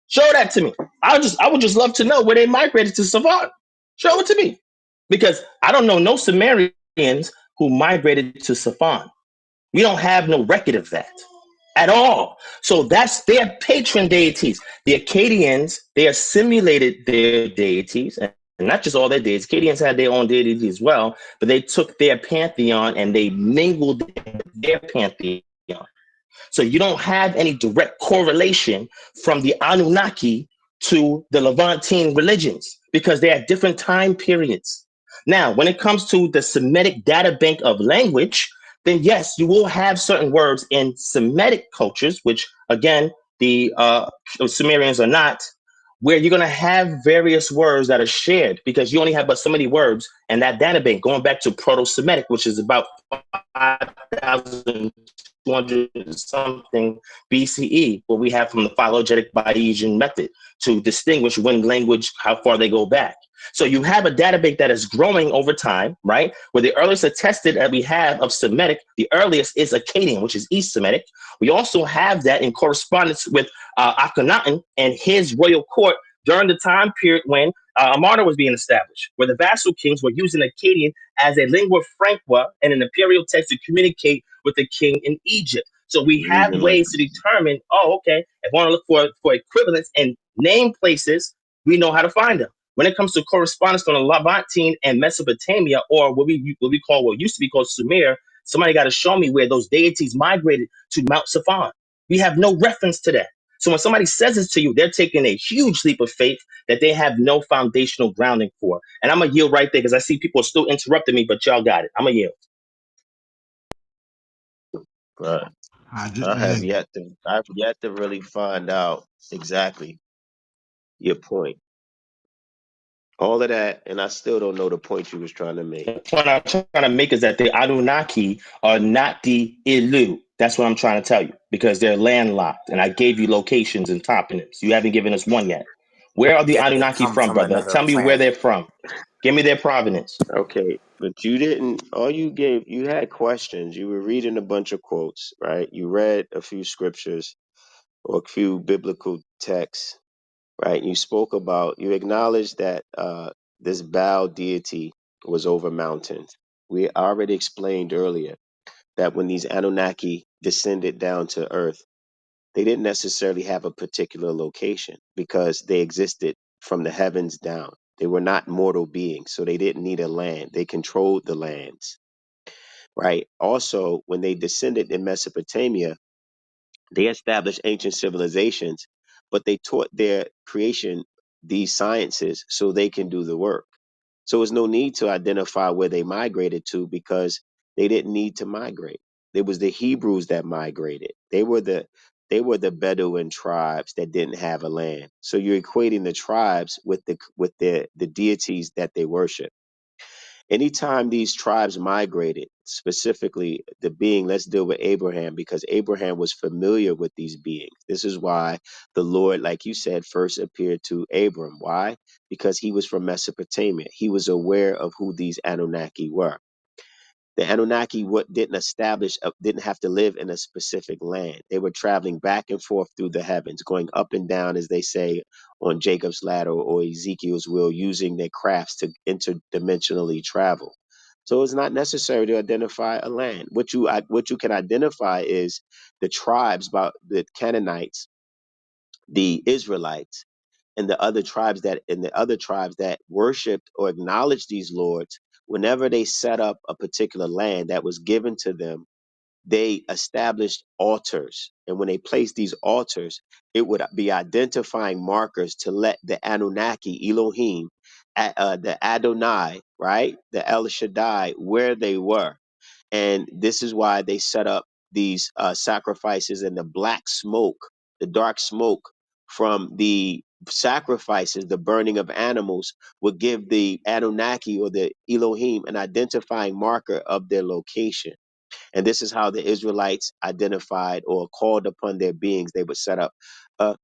Speaker 2: Show that to me. I would just love to know where they migrated to Safan. Show it to me. Because I don't know no Sumerians who migrated to Safan. We don't have no record of that at all. So that's their patron deities. The Akkadians, they assimilated their deities, and not just all their deities. Akkadians had their own deities as well, but they took their pantheon and they mingled their pantheon. So you don't have any direct correlation from the Anunnaki to the Levantine religions because they're at different time periods. Now, when it comes to the Semitic data bank of language, then yes, you will have certain words in Semitic cultures, which again, the Sumerians are not, where you're going to have various words that are shared because you only have but so many words in that data bank, going back to Proto-Semitic, which is about 5,200 something BCE, what we have from the phylogenetic Bayesian method to distinguish when language, how far they go back. So you have a database that is growing over time, right? Where the earliest attested that we have of Semitic, the earliest is Akkadian, which is East Semitic. We also have that in correspondence with Akhenaten and his royal court during the time period when a martyr was being established, where the vassal kings were using Akkadian as a lingua franca and an imperial text to communicate with the king in Egypt. So we have
Speaker 4: Reason like
Speaker 2: ways to determine, oh, okay, if we want to look for equivalents and name places, we know how to find them. When it comes to correspondence from the Levantine and Mesopotamia, or what used to be called Sumer, somebody got to show me where those deities migrated to Mount Safan. We have no reference to that. So when somebody says this to you, they're taking a huge leap of faith that they have no foundational grounding for. And I'm gonna yield right there because I see people are still interrupting me, but y'all got it. I'm gonna yield.
Speaker 4: right.
Speaker 3: I just, hey,
Speaker 4: I've yet to really find out exactly your point. All of that, and I still don't know the point you was trying to make.
Speaker 2: The point I'm trying to make is that the Anunnaki are not the Ilu. That's what I'm trying to tell you because they're landlocked. And I gave you locations and toponyms. You haven't given us one yet. Where are the
Speaker 15: Yeah, they
Speaker 2: Anunnaki
Speaker 15: come
Speaker 2: from,
Speaker 15: from
Speaker 2: brother?
Speaker 15: another
Speaker 2: Tell me where they're
Speaker 15: planet.
Speaker 2: from. Give me their provenance.
Speaker 4: Okay, but you didn't. All you gave, you had questions. You were reading a bunch of quotes, right? You read a few scriptures or a few biblical texts, right? You spoke about, you acknowledged that this Baal deity was over mountains. We already explained earlier that when these Anunnaki descended down to earth, they didn't necessarily have a particular location because they existed from the heavens down. They were not mortal beings, so they didn't need a land. They controlled the lands, right? Also, when they descended in Mesopotamia, they established ancient civilizations, but they taught their creation these sciences so they can do the work. So there's no need to identify where they migrated to because they didn't need to migrate. It was the Hebrews that migrated. They were the Bedouin tribes that didn't have a land. So you're equating the tribes with the deities that they worship. Anytime these tribes migrated, specifically the being, let's deal with Abraham because Abraham was familiar with these beings. This is why the Lord, like you said, first appeared to Abram. Why? Because he was from Mesopotamia. He was aware of who these Anunnaki were. The Anunnaki didn't have to live in a specific land. They were traveling back and forth through the heavens, going up and down, as they say on Jacob's ladder or Ezekiel's wheel, using their crafts to interdimensionally travel. So it's not necessary to identify a land. What you can identify is the tribes, about the Canaanites, the Israelites, and the other tribes that worshipped or acknowledged these lords. Whenever they set up a particular land that was given to them they established altars. And when they placed these altars, it would be identifying markers to let the Anunnaki, Elohim, the Adonai, right? The El Shaddai, where they were. And this is why they set up these sacrifices, and the black smoke, the dark smoke from the sacrifices, the burning of animals, would give the Anunnaki or the Elohim an identifying marker of their location. And this is how the Israelites identified or called upon their beings. They would set up a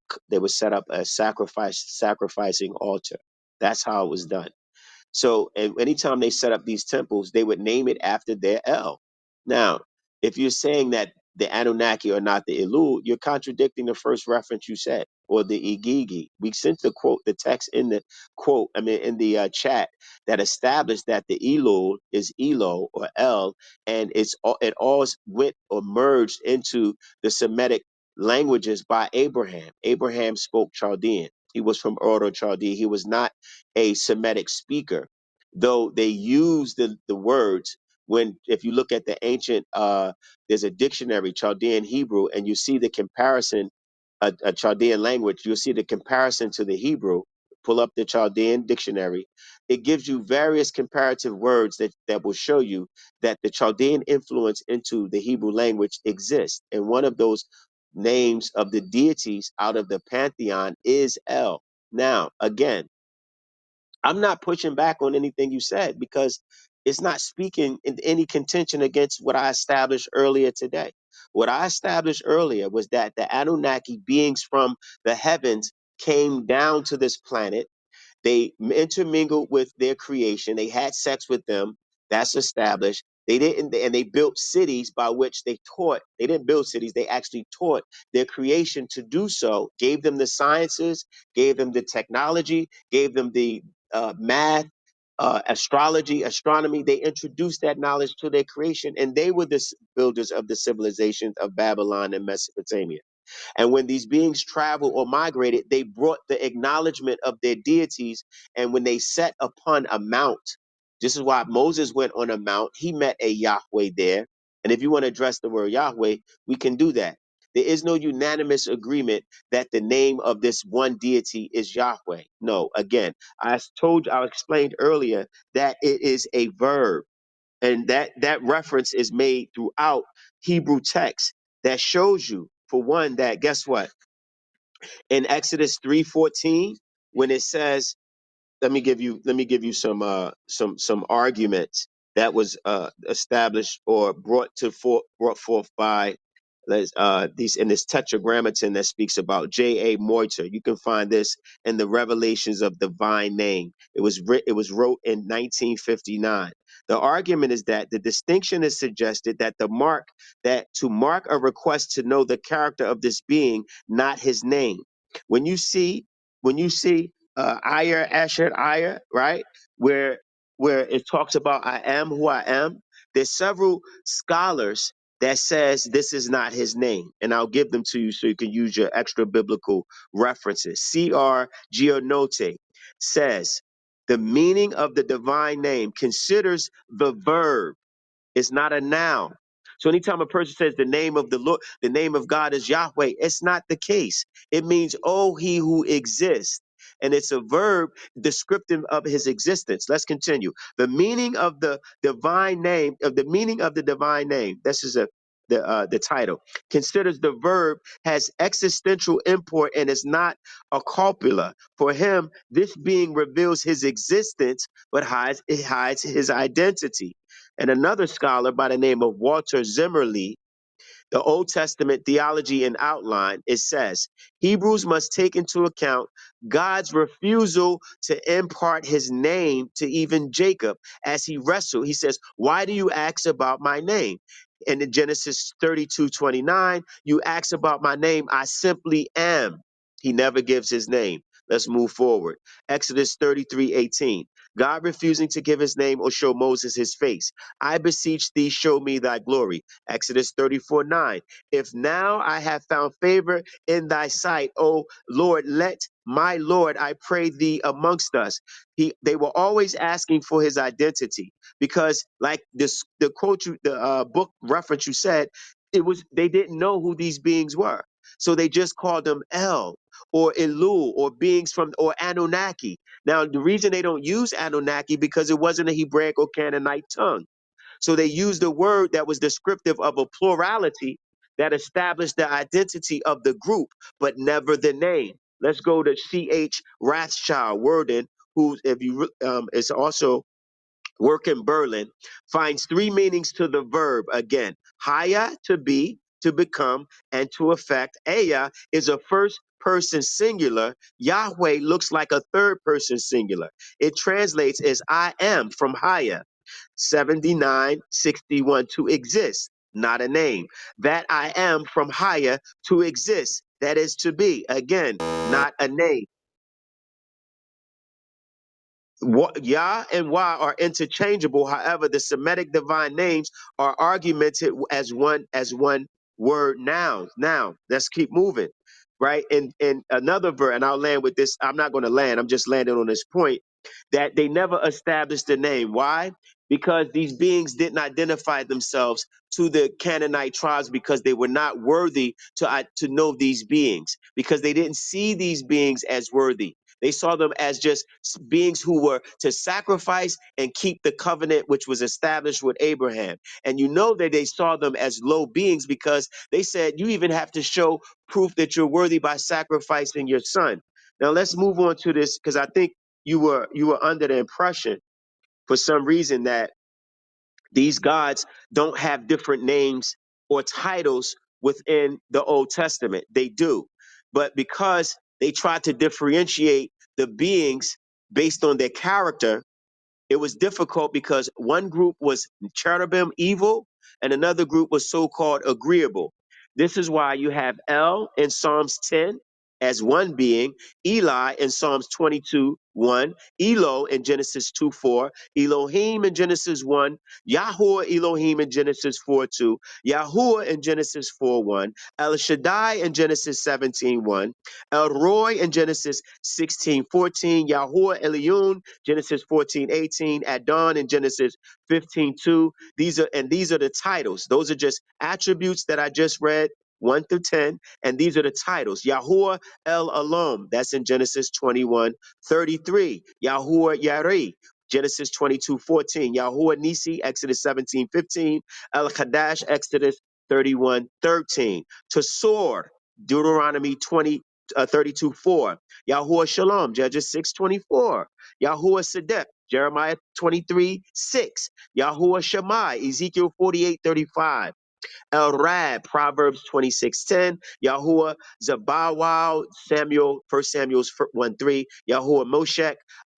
Speaker 4: sacrificing altar. That's how it was done. So, and anytime they set up these temples, they would name it after their El. Now, if you're saying that the Anunnaki are not the Elul, you're contradicting the first reference you said, or the Igigi. We sent the quote, the text in the quote, in the chat, that established that the Elul is Elo or El, and it all went or merged into the Semitic languages by Abraham. Abraham spoke Chaldean. He was from Ur Chaldea. He was not a Semitic speaker, though they use the words. When, if you look at the ancient, there's a dictionary, Chaldean Hebrew, and you see the comparison, a Chaldean language, you'll see the comparison to the Hebrew. Pull up the Chaldean dictionary. It gives you various comparative words that will show you that the Chaldean influence into the Hebrew language exists. And one of those names of the deities out of the pantheon is El. Now, again, I'm not pushing back on anything you said, because it's not speaking in any contention against what I established earlier today. What I established earlier was that the Anunnaki, beings from the heavens, came down to this planet. They intermingled with their creation. They had sex with them. That's established. They didn't, and they built cities by which they taught. They didn't build cities. They actually taught their creation to do so. Gave them the sciences, gave them the technology, gave them the math, astrology, astronomy. They introduced that knowledge to their creation, and they were the builders of the civilizations of Babylon and Mesopotamia. And when these beings traveled or migrated, they brought the acknowledgement of their deities. And when they set upon a mount, this is why Moses went on a mount. He met a Yahweh there. And if you want to address the word Yahweh, we can do that. There is no unanimous agreement that the name of this one deity is Yahweh. No, again, I explained earlier that it is a verb. And that reference is made throughout Hebrew text that shows you, for one, that guess what? In Exodus 3:14, when it says, let me give you some arguments that was established or brought forth by these in this tetragrammaton that speaks about J.A. Moiter. You can find this in the Revelations of Divine Name. It was wrote in 1959. The argument is that the distinction is suggested that to mark a request to know the character of this being, not his name. When you see Asher Ayah, right? Where it talks about I am who I am. There's several scholars that says this is not his name, and I'll give them to you so you can use your extra biblical references. C.R. Giannotti says the meaning of the divine name considers the verb. It's not a noun. So anytime a person says the name of the Lord, the name of God is Yahweh, it's not the case. It means, oh, he who exists. And it's a verb descriptive of his existence. Let's continue. The meaning of the divine name, this is the title, considers the verb has existential import and is not a copula. For him, this being reveals his existence, but it hides his identity. And another scholar by the name of Walter Zimmerly, the Old Testament theology and outline, it says Hebrews must take into account God's refusal to impart his name to even Jacob as he wrestled. He says, why do you ask about my name? And in Genesis 32:29, you ask about my name, I simply am. He never gives his name. Let's move forward. Exodus 33:18. God refusing to give his name or show Moses his face. I beseech thee, show me thy glory. Exodus 34:9. If now I have found favor in thy sight, O Lord, let my Lord, I pray thee, amongst us. They were always asking for his identity because, like this, the quote, the book reference you said, it was they didn't know who these beings were, so they just called them El or Elu or beings from or Anunnaki. Now, the reason they don't use Anunnaki because it wasn't a Hebraic or Canaanite tongue. So they used a word that was descriptive of a plurality that established the identity of the group, but never the name. Let's go to C.H. Rothschild Worden, who, if you is also work in Berlin, finds three meanings to the verb again. Haya, to be, to become, and to affect. Aya is a first person singular. Yahweh looks like a third person singular. It translates as I am from Haya. 7961, to exist, not a name. That I am from Haya, to exist, that is to be, again, not a name. Yah and Wah are interchangeable. However, the Semitic divine names are argumented as one word noun. Now, let's keep moving. Right? And another verse, and I'll land with this. I'm not going to land, I'm just landing on this point that they never established the name. Why? Because these beings didn't identify themselves to the Canaanite tribes because they were not worthy to know these beings, because they didn't see these beings as worthy. They saw them as just beings who were to sacrifice and keep the covenant which was established with Abraham. And you know that they saw them as low beings because they said you even have to show proof that you're worthy by sacrificing your son. Now let's move on to this, because I think you were under the impression for some reason that these gods don't have different names or titles within the Old Testament. They do. But because they tried to differentiate the beings based on their character, it was difficult because one group was cherubim, evil, and another group was so-called agreeable. This is why you have El in Psalms 10 as one being, Eli in Psalms 22:1, Elo in Genesis 2:4, Elohim in Genesis 1, Yahuwah Elohim in Genesis 4:2, Yahuwah in Genesis 4:1, El Shaddai in Genesis 17:1, El Roy in Genesis 16:14, Yahuwah Elion Genesis 14:18, at dawn in Genesis 15:2. These are the titles. Those are just attributes that I just read, 1 through 10, and these are the titles. Yahuwah El Alom, that's in Genesis 21:33. Yahuwah Yari, Genesis 22:14. Yahuwah Nisi, Exodus 17:15. El Kadash, Exodus 31:13. Tesor, Deuteronomy 32:4. Yahuwah Shalom, Judges 6:24. Yahuwah Sedek, Jeremiah 23:6. Yahuwah Shammai, Ezekiel 48:35. El Rad, Proverbs 26:10. Yahuwah Zabawal, Samuel, 1 Samuel 1:3. Yahuwah Moshek,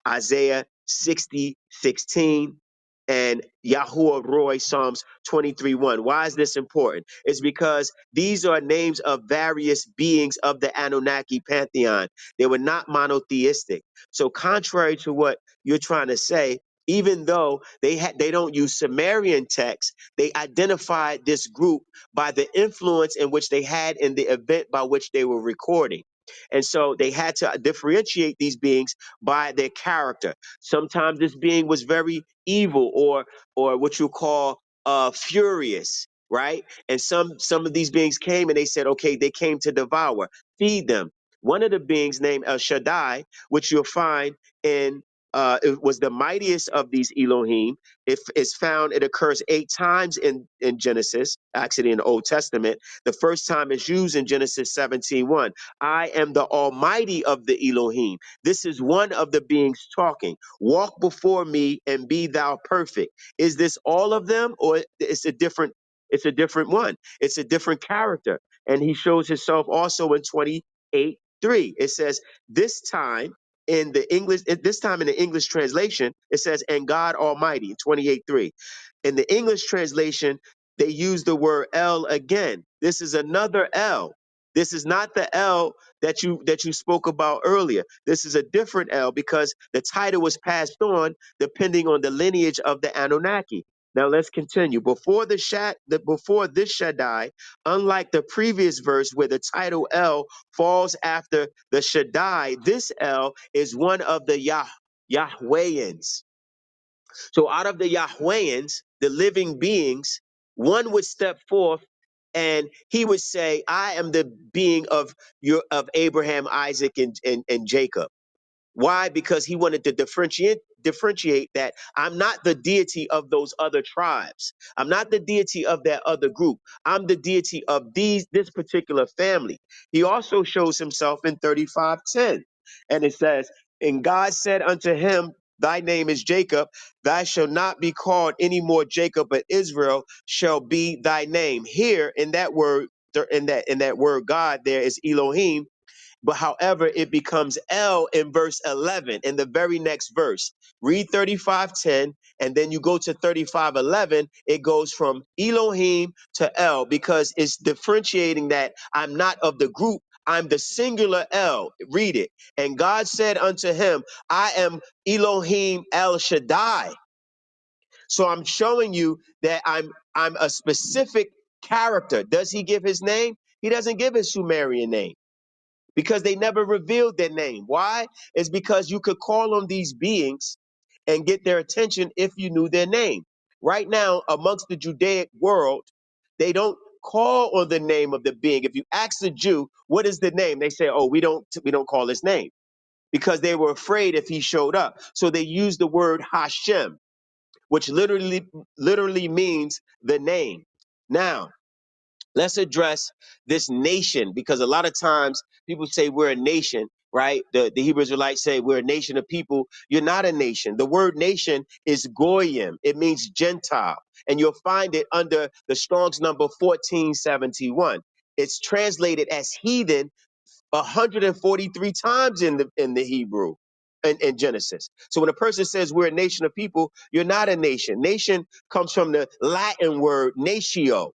Speaker 4: Isaiah 60:16. And Yahuwah Roy, Psalms 23:1. Why is this important? It's because these are names of various beings of the Anunnaki pantheon. They were not monotheistic. So contrary to what you're trying to say, even though they don't use Sumerian texts, they identified this group by the influence in which they had in the event by which they were recording. And so they had to differentiate these beings by their character. Sometimes this being was very evil or what you call furious, right? And some of these beings came and they said, okay, they came to devour, feed them. One of the beings named El Shaddai, which you'll find in it was the mightiest of these Elohim. It's found, it occurs 8 times in Genesis, actually in the Old Testament. The first time is used in Genesis 17:1. I am the Almighty of the Elohim. This is one of the beings talking. Walk before me and be thou perfect. Is this all of them, or it's a different one? It's a different character. And he shows himself also in 28:3. It says, this time in the English, at this time in the English translation, it says, and God Almighty, 28:3. In the English translation, they use the word El again. This is another El. This is not the El that you spoke about earlier. This is a different El because the title was passed on depending on the lineage of the Anunnaki. Now let's continue. Before this Shaddai, unlike the previous verse where the title El falls after the Shaddai, this El is one of the Yahwehans. So out of the Yahwehans, the living beings, one would step forth and he would say, I am the being of Abraham, Isaac, and Jacob. Why? Because he wanted to differentiate that I'm not the deity of those other tribes. I'm not the deity of that other group. I'm the deity of this particular family. He also shows himself in 35:10. And it says, and God said unto him, thy name is Jacob, thou shalt not be called any more Jacob, but Israel shall be thy name. Here in that word, in that word God, there is Elohim, but however, it becomes El in verse 11 in the very next verse. Read 35:10, and then you go to 35:11. It goes from Elohim to El because it's differentiating that I'm not of the group. I'm the singular El. Read it. And God said unto him, I am Elohim El Shaddai. So I'm showing you that I'm a specific character. Does he give his name? He doesn't give his Sumerian name because they never revealed their name. Why? It's because you could call on these beings and get their attention if you knew their name. Right now, amongst the Judaic world, they don't call on the name of the being. If you ask a Jew, what is the name? They say, oh, we don't call his name because they were afraid if he showed up. So they use the word Hashem, which literally means the name. Now, let's address this nation because a lot of times people say we're a nation, right? The Hebrew Israelites say we're a nation of people. You're not a nation. The word nation is goyim. It means Gentile. And you'll find it under the Strong's number 1471. It's translated as heathen 143 times in the Hebrew in Genesis. So when a person says we're a nation of people, you're not a nation. Nation comes from the Latin word natio.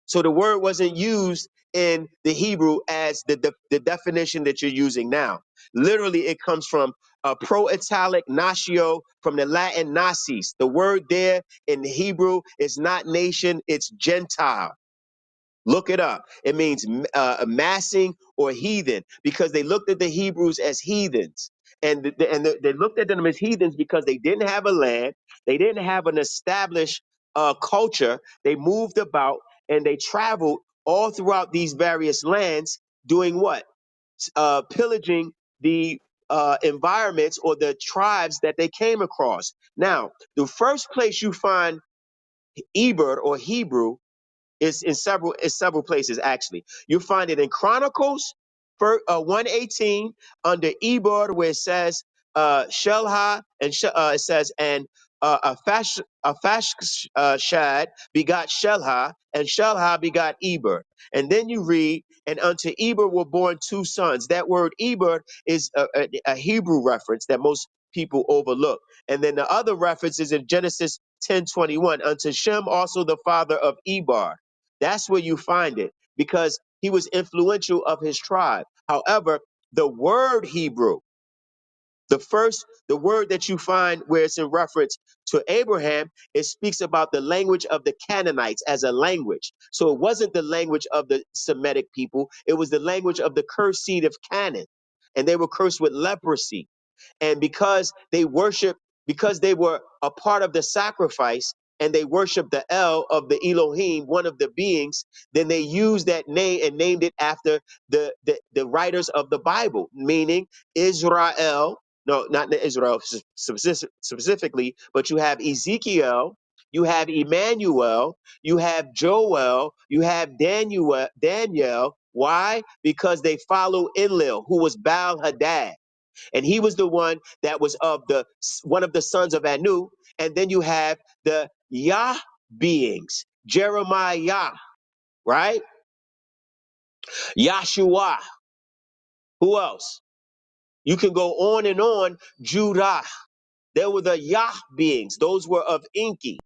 Speaker 4: So the word wasn't used in the Hebrew as the definition that you're using now. Literally, it comes from pro-Italic natio from the Latin nasis. The word there in the Hebrew is not nation, it's Gentile. Look it up. It means amassing or heathen because they looked at the Hebrews as heathens. And, they looked at them as heathens because they didn't have a land. They didn't have an established culture. They moved about and they traveled all throughout these various lands doing what? Pillaging the environments or the tribes that they came across. Now, the first place you find Eber or Hebrew it's several places actually. You find it in Chronicles 118 under Eber where it says Shelha and it says and Shad begot Shelha and Shelha begot Eber. And then you read and unto Eber were born two sons. That word Eber is a Hebrew reference that most people overlook. And then the other reference is in Genesis 10:21 unto Shem also the father of Eber. That's where you find it because he was influential of his tribe. However, the word Hebrew, the word that you find where it's in reference to Abraham, it speaks about the language of the Canaanites as a language. So it wasn't the language of the Semitic people, it was the language of the cursed seed of Canaan. And they were cursed with leprosy. And because they were a part of the sacrifice and they worshiped the El of the Elohim, one of the beings, then they used that name and named it after the writers of the Bible, meaning Israel. No, not Israel specifically, but you have Ezekiel, you have Emmanuel, you have Joel, you have Daniel. Why? Because they follow Enlil, who was Baal Hadad. And he was the one that was of one of the sons of Anu. And then you have the Yah beings, Jeremiah, right? Yahshua. Who else? You can go on and on. Judah. There were the Yah beings. Those were of Enki.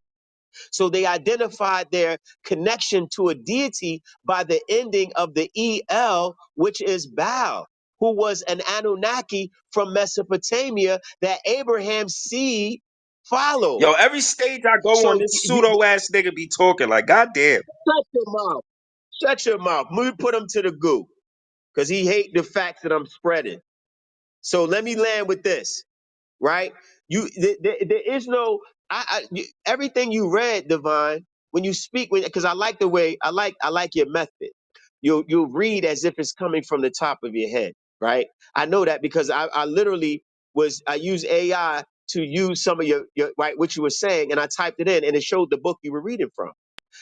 Speaker 4: So they identified their connection to a deity by the ending of the EL, which is Baal, who was an Anunnaki from Mesopotamia that Abraham's seed followed.
Speaker 15: Yo, every stage I go on,
Speaker 4: So
Speaker 15: this pseudo ass nigga be talking like, goddamn.
Speaker 4: shut your mouth. Shut your mouth. Let me put him to the goo because he hate the facts that I'm spreading. So let me land with this, right? There is no everything you read, Divine. When you speak, because I like the way I like your method. You read as if it's coming from the top of your head, right? I know that because I literally I used AI to use some of your right what you were saying, and I typed it in, and it showed the book you were reading from.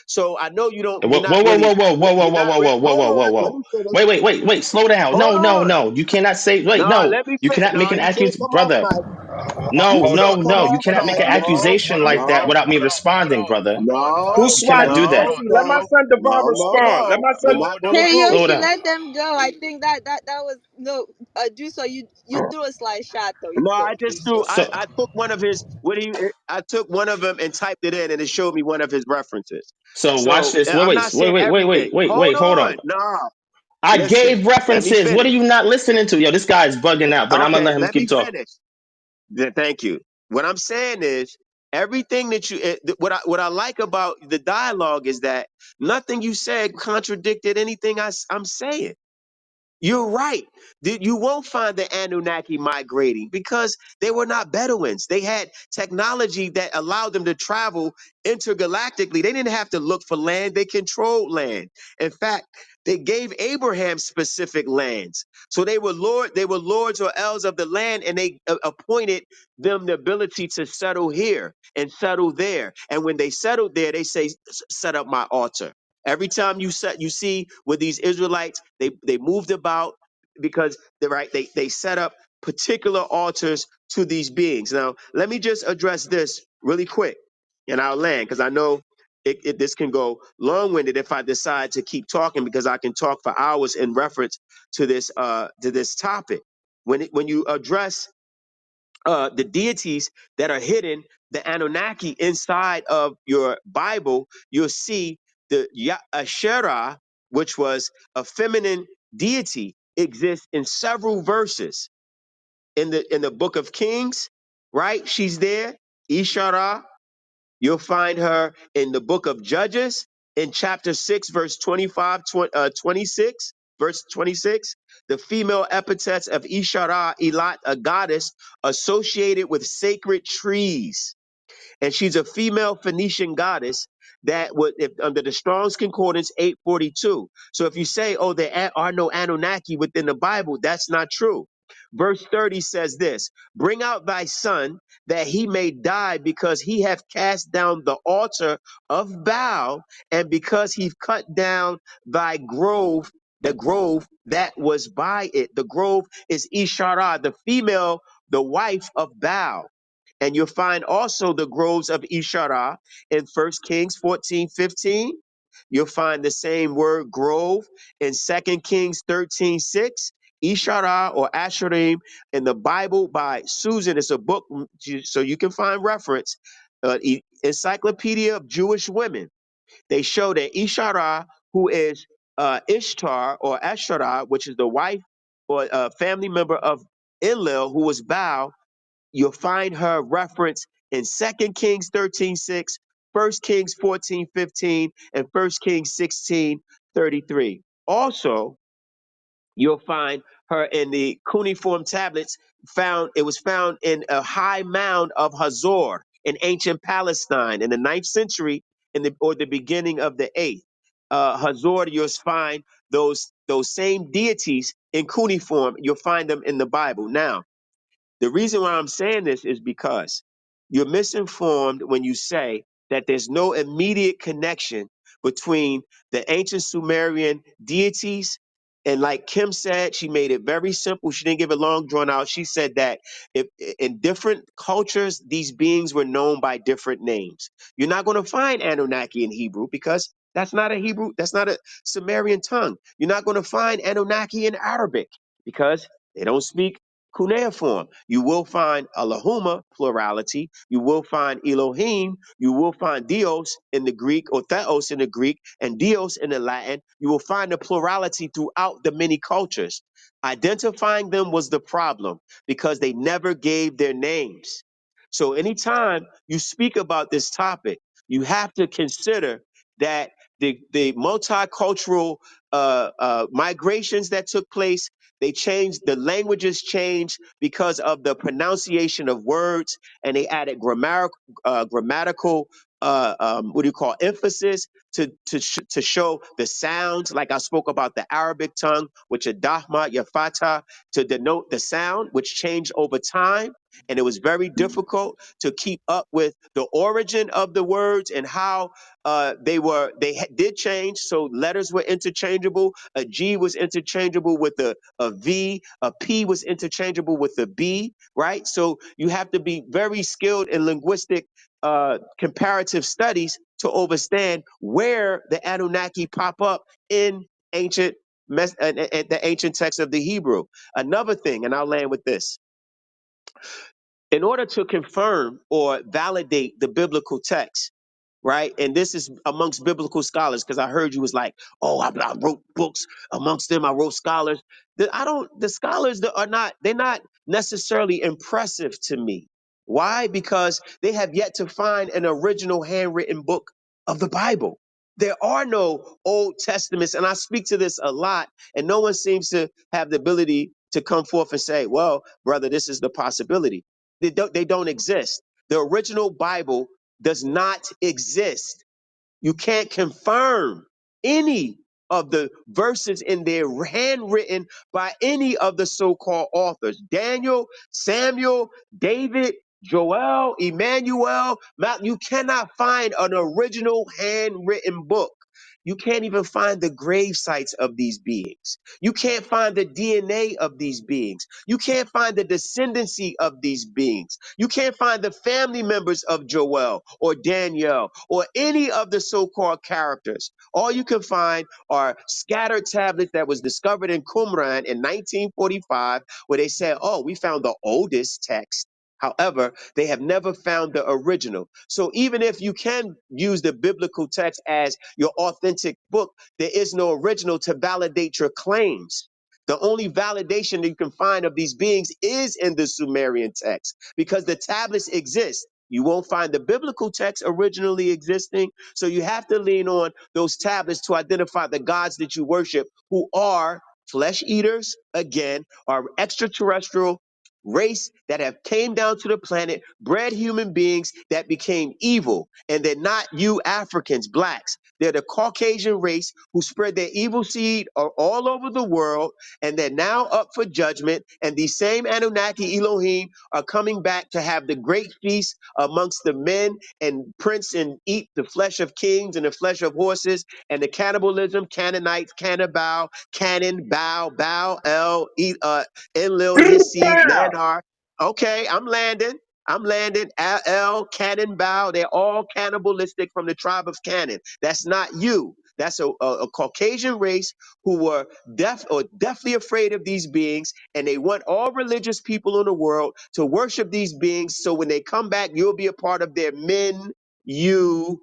Speaker 4: So I know
Speaker 2: Whoa, whoa, whoa, whoa, whoa, whoa, whoa,
Speaker 4: you're
Speaker 2: whoa,
Speaker 4: not
Speaker 2: whoa,
Speaker 4: ready.
Speaker 2: whoa, whoa,
Speaker 4: Hold
Speaker 2: whoa, whoa,
Speaker 4: on, let
Speaker 2: whoa.
Speaker 4: me finish.
Speaker 2: Wait, slow down.
Speaker 4: Hold
Speaker 2: No, no,
Speaker 4: on.
Speaker 2: no. You cannot say, wait,
Speaker 4: No,
Speaker 2: no.
Speaker 4: let me
Speaker 2: You
Speaker 4: fit.
Speaker 2: cannot make
Speaker 4: No,
Speaker 2: an
Speaker 4: you can't
Speaker 2: accusation,
Speaker 4: come off
Speaker 2: brother.
Speaker 4: mic.
Speaker 2: No,
Speaker 4: You
Speaker 2: no,
Speaker 4: can't come
Speaker 2: no. You
Speaker 4: off
Speaker 2: cannot make
Speaker 4: mic.
Speaker 2: an accusation like that
Speaker 4: No,
Speaker 2: without me
Speaker 11: Hold
Speaker 2: responding,
Speaker 11: on,
Speaker 2: brother.
Speaker 11: hold on, hold
Speaker 4: no,
Speaker 2: You
Speaker 11: on,
Speaker 15: Doosua,
Speaker 2: cannot
Speaker 11: hold
Speaker 2: do
Speaker 11: on,
Speaker 4: no,
Speaker 2: that.
Speaker 11: hold on,
Speaker 15: let
Speaker 11: hold
Speaker 15: my
Speaker 4: no,
Speaker 11: on,
Speaker 15: son Devon
Speaker 4: no, no,
Speaker 15: respond. Let
Speaker 4: no.
Speaker 15: my
Speaker 4: We're
Speaker 15: son.
Speaker 11: hold
Speaker 4: not
Speaker 11: on,
Speaker 4: gonna
Speaker 7: Hey
Speaker 4: do
Speaker 2: Slow
Speaker 4: it.
Speaker 7: Yoshi,
Speaker 2: down.
Speaker 7: let them go. I think that was no Duso, you threw a slight shot though.
Speaker 4: No, I
Speaker 7: Though
Speaker 4: just threw.
Speaker 7: Duso.
Speaker 2: So,
Speaker 4: I took one of his. I took one of them and typed it in, and it showed me one of his references.
Speaker 2: so watch
Speaker 4: So
Speaker 2: this. Wait,
Speaker 4: I'm
Speaker 2: wait,
Speaker 4: not
Speaker 2: wait,
Speaker 4: saying
Speaker 2: wait, wait,
Speaker 4: everything.
Speaker 2: wait, wait,
Speaker 4: Hold
Speaker 2: wait. Hold
Speaker 4: on.
Speaker 2: on.
Speaker 4: No,
Speaker 2: I
Speaker 4: listen.
Speaker 2: gave
Speaker 4: Let me
Speaker 2: references. What are
Speaker 4: finish.
Speaker 2: you not listening to? Yo, this guy is bugging out, but I'm gonna
Speaker 4: Okay,
Speaker 2: let him
Speaker 4: let
Speaker 2: keep
Speaker 4: me
Speaker 2: talking.
Speaker 4: finish. Thank you. What I'm saying is everything that what I like about the dialogue is that nothing you said contradicted anything I'm saying. You're right. You won't find the Anunnaki migrating because they were not Bedouins. They had technology that allowed them to travel intergalactically. They didn't have to look for land, they controlled land. In fact, they gave Abraham specific lands. So they were lords or elders of the land, and they appointed them the ability to settle here and settle there. And when they settled there, they say, set up my altar. Every time you see with these Israelites, they moved about because they set up particular altars to these beings. Now, let me just address this really quick, and I'll land because I know this can go long-winded if I decide to keep talking because I can talk for hours in reference to this topic. When you address the deities that are hidden, the Anunnaki inside of your Bible, you'll see the Asherah, which was a feminine deity, exists in several verses in the book of Kings. Right, she's there. Ishara. You'll find her in the book of Judges in chapter 6, verse 26, verse 26. The female epithets of Ishara, Elat, a goddess associated with sacred trees, and she's a female Phoenician goddess that would, if, under the Strong's Concordance 842. So if you say, oh, there are no Anunnaki within the Bible, that's not true. Verse 30 says this: bring out thy son that he may die, because he hath cast down the altar of Baal, and because he cut down thy grove, the grove that was by it. The grove is Isharah, the female, the wife of Baal. And you'll find also the groves of Isharah in 1 Kings 14:15. You'll find the same word grove in 2 Kings 13:6. Isharah or Asherim in the Bible by Susan. It's a book, so you can find reference. Encyclopedia of Jewish Women. They show that Isharah, who is Ishtar or Asherah, which is the wife or family member of Enlil, who was Baal, you'll find her reference in 2 Kings 13:6, 1 Kings 14:15, and 1 Kings 16:33. Also, you'll find her in the cuneiform tablets it was found in a high mound of Hazor in ancient Palestine in the 9th century or the beginning of the 8th. Hazor, you'll find those same deities in cuneiform. You'll find them in the Bible. Now, the reason why I'm saying this is because you're misinformed when you say that there's no immediate connection between the ancient Sumerian deities. And like Kim said, she made it very simple. She didn't give it long drawn out. She said that if in different cultures, these beings were known by different names. You're not going to find Anunnaki in Hebrew because that's not a Sumerian tongue. You're not going to find Anunnaki in Arabic because they don't speak cuneiform. You will find Allahumma, plurality. You will find Elohim. You will find Dios in the Greek, or Theos in the Greek, and Dios in the Latin. You will find the plurality throughout the many cultures. Identifying them was the problem because they never gave their names. So anytime you speak about this topic, you have to consider that the multicultural migrations that took place, they changed, the languages changed because of the pronunciation of words, and they added grammatical what do you call, emphasis to show the sounds. Like I spoke about the Arabic tongue, which are dahma, yafata, to denote the sound, which changed over time. And it was very difficult to keep up with the origin of the words and how did change. So letters were interchangeable. A G was interchangeable with a V. A P was interchangeable with a B. Right. So you have to be very skilled in linguistic comparative studies to understand where the Anunnaki pop up in ancient the ancient text of the Hebrew. Another thing, and I'll land with this: in order to confirm or validate the biblical text, right? And this is amongst biblical scholars, because I heard you was like, oh, I wrote books amongst them. I wrote scholars. The scholars that are not, they're not necessarily impressive to me. Why? Because they have yet to find an original handwritten book of the Bible. There are no Old Testaments, and I speak to this a lot, and no one seems to have the ability to come forth and say, well, brother, this is the possibility. They don't exist. The original Bible does not exist. You can't confirm any of the verses in there handwritten by any of the so-called authors. Daniel, Samuel, David, Joel, Emmanuel. You cannot find an original handwritten book. You can't even find the grave sites of these beings. You can't find the DNA of these beings. You can't find the descendancy of these beings. You can't find the family members of Joel or Daniel or any of the so-called characters. All you can find are scattered tablets that was discovered in Qumran in 1945, where they said, oh, we found the oldest text. However, they have never found the original. So even if you can use the biblical text as your authentic book, there is no original to validate your claims. The only validation that you can find of these beings is in the Sumerian text, because the tablets exist. You won't find the biblical text originally existing. So you have to lean on those tablets to identify the gods that you worship, who are flesh eaters, again, are extraterrestrial race that have came down to the planet, bred human beings that became evil. And they're not you Africans, blacks. They're the Caucasian race who spread their evil seed all over the world, and they're now up for judgment. And these same Anunnaki Elohim are coming back to have the great feast amongst the men and prince and eat the flesh of kings and the flesh of horses, and the cannibalism, Canaanites, Cannibal, Cannon, Bow, El, Enlil, his seed, Nanar. Okay, I'm landing. Cannonball. They're all cannibalistic from the tribe of Canaan. That's not you. That's a Caucasian race who were deathly afraid of these beings, and they want all religious people in the world to worship these beings. So when they come back, you'll be a part of their men. You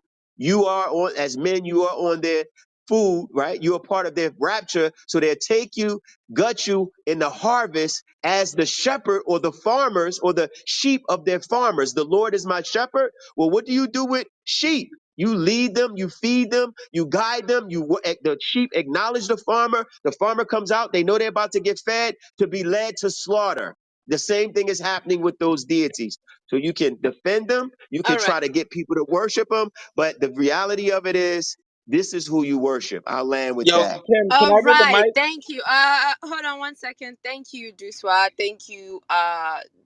Speaker 4: are on, as men. You are on their food, right? You're a part of their rapture. So they'll take you, gut you in the harvest as the shepherd or the farmers or the sheep of their farmers. The Lord is my shepherd. Well, what do you do with sheep? You lead them, you feed them, you guide them. The sheep acknowledge the farmer. The farmer comes out. They know they're about to get fed, to be led to slaughter. The same thing is happening with those deities. So you can defend them. You can
Speaker 7: All right.
Speaker 4: try to get people to worship them. But the reality of it is, this is who you worship. I'll land with
Speaker 13: Yo,
Speaker 4: that.
Speaker 13: Kim, can
Speaker 7: All
Speaker 13: I get the
Speaker 7: right.
Speaker 13: mic?
Speaker 7: Thank you. Hold on one second. Thank you, Duswa. Thank you,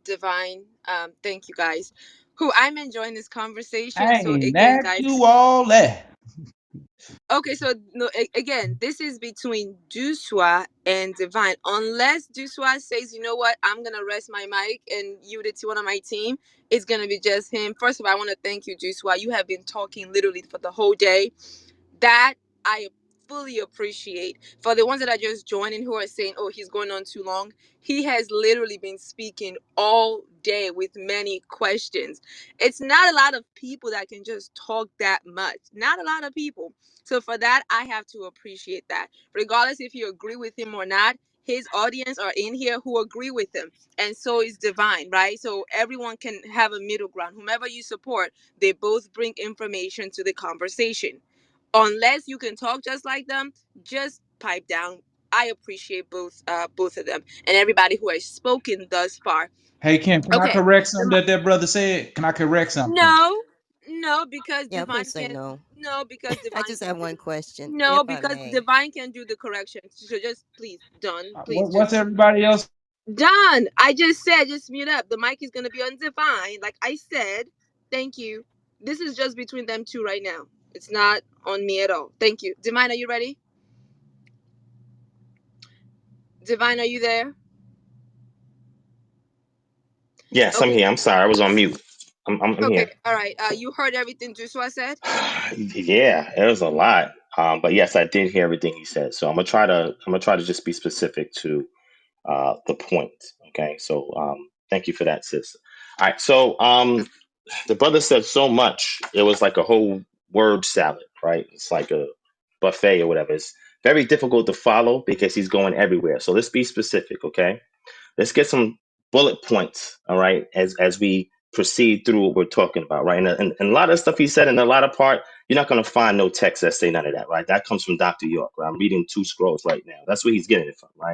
Speaker 7: Divine. Thank you guys. Who I'm enjoying this conversation.
Speaker 16: I
Speaker 7: So
Speaker 16: ain't
Speaker 7: again,
Speaker 16: asked
Speaker 7: guys.
Speaker 16: you all that.
Speaker 7: Okay, so no, again, this is between Duswa and Divine. Unless Duswa says, you know what, I'm gonna rest my mic and you, the one on my team, it's gonna be just him. First of all, I want to thank you, Duswa. You have been talking literally for the whole day. That I fully appreciate. For the ones that are just joining who are saying, oh, he's going on too long, he has literally been speaking all day with many questions. It's not a lot of people that can just talk that much. Not a lot of people. So for that, I have to appreciate that. Regardless if you agree with him or not, his audience are in here who agree with him. And so is Divine, right? So everyone can have a middle ground. Whomever you support, they both bring information to the conversation. Unless you can talk just like them, just pipe down. I appreciate both of them and everybody who has spoken thus far.
Speaker 3: Hey, Kim, can I
Speaker 7: Okay.
Speaker 3: correct something that that brother said? Can I correct something?
Speaker 7: No, no, because
Speaker 6: Yeah,
Speaker 7: Divine
Speaker 6: please say
Speaker 7: can.
Speaker 6: no.
Speaker 7: No, because
Speaker 6: I
Speaker 7: Divine
Speaker 6: just
Speaker 7: can
Speaker 6: have
Speaker 7: do.
Speaker 6: one question,
Speaker 7: No,
Speaker 6: if I
Speaker 7: because
Speaker 6: may.
Speaker 7: Divine can do the correction. So just please, done. Please
Speaker 3: What's
Speaker 7: just
Speaker 3: everybody else?
Speaker 7: done. I just said, just mute up. The mic is gonna be on Divine. Like I said, thank you. This is just between them two right now. It's not on me at all. Thank you. Divine, are you ready? Divine, are you there?
Speaker 2: Yes, I'm
Speaker 7: Okay.
Speaker 2: here. I'm sorry, I was on mute. I'm
Speaker 7: Okay.
Speaker 2: here.
Speaker 7: All right. You heard everything Joshua said?
Speaker 2: Yeah, it was a lot. But yes, I did hear everything he said. So I'm gonna try to just be specific to the point. Okay. So thank you for that, sis. All right. So the brother said so much. It was like a whole word salad, right? It's like a buffet or whatever. It's very difficult to follow because he's going everywhere. So let's be specific, okay? Let's get some bullet points, all right, as we proceed through what we're talking about, right? And a lot of stuff he said in the latter part, you're not going to find no text that say none of that, right? That comes from Dr. York, right? I'm reading two scrolls right now. That's where he's getting it from, right?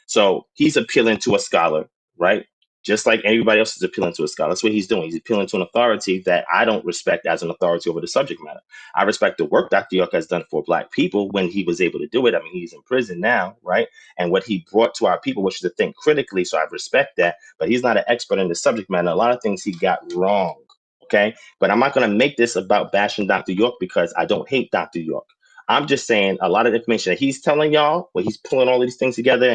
Speaker 2: So he's appealing to a scholar, right? Just like everybody else is appealing to a scholar. That's what he's doing. He's appealing to an authority that I don't respect as an authority over the subject matter. I respect the work Dr. York has done for Black people when he was able to do it. I mean, he's in prison now, right? And what he brought to our people, which is to think critically. So I respect that. But he's not an expert in the subject matter. A lot of things he got wrong, okay? But I'm not going to make this about bashing Dr. York because I don't hate Dr. York. I'm just saying a lot of the information that he's telling y'all, where he's pulling all these things together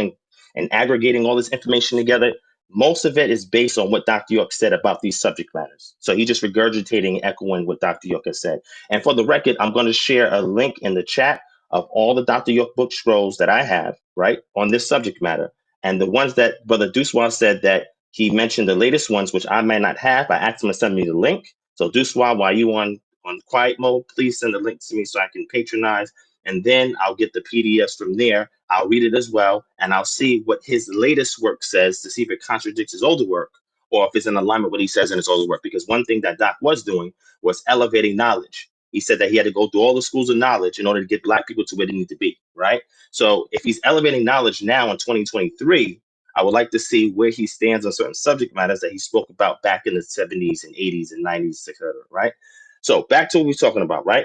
Speaker 2: and aggregating all this information together, most of it is based on what Dr. York said about these subject matters. So he's just regurgitating, echoing what Dr. York has said. And for the record, I'm going to share a link in the chat of all the Dr. York book scrolls that I have, right, on this subject matter. And the ones that Brother Doosua said that he mentioned the latest ones, which I may not have, I asked him to send me the link. So Doosua, while you on quiet mode, please send the link to me so I can patronize. And then I'll get the PDFs from there. I'll read it as well, and I'll see what his latest work says to see if it contradicts his older work or if it's in alignment with what he says in his older work. Because one thing that Doc was doing was elevating knowledge. He said that he had to go through all the schools of knowledge in order to get Black people to where they need to be, right? So if he's elevating knowledge now in 2023, I would like to see where he stands on certain subject matters that he spoke about back in the 70s and 80s and 90s, etc., right? So back to what we're talking about, right?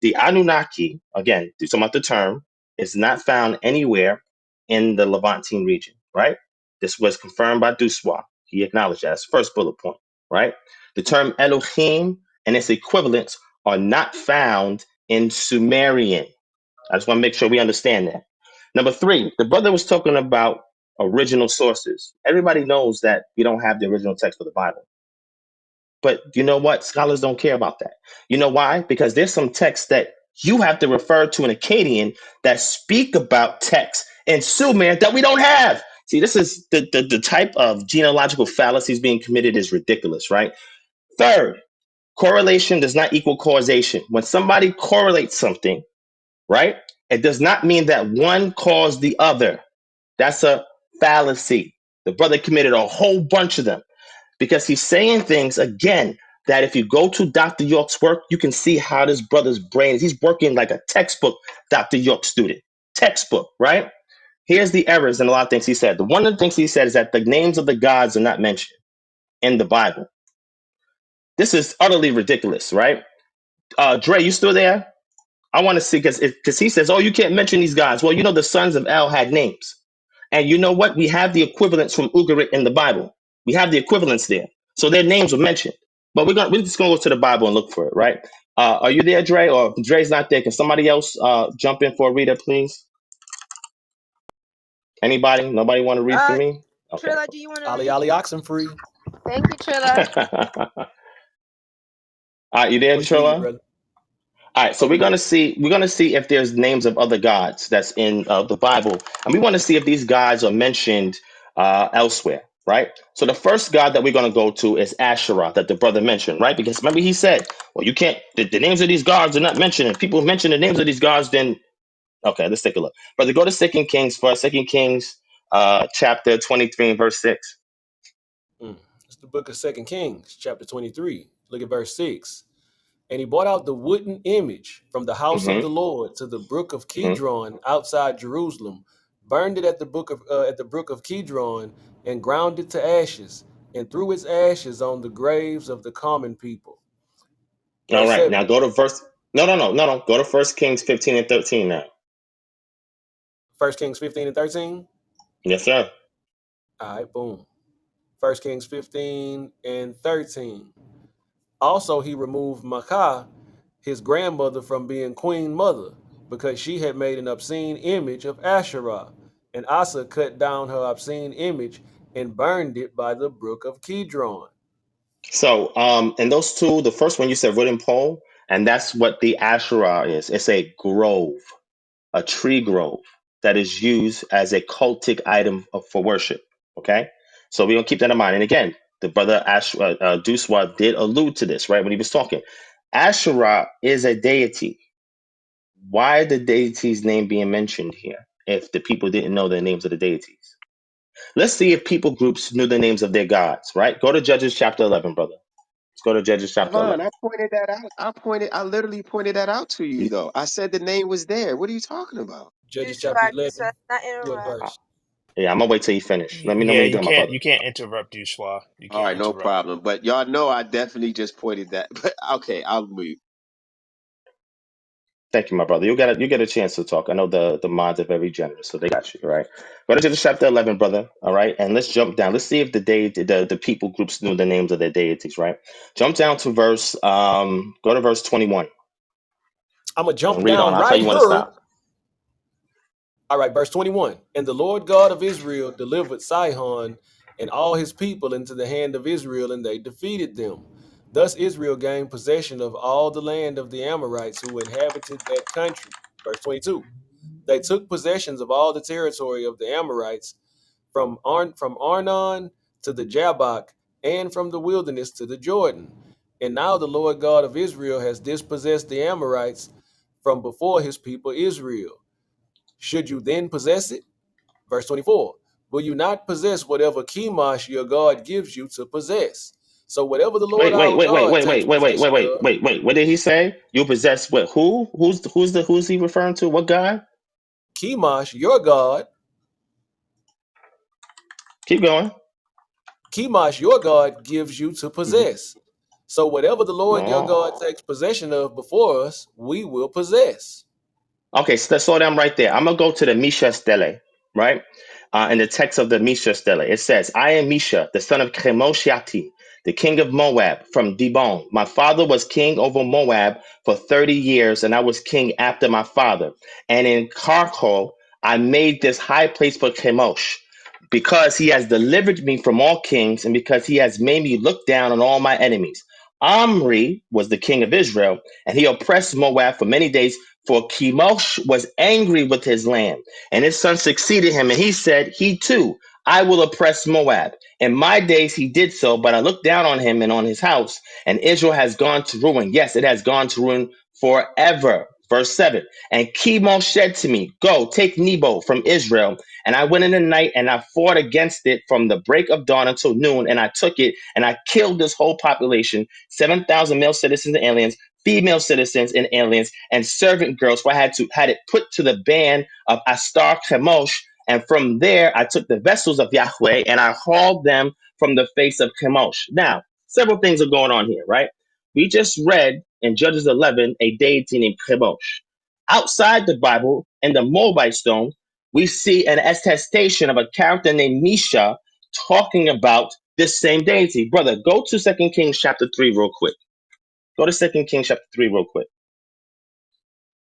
Speaker 2: The Anunnaki, again, talking about the term, is not found anywhere in the Levantine region, right? This was confirmed by Doosua. He acknowledged that as first bullet point, right? The term Elohim and its equivalents are not found in Sumerian. I just want to make sure we understand that. Number three, the brother was talking about original sources. Everybody knows that we don't have the original text for the Bible. But you know what? Scholars don't care about that. You know why? Because there's some texts that you have to refer to an Akkadian that speak about texts in Sumer that we don't have. See, this is the type of genealogical fallacies being committed is ridiculous, right? Third, correlation does not equal causation. When somebody correlates something, right, it does not mean that one caused the other. That's a fallacy. The brother committed a whole bunch of them because he's saying things again that if you go to Dr. York's work, you can see how this brother's brain is. He's working like a textbook Dr. York student. Textbook, right? Here's the errors in a lot of things he said. One of the things he said is that the names of the gods are not mentioned in the Bible. This is utterly ridiculous, right? Dre, you still there? I want to see because he says, oh, you can't mention these gods. Well, you know, the sons of El had names. And you know what? We have the equivalents from Ugaritic in the Bible. We have the equivalents there. So their names were mentioned. But we're just gonna go to the Bible and look for it, right? Are you there, Dre? Or if Dre's not there, can somebody else jump in for a reader, please? Anybody? Nobody want to read for me? Okay.
Speaker 7: Trilla, do you want to
Speaker 9: Ali
Speaker 7: read?
Speaker 9: Ali Oxenfree.
Speaker 7: Thank you, Trilla.
Speaker 2: You there,
Speaker 9: What you need,
Speaker 2: Trilla?
Speaker 9: brother?
Speaker 2: All right, so
Speaker 4: Okay.
Speaker 2: we're gonna see if there's names of other gods that's in the Bible, and we want to see if these gods are mentioned elsewhere, right? So the first god that we're gonna go to is Asherah, that the brother mentioned, right? Because remember he said, well, you can't. The names of these gods are not mentioned. If people mention the names of these gods, then okay, let's take a look. Brother, go to Second Kings first. Second Kings, chapter 23 and verse 6.
Speaker 16: It's the book of Second Kings, chapter 23. Look at verse 6. And he brought out the wooden image from the house of
Speaker 2: Mm-hmm.
Speaker 16: the Lord to the brook of
Speaker 2: Mm-hmm.
Speaker 16: Kidron outside Jerusalem, burned it at the brook of Kidron, and ground it to ashes, and threw its ashes on the graves of the common people.
Speaker 2: All
Speaker 16: Verse
Speaker 2: right,
Speaker 16: 7.
Speaker 2: now go to verse. No. Go to First Kings 15 and 13 now.
Speaker 16: 1 Kings 15 and 13.
Speaker 2: Yes, sir.
Speaker 16: All right, boom. 1 Kings 15 and 13. Also, he removed Makah, his grandmother, from being queen mother, because she had made an obscene image of Asherah. And Asa cut down her obscene image and burned it by the brook of Kidron.
Speaker 2: So, and those two, the first one you said wooden pole, and that's what the Asherah is. It's a grove, a tree grove that is used as a cultic item for worship. Okay, so we're gonna keep that in mind. And again, the brother Doosua did allude to this right when he was talking. Asherah is a deity. Why are the deities' name being mentioned here if the people didn't know the names of the deities? Let's see if people groups knew the names of their gods. Right? Go to Judges chapter 11, brother. Let's go to Judges chapter
Speaker 4: Devon,
Speaker 2: 11.
Speaker 4: I pointed that out. I literally pointed that out to you, though. I said the name was there. What are you talking about?
Speaker 16: Judges chapter
Speaker 7: Joshua,
Speaker 16: 11.
Speaker 7: Joshua, not
Speaker 16: What
Speaker 7: interrupt.
Speaker 16: verse?
Speaker 2: Yeah, I'm gonna wait till you finish. Let me know when
Speaker 1: Yeah,
Speaker 2: you're done, my brother.
Speaker 1: you can't interrupt Duswa. You
Speaker 4: All
Speaker 1: can't
Speaker 4: right, no
Speaker 1: interrupt.
Speaker 4: problem. But y'all know I definitely just pointed that. But okay, I'll move.
Speaker 2: Thank you, my brother. You get a chance to talk. I know the mods are very generous, so they got you, all right? Go to Judges chapter 11, brother, all right? And let's jump down. Let's see if the people groups knew the names of their deities, right? Jump down to go to verse 21
Speaker 16: I'm going to jump
Speaker 2: and read on.
Speaker 16: down
Speaker 2: I'll tell
Speaker 16: right
Speaker 2: you when to
Speaker 16: here.
Speaker 2: stop.
Speaker 16: All right, verse 21. And the Lord God of Israel delivered Sihon and all his people into the hand of Israel, and they defeated them. Thus Israel gained possession of all the land of the Amorites who inhabited that country. Verse 22. They took possessions of all the territory of the Amorites from Arnon to the Jabbok, and from the wilderness to the Jordan. And now the Lord God of Israel has dispossessed the Amorites from before his people Israel. Should you then possess it? Verse 24. Will you not possess whatever Chemosh your God gives you to possess? So whatever the Lord
Speaker 2: Wait, wait,
Speaker 16: our
Speaker 2: wait, wait,
Speaker 16: God
Speaker 2: wait,
Speaker 16: takes
Speaker 2: wait, wait, wait, wait,
Speaker 16: possession
Speaker 2: wait,
Speaker 16: of,
Speaker 2: wait, wait. What did he say? You possess what? Who? Who's he referring to? What guy?
Speaker 16: Chemosh your God,
Speaker 2: Keep going.
Speaker 16: Chemosh your God gives you to
Speaker 2: Hmm.
Speaker 16: possess. So whatever the Lord your
Speaker 2: No.
Speaker 16: God takes possession of before us, we will possess.
Speaker 2: Okay, so let's slow down right there. I'm gonna go to the Misha Stele, right? In the text of the Misha Stele, it says, "I am Misha, the son of Chemoshiati, the king of Moab, from Dibon. My father was king over Moab for 30 years, and I was king after my father. And in Karkor, I made this high place for Chemosh, because he has delivered me from all kings, and because he has made me look down on all my enemies. Omri was the king of Israel, and he oppressed Moab for many days." For Chemosh was angry with his land, and his son succeeded him, and he said, "He too, I will oppress Moab." In my days he did so, but I looked down on him and on his house, and Israel has gone to ruin. Yes, it has gone to ruin forever. Verse 7. And Chemosh said to me, "Go, take Nebo from Israel." And I went in the night and I fought against it from the break of dawn until noon, and I took it and I killed this whole population, 7,000 male citizens and aliens, female citizens and aliens, and servant girls. For I had it put to the band of Astar Chemosh, and from there I took the vessels of Yahweh and I hauled them from the face of Chemosh. Now, several things are going on here, right? We just read in Judges 11 a deity named Chemosh. Outside the Bible, in the Moabite stone, we see an attestation of a character named Misha talking about this same deity. Brother, go to Second Kings chapter 3 real quick. Go to Second Kings chapter 3 real quick.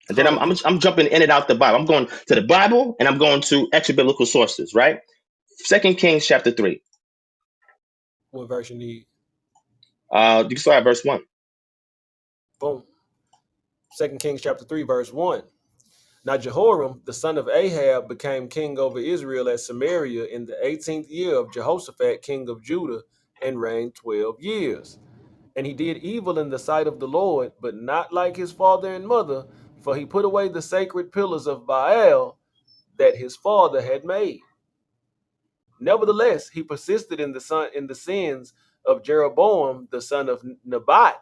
Speaker 2: And then
Speaker 16: Chronicles,
Speaker 2: I'm jumping in and out the Bible. I'm going to the Bible and I'm going to extra biblical sources, right? Second Kings chapter 3.
Speaker 16: what verse you need?
Speaker 2: You can start at verse 1.
Speaker 16: Boom. 2 Kings chapter 3, verse 1. Now Jehoram, the son of Ahab, became king over Israel at Samaria in the 18th year of Jehoshaphat, king of Judah, and reigned 12 years. And he did evil in the sight of the Lord, but not like his father and mother, for he put away the sacred pillars of Baal that his father had made. Nevertheless, he persisted in the sins of Jeroboam, the son of Nebat,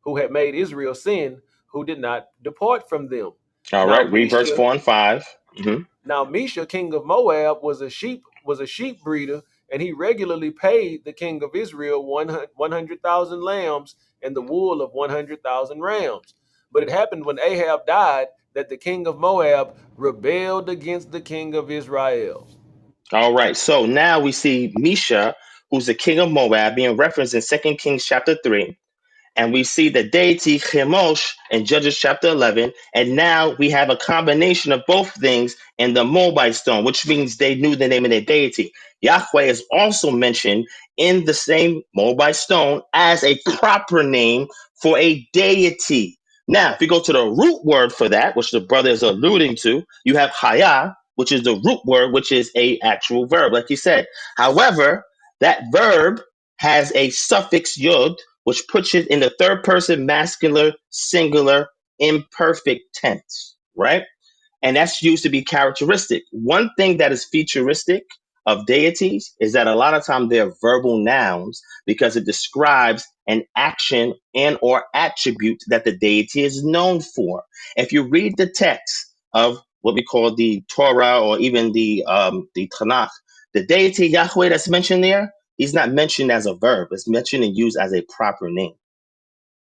Speaker 16: who had made Israel sin, who did not depart from them.
Speaker 2: All
Speaker 16: Now
Speaker 2: right, read verse
Speaker 16: Misha,
Speaker 2: 4 and 5. Mhm.
Speaker 16: king of Moab, was a sheep breeder, and he regularly paid the king of Israel 100,000 lambs and the wool of 100,000 rams. But it happened when Ahab died that the king of Moab rebelled against the king of Israel.
Speaker 2: All right, so now we see Misha, who's the king of Moab, being referenced in Second Kings chapter 3. And we see the deity Chemosh in Judges chapter 11. And now we have a combination of both things in the Moabite stone, which means they knew the name of their deity. Yahweh is also mentioned in the same Moabite stone as a proper name for a deity. Now, if you go to the root word for that, which the brother is alluding to, you have Haya, which is the root word, which is a actual verb, like you said. However, that verb has a suffix yod, which puts it in the third person masculine singular imperfect tense, right? And that's used to be characteristic. One thing that is futuristic of deities is that a lot of times they're verbal nouns because it describes an action and or attribute that the deity is known for. If you read the text of what we call the Torah or even the Tanakh, the deity Yahweh that's mentioned there, he's not mentioned as a verb. It's mentioned and used as a proper name.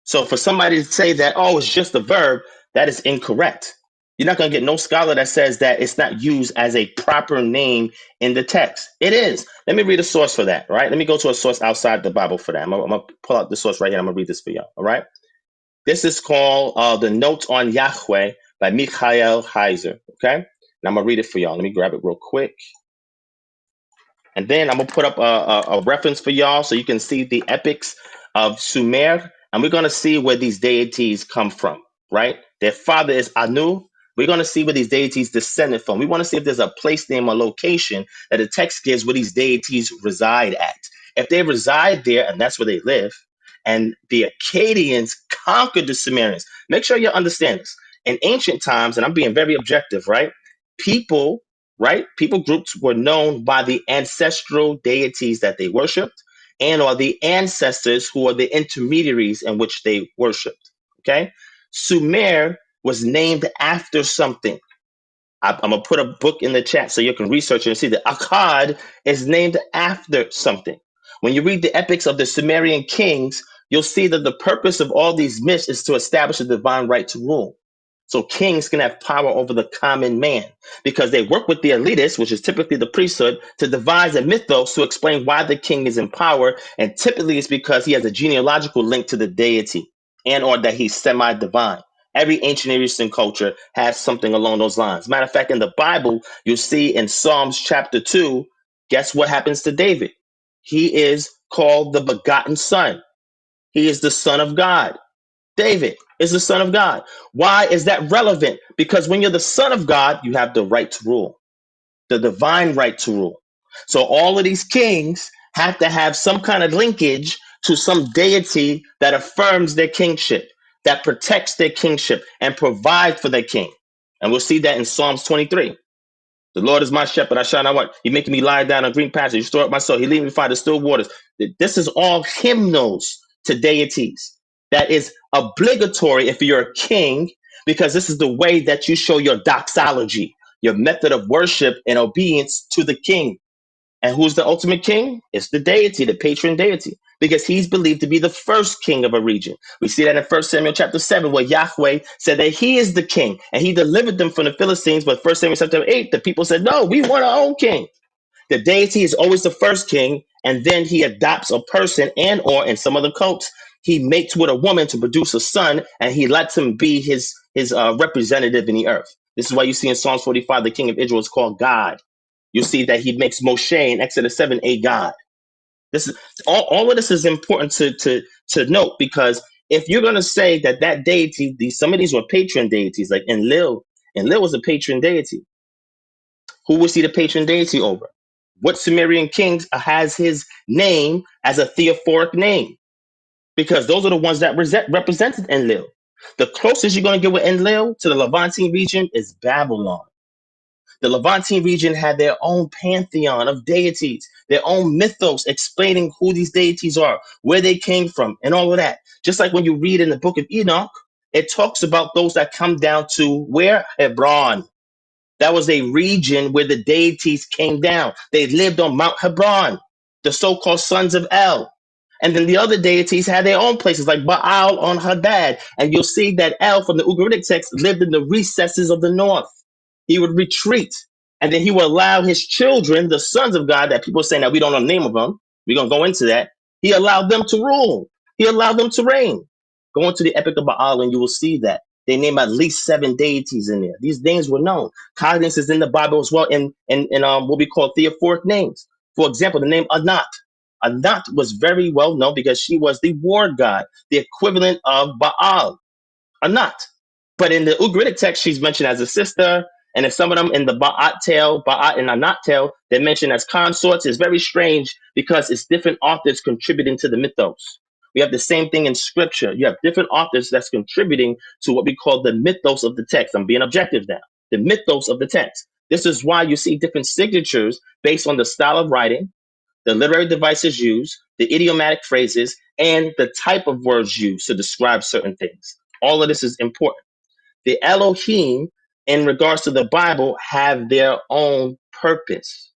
Speaker 2: So for somebody to say that, oh, it's just a verb, that is incorrect. You're not going to get no scholar that says that it's not used as a proper name in the text. It is. Let me read a source for that, right? Let me go to a source outside the Bible for that. I'm going to pull out the source right here. I'm going to read this for y'all, all right? This is called The Notes on Yahweh by Michael Heiser, okay? And I'm going to read it for y'all. Let me grab it real quick. And then I'm gonna put up a reference for y'all so you can see the epics of Sumer, and we're gonna see where these deities come from. Right? Their father is Anu. We're gonna see where these deities descended from. We want to see if there's a place name or location that the text gives where these deities reside at. If they reside there and that's where they live, and the Akkadians conquered the Sumerians. Make sure you understand this. In ancient times, and I'm being very objective, right? People right? People groups were known by the ancestral deities that they worshipped and or the ancestors who are the intermediaries in which they worshipped. Okay. Sumer was named after something. I'm going to put a book in the chat so you can research it and see that Akkad is named after something. When you read the epics of the Sumerian kings, you'll see that the purpose of all these myths is to establish a divine right to rule. So kings can have power over the common man because they work with the elitists, which is typically the priesthood, to devise a mythos to explain why the king is in power. And typically it's because he has a genealogical link to the deity and or that he's semi-divine. Every ancient Near Eastern culture has something along those lines. Matter of fact, in the Bible, you'll see in Psalms chapter 2, guess what happens to David? He is called the begotten son. He is the son of God. David is the son of God. Why is that relevant? Because when you're the son of God, you have the right to rule, the divine right to rule. So all of these kings have to have some kind of linkage to some deity that affirms their kingship, that protects their kingship and provides for their king. And we'll see that in Psalms 23. The Lord is my shepherd, I shall not want. He making me lie down on green pastures. You store up my soul. He lead me by the still waters. This is all hymnals to deities. That is obligatory if you're a king, because this is the way that you show your doxology, your method of worship and obedience to the king. And who's the ultimate king? It's the deity, the patron deity, because he's believed to be the first king of a region. We see that in 1 Samuel chapter 7, where Yahweh said that he is the king and he delivered them from the Philistines. But 1 Samuel chapter 8, the people said, no, we want our own king. The deity is always the first king, and then he adopts a person and or in some of the cults, he mates with a woman to produce a son, and he lets him be his representative in the earth. This is why you see in Psalms 45, the king of Israel is called God. You see that he makes Moshe in Exodus 7 a God. This is all of this is important to note because If you're gonna say that that deity, some of these were patron deities, like Enlil was a patron deity. Who was he the patron deity over? What Sumerian king has his name as a theophoric name? Because those are the ones that represented Enlil. The closest you're going to get with Enlil to the Levantine region is Babylon. The Levantine region had their own pantheon of deities, their own mythos explaining who these deities are, where they came from, and all of that. Just like when you read in the book of Enoch, it talks about those that come down to where? Hebron. That was a region where the deities came down. They lived on Mount Hebron, the so called sons of El. And then the other deities had their own places, like Baal on Hadad. And you'll see that El from the Ugaritic text lived in the recesses of the north. He would retreat, and then he would allow his children, the sons of God, that people are saying that we don't know the name of them. We're going to go into that. He allowed them to rule, he allowed them to reign. Go into the Epic of Baal, and you will see that. They name at least 7 deities in there. These names were known. Cognizance is in the Bible as well in what we call theophoric names. For example, the name Anat. Anat was very well known because she was the war god, the equivalent of Baal. Anat. But in the Ugaritic text, she's mentioned as a sister. And in some of them in the Ba'at tale, Ba'at and Anat tale, they're mentioned as consorts. It's very strange because it's different authors contributing to the mythos. We have the same thing in scripture. You have different authors that's contributing to what we call the mythos of the text. I'm being objective now. The mythos of the text. This is why you see different signatures based on the style of writing, the literary devices used, the idiomatic phrases, and the type of words used to describe certain things. All of this is important. The Elohim, in regards to the Bible, have their own purpose.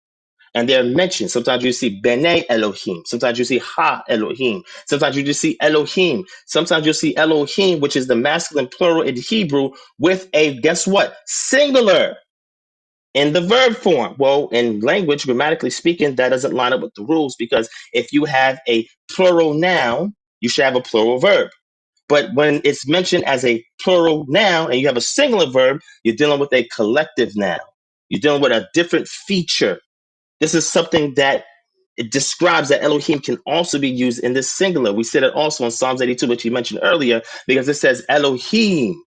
Speaker 2: And they're mentioned. Sometimes you see Bene Elohim. Sometimes you see Ha Elohim. Sometimes you just see Elohim. Sometimes you'll see Elohim, which is the masculine plural in Hebrew, with a, guess what? Singular in the verb form. Well, in language, grammatically speaking, that doesn't line up with the rules because if you have a plural noun, you should have a plural verb. But when it's mentioned as a plural noun and you have a singular verb, you're dealing with a collective noun. You're dealing with a different feature. This is something that it describes that Elohim can also be used in this singular. We said it also in Psalms 82, which you mentioned earlier, because it says Elohim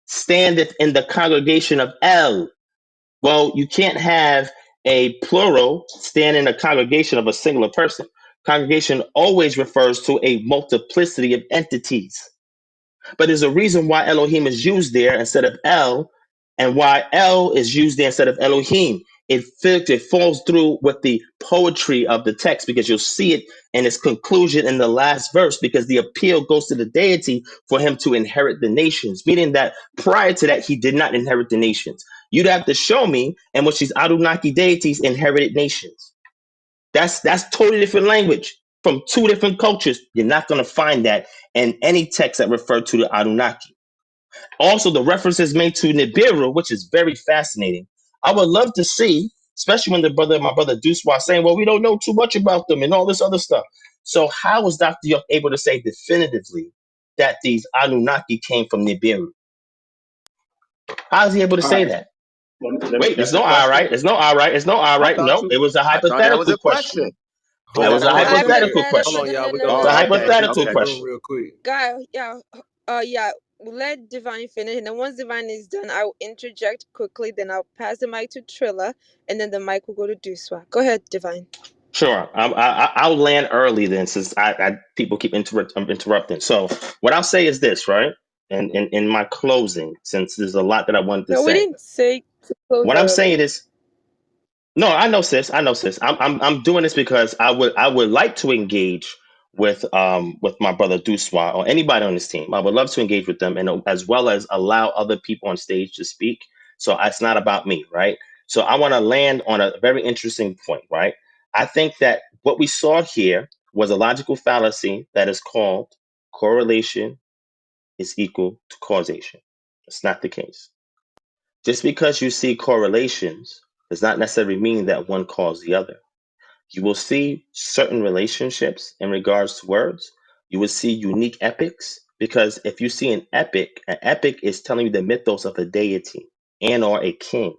Speaker 2: standeth in the congregation of El. Well, you can't have a plural stand in a congregation of a singular person. Congregation always refers to a multiplicity of entities. But there's a reason why Elohim is used there instead of El, and why El is used there instead of Elohim. It falls through with the poetry of the text because you'll see it in its conclusion in the last verse because the appeal goes to the deity for him to inherit the nations, meaning that prior to that, he did not inherit the nations. You'd have to show me in which these Anunnaki deities inherited nations. That's totally different language from two different cultures. You're not going to find that in any text that refer to the Anunnaki. Also, the references made to Nibiru, which is very fascinating. I would love to see, especially when my brother Doosua saying, well, we don't know too much about them and all this other stuff. So how was Dr. York able to say definitively that these Anunnaki came from Nibiru? How is he able to
Speaker 11: All
Speaker 2: say
Speaker 11: right.
Speaker 2: that?
Speaker 11: Well,
Speaker 2: Wait, there's
Speaker 11: that's the
Speaker 2: no all
Speaker 11: question.
Speaker 2: right. There's no all right. It's no all
Speaker 10: I
Speaker 2: right.
Speaker 10: thought
Speaker 2: No,
Speaker 10: you.
Speaker 2: it was a
Speaker 10: I thought that was
Speaker 2: hypothetical
Speaker 10: a
Speaker 2: question.
Speaker 10: question.
Speaker 2: It
Speaker 16: Hold
Speaker 2: was
Speaker 16: on,
Speaker 2: a
Speaker 16: hold on, hold on.
Speaker 2: hypothetical
Speaker 16: Hold
Speaker 7: Hypothetical.
Speaker 2: question.
Speaker 16: on,
Speaker 7: No, no,
Speaker 16: y'all. We're
Speaker 7: no,
Speaker 16: gonna
Speaker 2: It's
Speaker 7: no,
Speaker 2: a
Speaker 10: Oh,
Speaker 16: run it
Speaker 10: okay,
Speaker 16: back.
Speaker 2: hypothetical
Speaker 16: Reset
Speaker 10: okay.
Speaker 16: the room
Speaker 2: question.
Speaker 16: real quick.
Speaker 7: guy. Yeah, yeah. Let Divine finish, and then once Divine is done, I'll interject quickly. Then I'll pass the mic to Trilla, and then the mic will go to Duswa. Go ahead, Divine.
Speaker 2: Sure. I'll land early then, since people keep interrupting. So what I'll say is this, right? And in my closing, since there's a lot that I wanted to
Speaker 7: No, we
Speaker 2: say.
Speaker 7: didn't say to close
Speaker 2: What I'm
Speaker 7: early.
Speaker 2: saying is, no, I know, sis. I know, sis. I'm doing this because I would like to engage with my brother Duswa or anybody on this team. I would love to engage with them and as well as allow other people on stage to speak. So it's not about me, right? So I want to land on a very interesting point, right? I think that what we saw here was a logical fallacy that is called correlation is equal to causation. It's not the case. Just because you see correlations does not necessarily mean that one caused the other. You will see certain relationships in regards to words. You will see unique epics because if you see an epic is telling you the mythos of a deity and or a king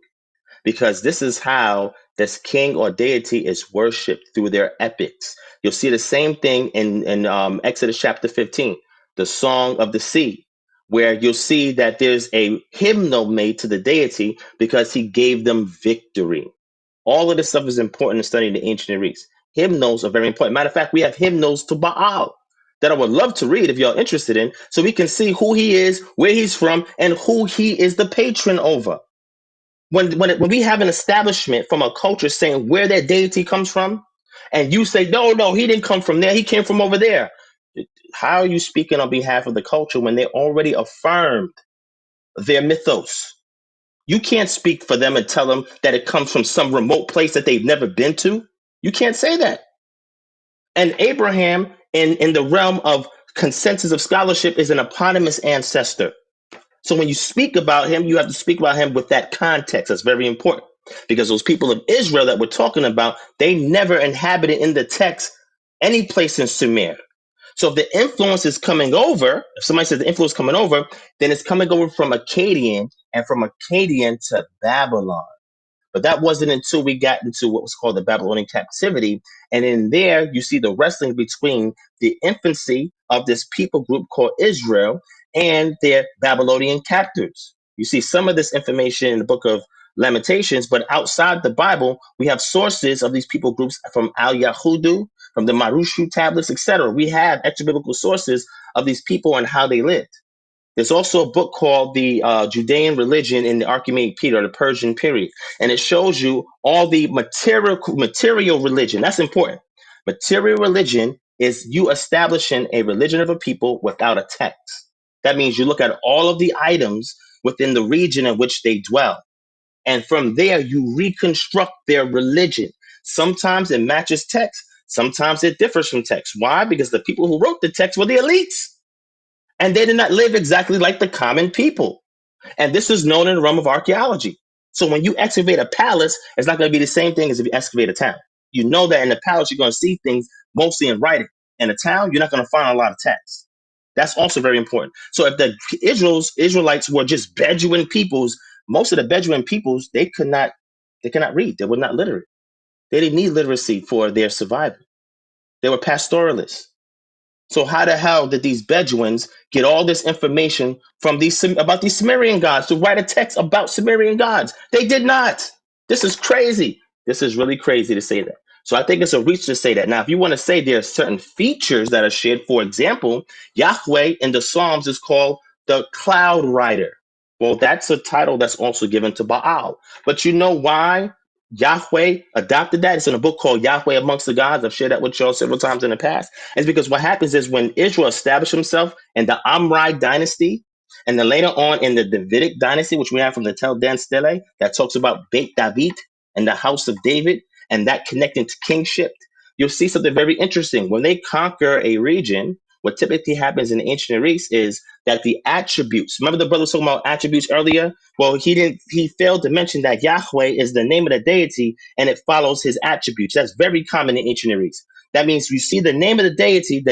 Speaker 2: because this is how this king or deity is worshipped through their epics. You'll see the same thing in Exodus chapter 15 the Song of the Sea, where you'll see that there's a hymnal made to the deity because he gave them victory. All of this stuff is important in studying the ancient Near East. Hymnals are very important. Matter of fact, we have hymnals to Baal that I would love to read if y'all interested in, so we can see who he is, where he's from, and who he is the patron over. When we have an establishment from a culture saying where their deity comes from, and you say, no, he didn't come from there, he came from over there. How are you speaking on behalf of the culture when they already affirmed their mythos? You can't speak for them and tell them that it comes from some remote place that they've never been to. You can't say that. And Abraham, in the realm of consensus of scholarship, is an eponymous ancestor. So when you speak about him, you have to speak about him with that context. That's very important because those people of Israel that we're talking about, they never inhabited in the text any place in Sumer. So if the influence is coming over, if somebody says the influence is coming over, then it's coming over from Akkadian and from Akkadian to Babylon. But that wasn't until we got into what was called the Babylonian captivity. And in there, you see the wrestling between the infancy of this people group called Israel and their Babylonian captors. You see some of this information in the book of Lamentations, but outside the Bible, we have sources of these people groups from Al Yahudu, from the Marushu tablets, etc. We have extra biblical sources of these people and how they lived. There's also a book called the Judean Religion in the Archimedes period, or the Persian period, and it shows you all the material religion. That's important. Material religion is you establishing a religion of a people without a text. That means you look at all of the items within the region in which they dwell, and from there you reconstruct their religion. Sometimes it matches text, sometimes it differs from text. Why? Because the people who wrote the text were the elites. And they did not live exactly like the common people. And this is known in the realm of archaeology. So when you excavate a palace, it's not going to be the same thing as if you excavate a town. You know that in the palace, you're going to see things mostly in writing. In a town, you're not going to find a lot of text. That's also very important. So if the Israelites were just Bedouin peoples, most of the Bedouin peoples, they could not read. They were not literate. They didn't need literacy for their survival. They were pastoralists. So how the hell did these Bedouins get all this information from about these Sumerian gods to write a text about Sumerian gods? They did not. This is crazy. This is really crazy to say that. So I think it's a reach to say that. Now, if you want to say there are certain features that are shared, for example, Yahweh in the Psalms is called the Cloud Rider. Well, that's a title that's also given to Baal. But you know why Yahweh adopted that? It's in a book called Yahweh Amongst the Gods. I've shared that with y'all several times in the past. It's because what happens is when Israel established himself in the Amrite dynasty, and then later on in the Davidic dynasty, which we have from the Tel Dan Stele, that talks about Beit David and the house of David, and that connecting to kingship, you'll see something very interesting. When they conquer a region, what typically happens in the ancient Near East is that the attributes, remember the brother was talking about attributes earlier? Well, he failed to mention that Yahweh is the name of the deity and it follows his attributes. That's very common in ancient Near East. That means you see the name of the deity,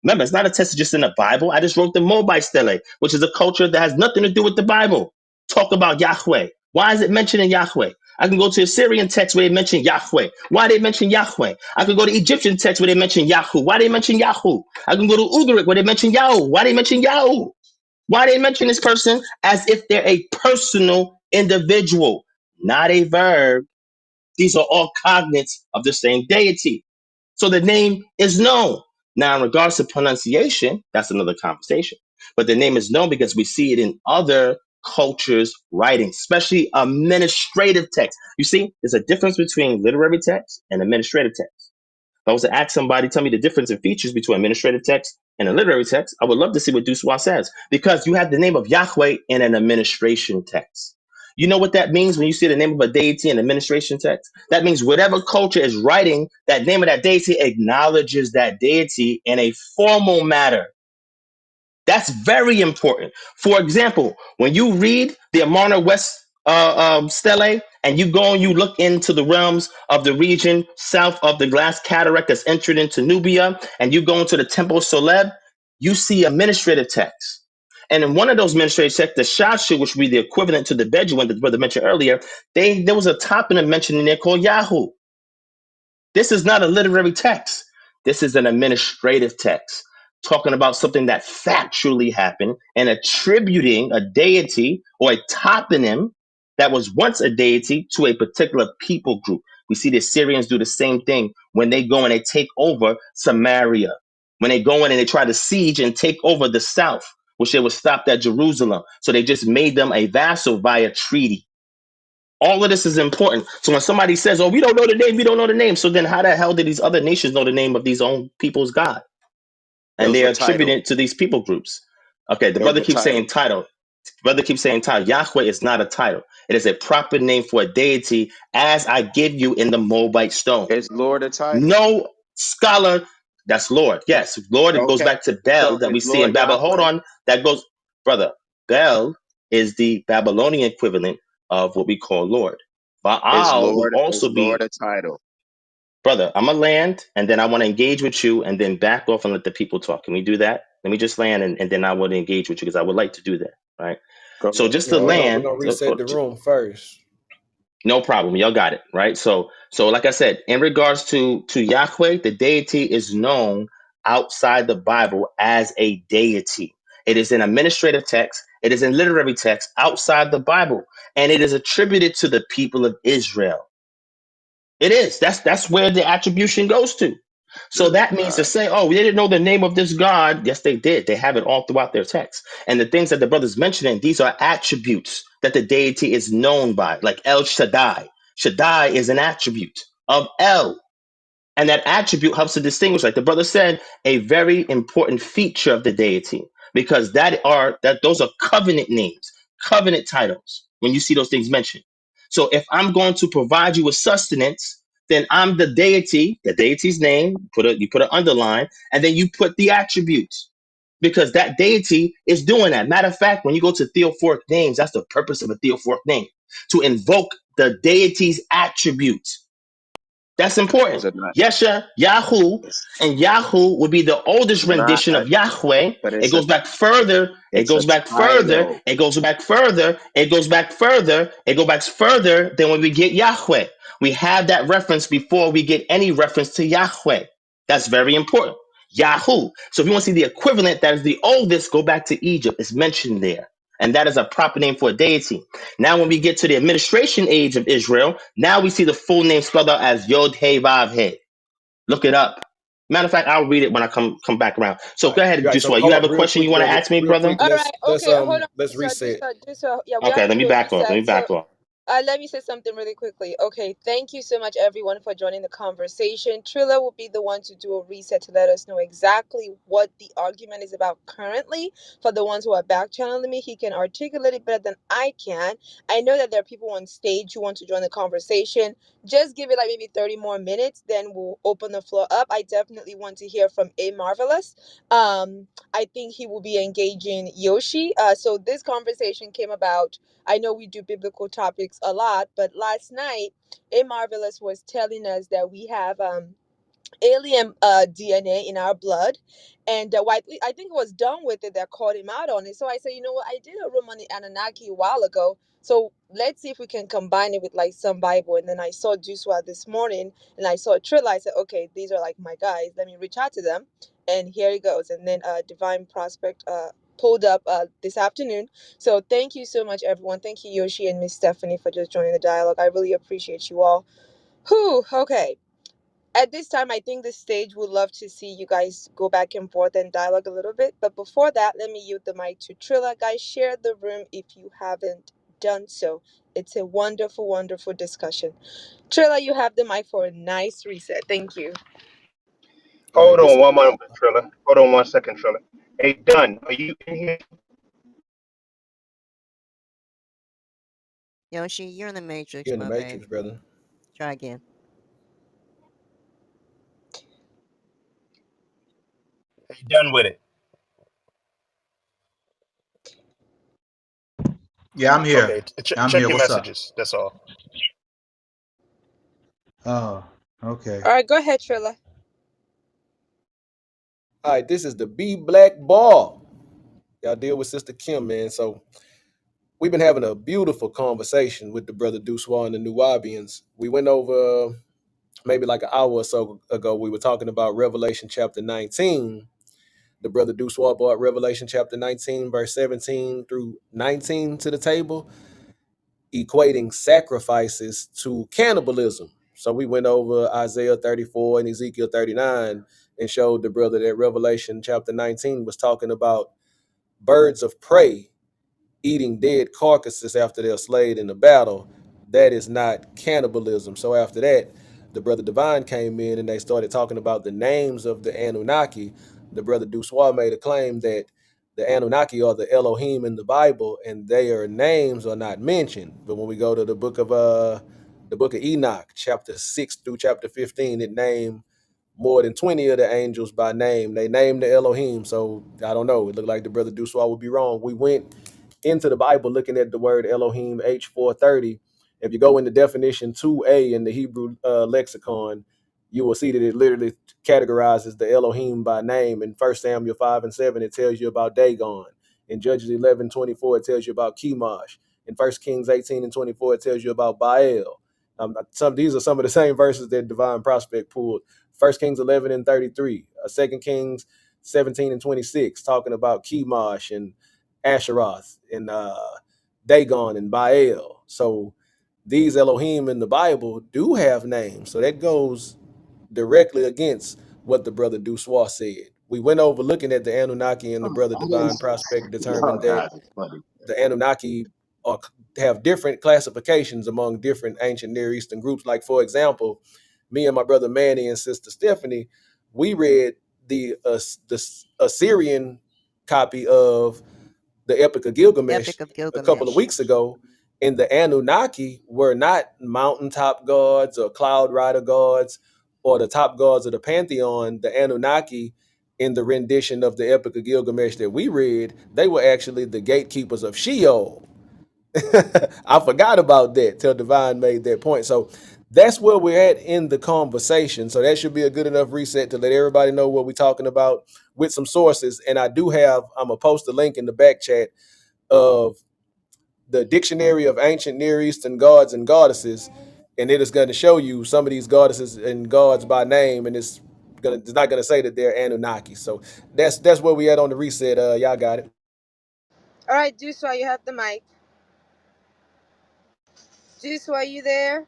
Speaker 2: remember, it's not a test just in the Bible. I just wrote the Moabite stele, which is a culture that has nothing to do with the Bible. Talk about Yahweh. Why is it mentioned in Yahweh? I can go to Assyrian text where they mention Yahweh. Why they mention Yahweh? I can go to Egyptian text where they mention Yahoo. Why they mention Yahoo? I can go to Ugaritic where they mention Yahoo. Why they mention Yahoo? Why they mention this person as if they're a personal individual, not a verb. These are all cognates of the same deity. So the name is known. Now, in regards to pronunciation, that's another conversation. But the name is known because we see it in other cultures' writing, especially administrative text. You see, there's a difference between literary text and administrative text. If I was to ask somebody, tell me the difference in features between administrative text and a literary text, I would love to see what Doosua says because you have the name of Yahweh in an administration text. You know what that means when you see the name of a deity in administration text? That means whatever culture is writing, that name of that deity acknowledges that deity in a formal matter. That's very important. For example, when you read the Amarna West Stele and you go and you look into the realms of the region south of the glass cataract that's entered into Nubia, and you go into the Temple Soleb, you see administrative texts. And in one of those administrative texts, the Shashu, which would be the equivalent to the Bedouin that the brother mentioned earlier, there was a toponym mentioned in there called Yahoo. This is not a literary text. This is an administrative text. talking about something that factually happened and attributing a deity or a toponym that was once a deity to a particular people group. We see the Syrians do the same thing when they go and they take over Samaria, when they go in and they try to siege and take over the south, which they were stopped at Jerusalem. So they just made them a vassal via treaty. All of this is important. So when somebody says, "Oh, we don't know the name," we don't know the name. So then, how the hell did these other nations know the name of these own people's God? And
Speaker 15: Those
Speaker 2: they
Speaker 15: were
Speaker 2: are attributing
Speaker 15: title.
Speaker 2: it to these people groups. Okay, the
Speaker 15: Those
Speaker 2: brother
Speaker 15: were
Speaker 2: keeps saying
Speaker 15: titles.
Speaker 2: title. Brother keeps saying title. Yahweh is not a title. It is a proper name for a deity, as I give you in the Moabite stone.
Speaker 15: Is Lord a title?
Speaker 2: No scholar, that's Lord. Yes, Lord, it goes
Speaker 15: Okay.
Speaker 2: back to Bel
Speaker 15: So
Speaker 2: that we
Speaker 15: is
Speaker 2: see in
Speaker 15: Lord
Speaker 2: Babel. Hold
Speaker 15: Yahweh?
Speaker 2: on, that goes, brother. Bel is the Babylonian equivalent of what we call Lord. Baal would
Speaker 15: Is
Speaker 2: also
Speaker 15: Lord
Speaker 2: be,
Speaker 15: a title?
Speaker 2: brother. I'm gonna land, and then I want to engage with you, and then back off and let the people talk. Can we do that? Let me just land, and then I want to engage with you because I would like to do that. Right.
Speaker 15: Go
Speaker 2: So
Speaker 15: ahead.
Speaker 2: just
Speaker 16: Yeah,
Speaker 2: to
Speaker 16: we're
Speaker 2: land,
Speaker 16: gonna reset the room first.
Speaker 2: no problem. Y'all got it, right? So like I said, in regards to Yahweh, the deity is known outside the Bible as a deity. It is in administrative text, it is in literary text outside the Bible, and it is attributed to the people of Israel. It is. That's where the attribution goes to. So that
Speaker 15: All
Speaker 2: means to
Speaker 15: right.
Speaker 2: say, oh, they didn't know the name of this God. Yes, they did. They have it all throughout their text. And the things that the brothers mentioning, these are attributes that the deity is known by, like El Shaddai. Shaddai is an attribute of El. And that attribute helps to distinguish, like the brother said, a very important feature of the deity, because that those are covenant names, covenant titles, when you see those things mentioned. So if I'm going to provide you with sustenance, then I'm the deity, the deity's name, you put an underline, and then you put the attributes. Because that deity is doing that. Matter of fact, when you go to theophoric names, that's the purpose of a theophoric name, to invoke the deity's attributes. That's
Speaker 15: Is
Speaker 2: important.
Speaker 15: it not?
Speaker 2: Yesha, Yahoo,
Speaker 15: It's,
Speaker 2: and Yahoo would be the oldest
Speaker 15: it's not
Speaker 2: rendition
Speaker 15: a,
Speaker 2: of Yahweh.
Speaker 15: but
Speaker 2: It goes back further. It
Speaker 15: it's a
Speaker 2: goes back further.
Speaker 15: title.
Speaker 2: It goes back further. It goes back further. It goes back further than when we get Yahweh. We have that reference before we get any reference to Yahweh. That's very important. Yahoo. So if you want to see the equivalent that is the oldest, go back to Egypt. It's mentioned there. And that is a proper name for a deity. Now, when we get to the administration age of Israel, now we see the full name spelled out as Yod He Vav He. Look it up. Matter of fact, I'll read it when I come back around. So
Speaker 16: All
Speaker 2: go
Speaker 16: right,
Speaker 2: ahead,
Speaker 16: right. So
Speaker 2: Joshua. You
Speaker 16: hold
Speaker 2: have
Speaker 16: on,
Speaker 2: a
Speaker 16: real
Speaker 2: question
Speaker 16: quick,
Speaker 2: you want to
Speaker 16: brother.
Speaker 2: ask me,
Speaker 16: Real
Speaker 2: brother?
Speaker 16: quick,
Speaker 13: All right,
Speaker 16: let's
Speaker 13: okay, hold on.
Speaker 16: let's reset.
Speaker 13: Yeah, we have
Speaker 2: Okay,
Speaker 13: to
Speaker 2: let me
Speaker 13: do a
Speaker 2: back off. Let me
Speaker 13: reset. So
Speaker 2: back off.
Speaker 13: let me say something really quickly. Okay, thank you so much, everyone, for joining the conversation. Trilla will be the one to do a reset to let us know exactly what the argument is about currently. For the ones who are back channeling me, he can articulate it better than I can. I know that there are people on stage who want to join the conversation. Just give it like maybe 30 more minutes, then we'll open the floor up. I definitely want to hear from A Marvelous. I think he will be engaging Yoshi. So this conversation came about. I know we do biblical topics a lot, but last night, A Marvelous was telling us that we have alien DNA in our blood. And I think it was done with it that called him out on it. So I said, you know what? I did a room on the Anunnaki a while ago. So let's see if we can combine it with like some Bible. And then I saw Doosua this morning and I saw Trilla. I said, okay, these are like my guys. Let me reach out to them. And here it goes. And then Divine Prospect pulled up this afternoon. So thank you so much, everyone. Thank you, Yoshi and Miss Stephanie, for just joining the dialogue. I really appreciate you all. Whew, okay. At this time, I think the stage would love to see you guys go back and forth and dialogue a little bit. But before that, let me yield the mic to Trilla. Guys, share the room if you haven't done so. It's a wonderful, wonderful discussion. Trilla, you have the mic for a nice reset. Thank you.
Speaker 16: All right,
Speaker 17: Hold
Speaker 16: this
Speaker 17: on one moment, Trilla. Hold on 1 second, Trilla. Hey, Dunn, are you in here?
Speaker 6: Yoshi, you're in the matrix,
Speaker 16: you're in the
Speaker 6: my babe.
Speaker 16: matrix, brother.
Speaker 6: Try again.
Speaker 1: Done with it.
Speaker 3: Yeah, I'm here.
Speaker 1: Okay,
Speaker 3: I'm
Speaker 1: check
Speaker 3: here.
Speaker 1: your
Speaker 3: What's up?
Speaker 1: messages. That's all.
Speaker 3: Oh, okay.
Speaker 13: All right, go ahead, Trilla.
Speaker 16: All right, this is the B Black Ball. Y'all deal with Sister Kim, man. So we've been having a beautiful conversation with the brother Doosua and the Nuwaubians. We went over maybe like an hour or so ago. We were talking about Revelation chapter 19, The brother Doosua brought Revelation chapter 19, verse 17 through 19 to the table, equating sacrifices to cannibalism. So we went over Isaiah 34 and Ezekiel 39 and showed the brother that Revelation chapter 19 was talking about birds of prey eating dead carcasses after they're slayed in the battle. That is not cannibalism. So after that, the brother Divine came in and they started talking about the names of the Anunnaki. The brother Duswa made a claim that the Anunnaki are the Elohim in the Bible, and their names are not mentioned. But when we go to the book of Enoch, chapter 6 through chapter 15, it named more than 20 of the angels by name. They named the Elohim. So I don't know. It looked like the brother Duswa would be wrong. We went into the Bible looking at the word Elohim H430. If you go into definition 2a in the Hebrew lexicon, you will see that it literally categorizes the Elohim by name. In 1 Samuel 5 and 7, it tells you about Dagon. In Judges 11:24, it tells you about Chemosh. In 1 Kings 18 and 24, it tells you about Baal. These are some of the same verses that Divine Prospect pulled. 1 Kings 11 and 33, 2 Kings 17 and 26, talking about Chemosh and Asheroth and Dagon and Baal. So these Elohim in the Bible do have names. So that goes directly against what the brother Duswa said. We went over looking at the Anunnaki, and the brother
Speaker 4: I didn't.
Speaker 16: Divine Prospect determined
Speaker 4: Y'all
Speaker 16: that
Speaker 4: guys are funny.
Speaker 16: the Anunnaki are, have different classifications among different ancient Near Eastern groups. Like, for example, me and my brother Manny and sister Stephanie, we read the Assyrian copy of the Epic of Gilgamesh
Speaker 6: Epic of
Speaker 16: a couple of
Speaker 6: Gilgamesh.
Speaker 16: weeks ago, and the Anunnaki were not mountaintop gods or cloud rider gods or the top gods of the pantheon. The Anunnaki, in the rendition of the Epic of Gilgamesh that we read, they were actually the gatekeepers of Sheol. I forgot about that till Divine made that point. So that's where we're at in the conversation. So that should be a good enough reset to let everybody know what we're talking about with some sources. And I'm gonna post a link in the back chat of the Dictionary of Ancient Near Eastern Gods and Goddesses, and it is going to show you some of these goddesses and gods by name, and it's not going to say that they're Anunnaki. So that's where we at on the reset. Y'all got it.
Speaker 13: All right, Duswa, you have the mic. Duswa, are you there?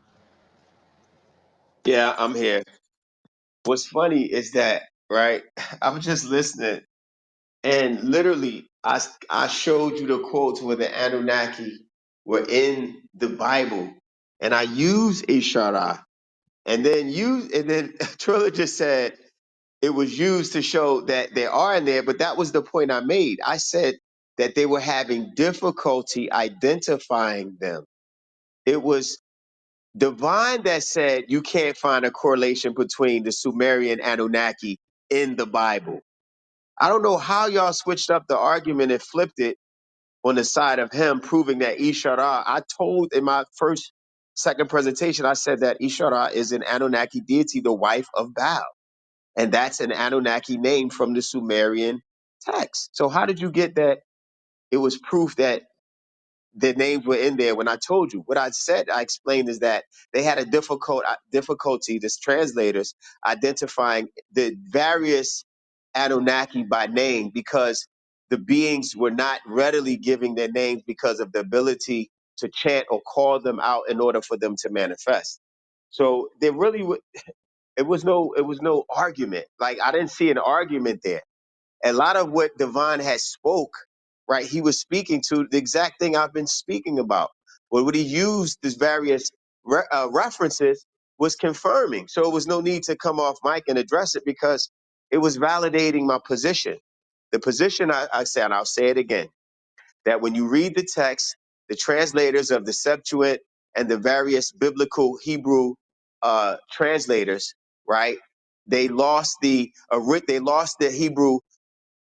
Speaker 4: Yeah, I'm here. What's funny is that, right? I was just listening, and literally, I showed you the quotes where the Anunnaki were in the Bible, and I used Ishara, and then Triller just said it was used to show that they are in there, but that was the point I made. I said that they were having difficulty identifying them. It was Divine that said you can't find a correlation between the Sumerian Anunnaki in the Bible. I don't know how y'all switched up the argument and flipped it on the side of him proving that Ishara. I told in my second presentation, I said that Ishara is an Anunnaki deity, the wife of Baal. And that's an Anunnaki name from the Sumerian text. So how did you get that? It was proof that the names were in there when I told you. What I said, I explained is that they had a difficulty, the translators, identifying the various Anunnaki by name because the beings were not readily giving their names because of the ability to chant or call them out in order for them to manifest. So there really it was no argument. Like I didn't see an argument there. A lot of what Devon has spoke, right? He was speaking to the exact thing I've been speaking about. But what he used these various references was confirming. So it was no need to come off mic and address it because it was validating my position. The position I said, and I'll say it again, that when you read the text, the translators of the Septuagint and the various biblical Hebrew translators, right? They lost the Hebrew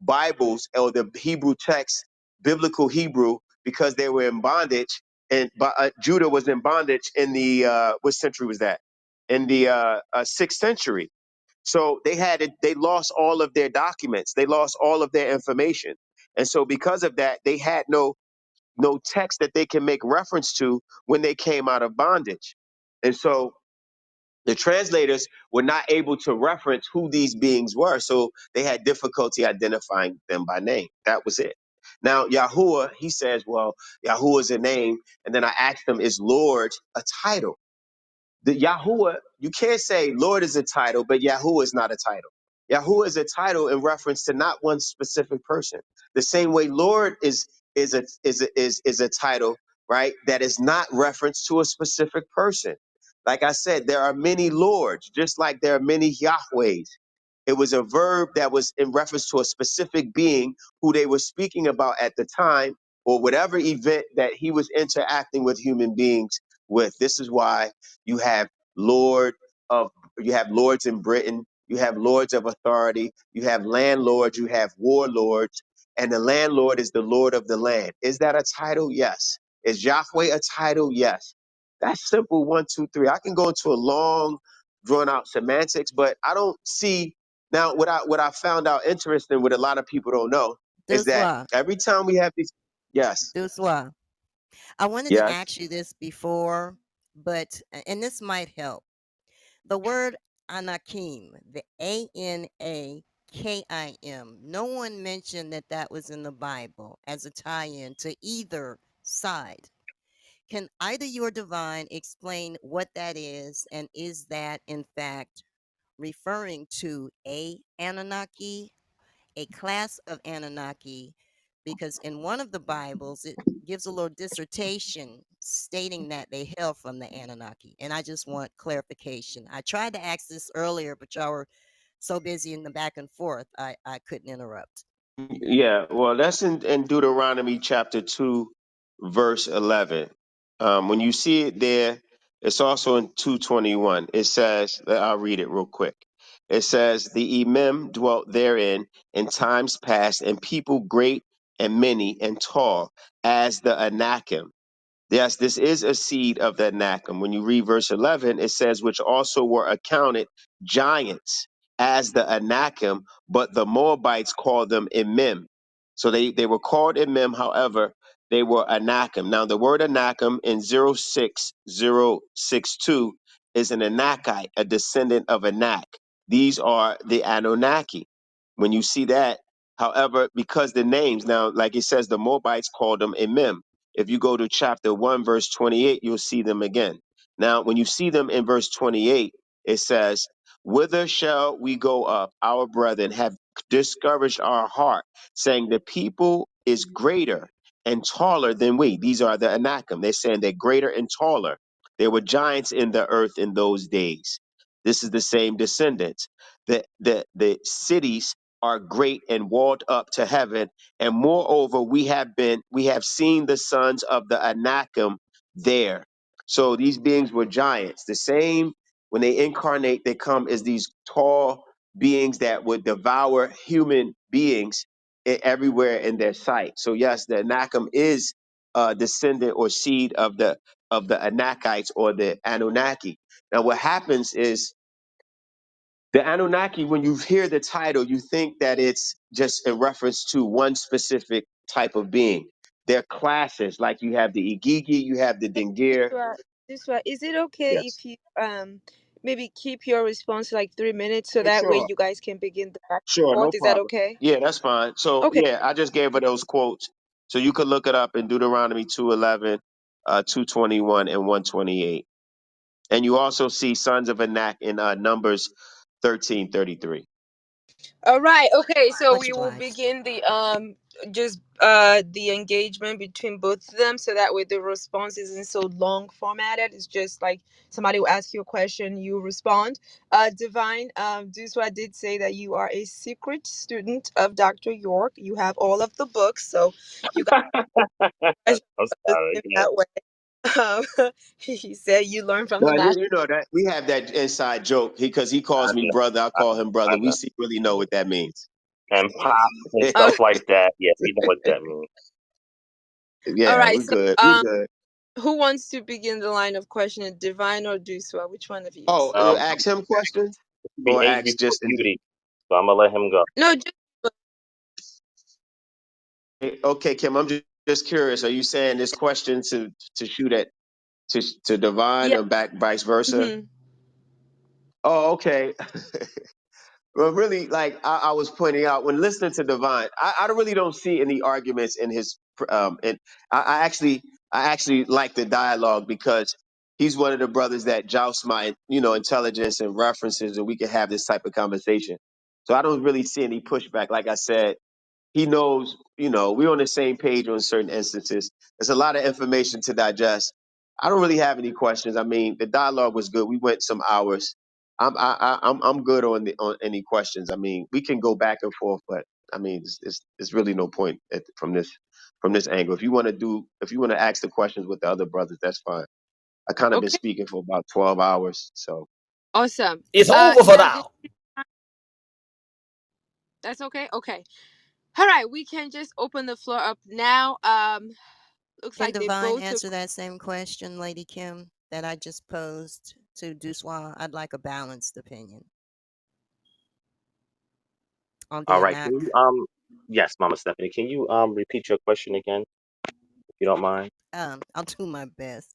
Speaker 4: Bibles or the Hebrew text, biblical Hebrew, because they were in bondage, and Judah was in bondage in the what century was that? In the 6th century. So they lost all of their documents, they lost all of their information, and so because of that, they had no text that they can make reference to when they came out of bondage, and so The translators were not able to reference who these beings were, so they had difficulty identifying them by name. That was it. Now, Yahuwah, he says, well, Yahuwah is a name. And then I asked him, is Lord a title? The Yahuwah, you can't say Lord is a title, but Yahuwah is not a title. Yahuwah is a title in reference to not one specific person. The same way Lord is a title, right? That is not reference to a specific person. Like I said, there are many lords, just like there are many Yahwehs. It was a verb that was in reference to a specific being who they were speaking about at the time, or whatever event that he was interacting with human beings with. This is why you have lord of you have lords in Britain, you have lords of authority, you have landlords, you have warlords, and the landlord is the lord of the land. Is that a title? Yes. Is Yahweh a title? Yes. That's simple. One, two, three. I can go into a long, drawn out semantics, but I don't see now what I found out interesting, what a lot of people don't know, is that
Speaker 6: Duswa,
Speaker 4: every time we have these, yes,
Speaker 6: Duswa. I wanted to
Speaker 4: yes.
Speaker 6: ask you this before, but and this might help. The word Anakim, the Anakim. No one mentioned that that was in the Bible as a tie-in to either side. Can either your divine explain what that is, and is that in fact referring to a Anunnaki, a class of Anunnaki? Because in one of the Bibles it gives a little dissertation stating that they hail from the Anunnaki, and I just want clarification. I tried to ask this earlier, but y'all were so busy in the back and forth, I couldn't interrupt.
Speaker 4: Yeah, well, that's in Deuteronomy chapter 2, verse 11. When you see it there, it's also in 221. It says, I'll read it real quick. It says, the Emim dwelt therein in times past, and people great and many and tall, as the Anakim. Yes, this is a seed of the Anakim. When you read verse 11, it says, which also were accounted giants as the Anakim, but the Moabites called them Emim. So they were called Emim, however, they were Anakim. Now, the word Anakim in 06062 is an Anakite, a descendant of Anak. These are the Anunnaki. When you see that, however, because the names, now, like it says, the Moabites called them Emim. If you go to chapter 1, verse 28, you'll see them again. Now, when you see them in verse 28, it says, whither shall we go up? Our brethren have discouraged our heart, saying the people is greater and taller than we. These are the Anakim. They're saying they're greater and taller. There were giants in the earth in those days. This is the same descendants. The cities are great and walled up to heaven, and moreover, we have seen the sons of the Anakim there. So these beings were giants. The same when they incarnate, they come as these tall beings that would devour human beings everywhere in their sight. So yes, the Anakim is a descendant or seed of the Anakites or the Anunnaki. Now, what happens is the Anunnaki, when you hear the title, you think that it's just in reference to one specific type of being. They're classes, like you have the Igigi, you have the
Speaker 13: Hey,
Speaker 4: Dingir.
Speaker 13: Joshua, is it okay
Speaker 4: Yes.
Speaker 13: if you maybe keep your response like 3 minutes so
Speaker 4: Yeah,
Speaker 13: that way
Speaker 4: sure.
Speaker 13: you guys can begin the back and
Speaker 4: Sure,
Speaker 13: forth?
Speaker 4: no
Speaker 13: Is that
Speaker 4: problem.
Speaker 13: okay?
Speaker 4: Yeah, that's fine. So
Speaker 13: Okay.
Speaker 4: yeah, I just gave her those quotes. So you could look it up in Deuteronomy 2:11, 221, and 128. And you also see sons of Anak in Numbers 13:33.
Speaker 13: All right. Okay. So
Speaker 6: Much
Speaker 13: we will
Speaker 6: obliged.
Speaker 13: begin the just the engagement between both of them so that way the response isn't so long formatted. It's just like somebody will ask you a question, you respond. Divine, Duswa did say that you are a secret student of Dr. York. You have all of the books, so you guys
Speaker 2: I'm sorry.
Speaker 13: in
Speaker 2: Yeah,
Speaker 13: that way. He said you learn from the
Speaker 4: No,
Speaker 13: master.
Speaker 4: you know that we have that inside joke because he
Speaker 2: I
Speaker 4: calls me
Speaker 2: know.
Speaker 4: brother, I
Speaker 2: I,
Speaker 4: call him
Speaker 2: I
Speaker 4: brother. We
Speaker 2: know.
Speaker 4: secretly know what that means.
Speaker 2: And pops and
Speaker 13: Uh,
Speaker 2: stuff like that. Yeah, we know what that means.
Speaker 13: all
Speaker 4: Yeah,
Speaker 13: right.
Speaker 4: we
Speaker 13: So
Speaker 4: good. We good.
Speaker 13: who wants to begin the line of questioning, Divine or Duswa? Which one of you?
Speaker 4: Oh, ask him questions
Speaker 2: It should be
Speaker 4: or
Speaker 2: age
Speaker 4: ask
Speaker 2: before
Speaker 4: just in.
Speaker 2: beauty. So I'm gonna let him go.
Speaker 13: No, just
Speaker 4: Okay, Kim, I'm just curious. Are you saying this question to shoot at to Divine
Speaker 13: yeah.
Speaker 4: or back vice versa?
Speaker 13: hmm
Speaker 4: Oh, okay. Well, really, like I was pointing out when listening to Divine, I really don't see any arguments in his. And I actually, I actually like the dialogue because he's one of the brothers that joust my, intelligence and references, and we can have this type of conversation. So I don't really see any pushback. Like I said, he knows, we're on the same page on certain instances. There's a lot of information to digest. I don't really have any questions. I mean, the dialogue was good. We went some hours. I'm good on any questions. I mean, we can go back and forth, but I mean, it's really no point from this angle. If you want to ask the questions with the other brothers, that's fine. I kind of been
Speaker 13: Okay,
Speaker 4: speaking for about 12 hours, so
Speaker 13: awesome.
Speaker 16: It's over for
Speaker 13: Yeah,
Speaker 16: now.
Speaker 13: that's okay. Okay. All right, we can just open the floor up now. Looks
Speaker 6: Can
Speaker 13: like they
Speaker 6: Divine
Speaker 13: both took.
Speaker 6: answer that same question, Lady Kim, that I just posed to Duswa? I'd like a balanced opinion on the
Speaker 2: All right.
Speaker 6: Anak.
Speaker 2: Can you yes, Mama Stephanie, can you repeat your question again, if you don't mind?
Speaker 6: I'll do my best.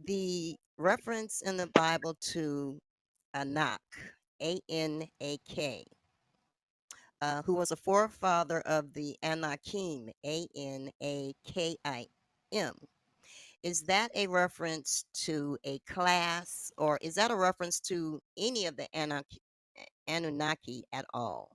Speaker 6: The reference in the Bible to Anak, Anak, who was a forefather of the Anakim, Anakim. Is that a reference to a class, or is that a reference to any of the Anunnaki at all?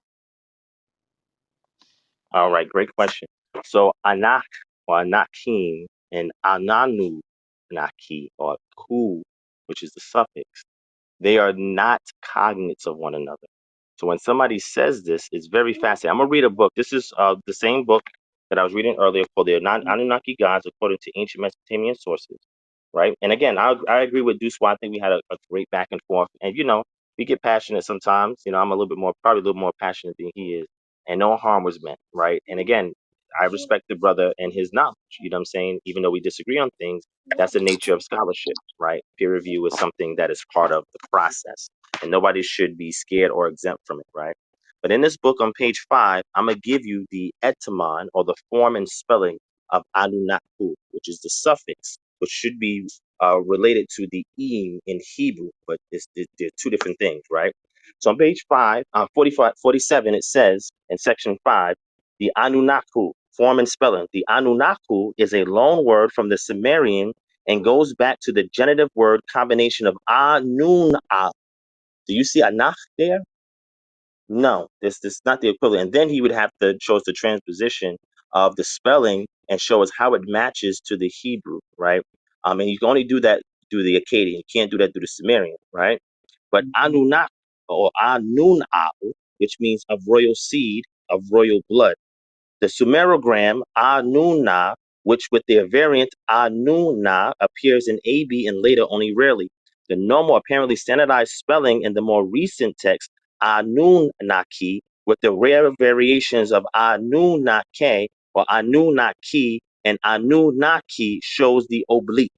Speaker 2: All right, great question. So Anak or Anakim and Anunaki or Ku, which is the suffix, they are not cognates of one another. So when somebody says this, it's very fascinating. I'm gonna read a book. This is the same book that I was reading earlier called the Anunnaki Gods According to Ancient Mesopotamian Sources. Right. And again, I agree with Deuce. I think we had a great back and forth. And we get passionate sometimes. I'm a little bit more, probably a little more passionate than he is. And no harm was meant. Right. And again, I respect the brother and his knowledge. You know what I'm saying? Even though we disagree on things, that's the nature of scholarship, right? Peer review is something that is part of the process, and nobody should be scared or exempt from it, right? But in this book on page 5, I'm gonna give you the etymon or the form and spelling of Anunnaku, which is the suffix, which should be related to the eing in Hebrew, but they're two different things, right? So on page 5, 45, 47, it says in section 5, the Anunnaku, form and spelling. The Anunnaku is a loan word from the Sumerian and goes back to the genitive word combination of Anun'a. Do you see Anach there? No, this is not the equivalent. And then he would have to show us the transposition of the spelling and show us how it matches to the Hebrew, right? And you can only do that through the Akkadian. You can't do that through the Sumerian, right? But Anunnaki or Anun'au, which means of royal seed, of royal blood. The Sumerogram Anuna, which with their variant Anuna appears in AB and later only rarely. The normal, apparently standardized spelling in the more recent text Anunnaki, with the rare variations of Anunnake or Anunnaki and Anunnaki, shows the oblique.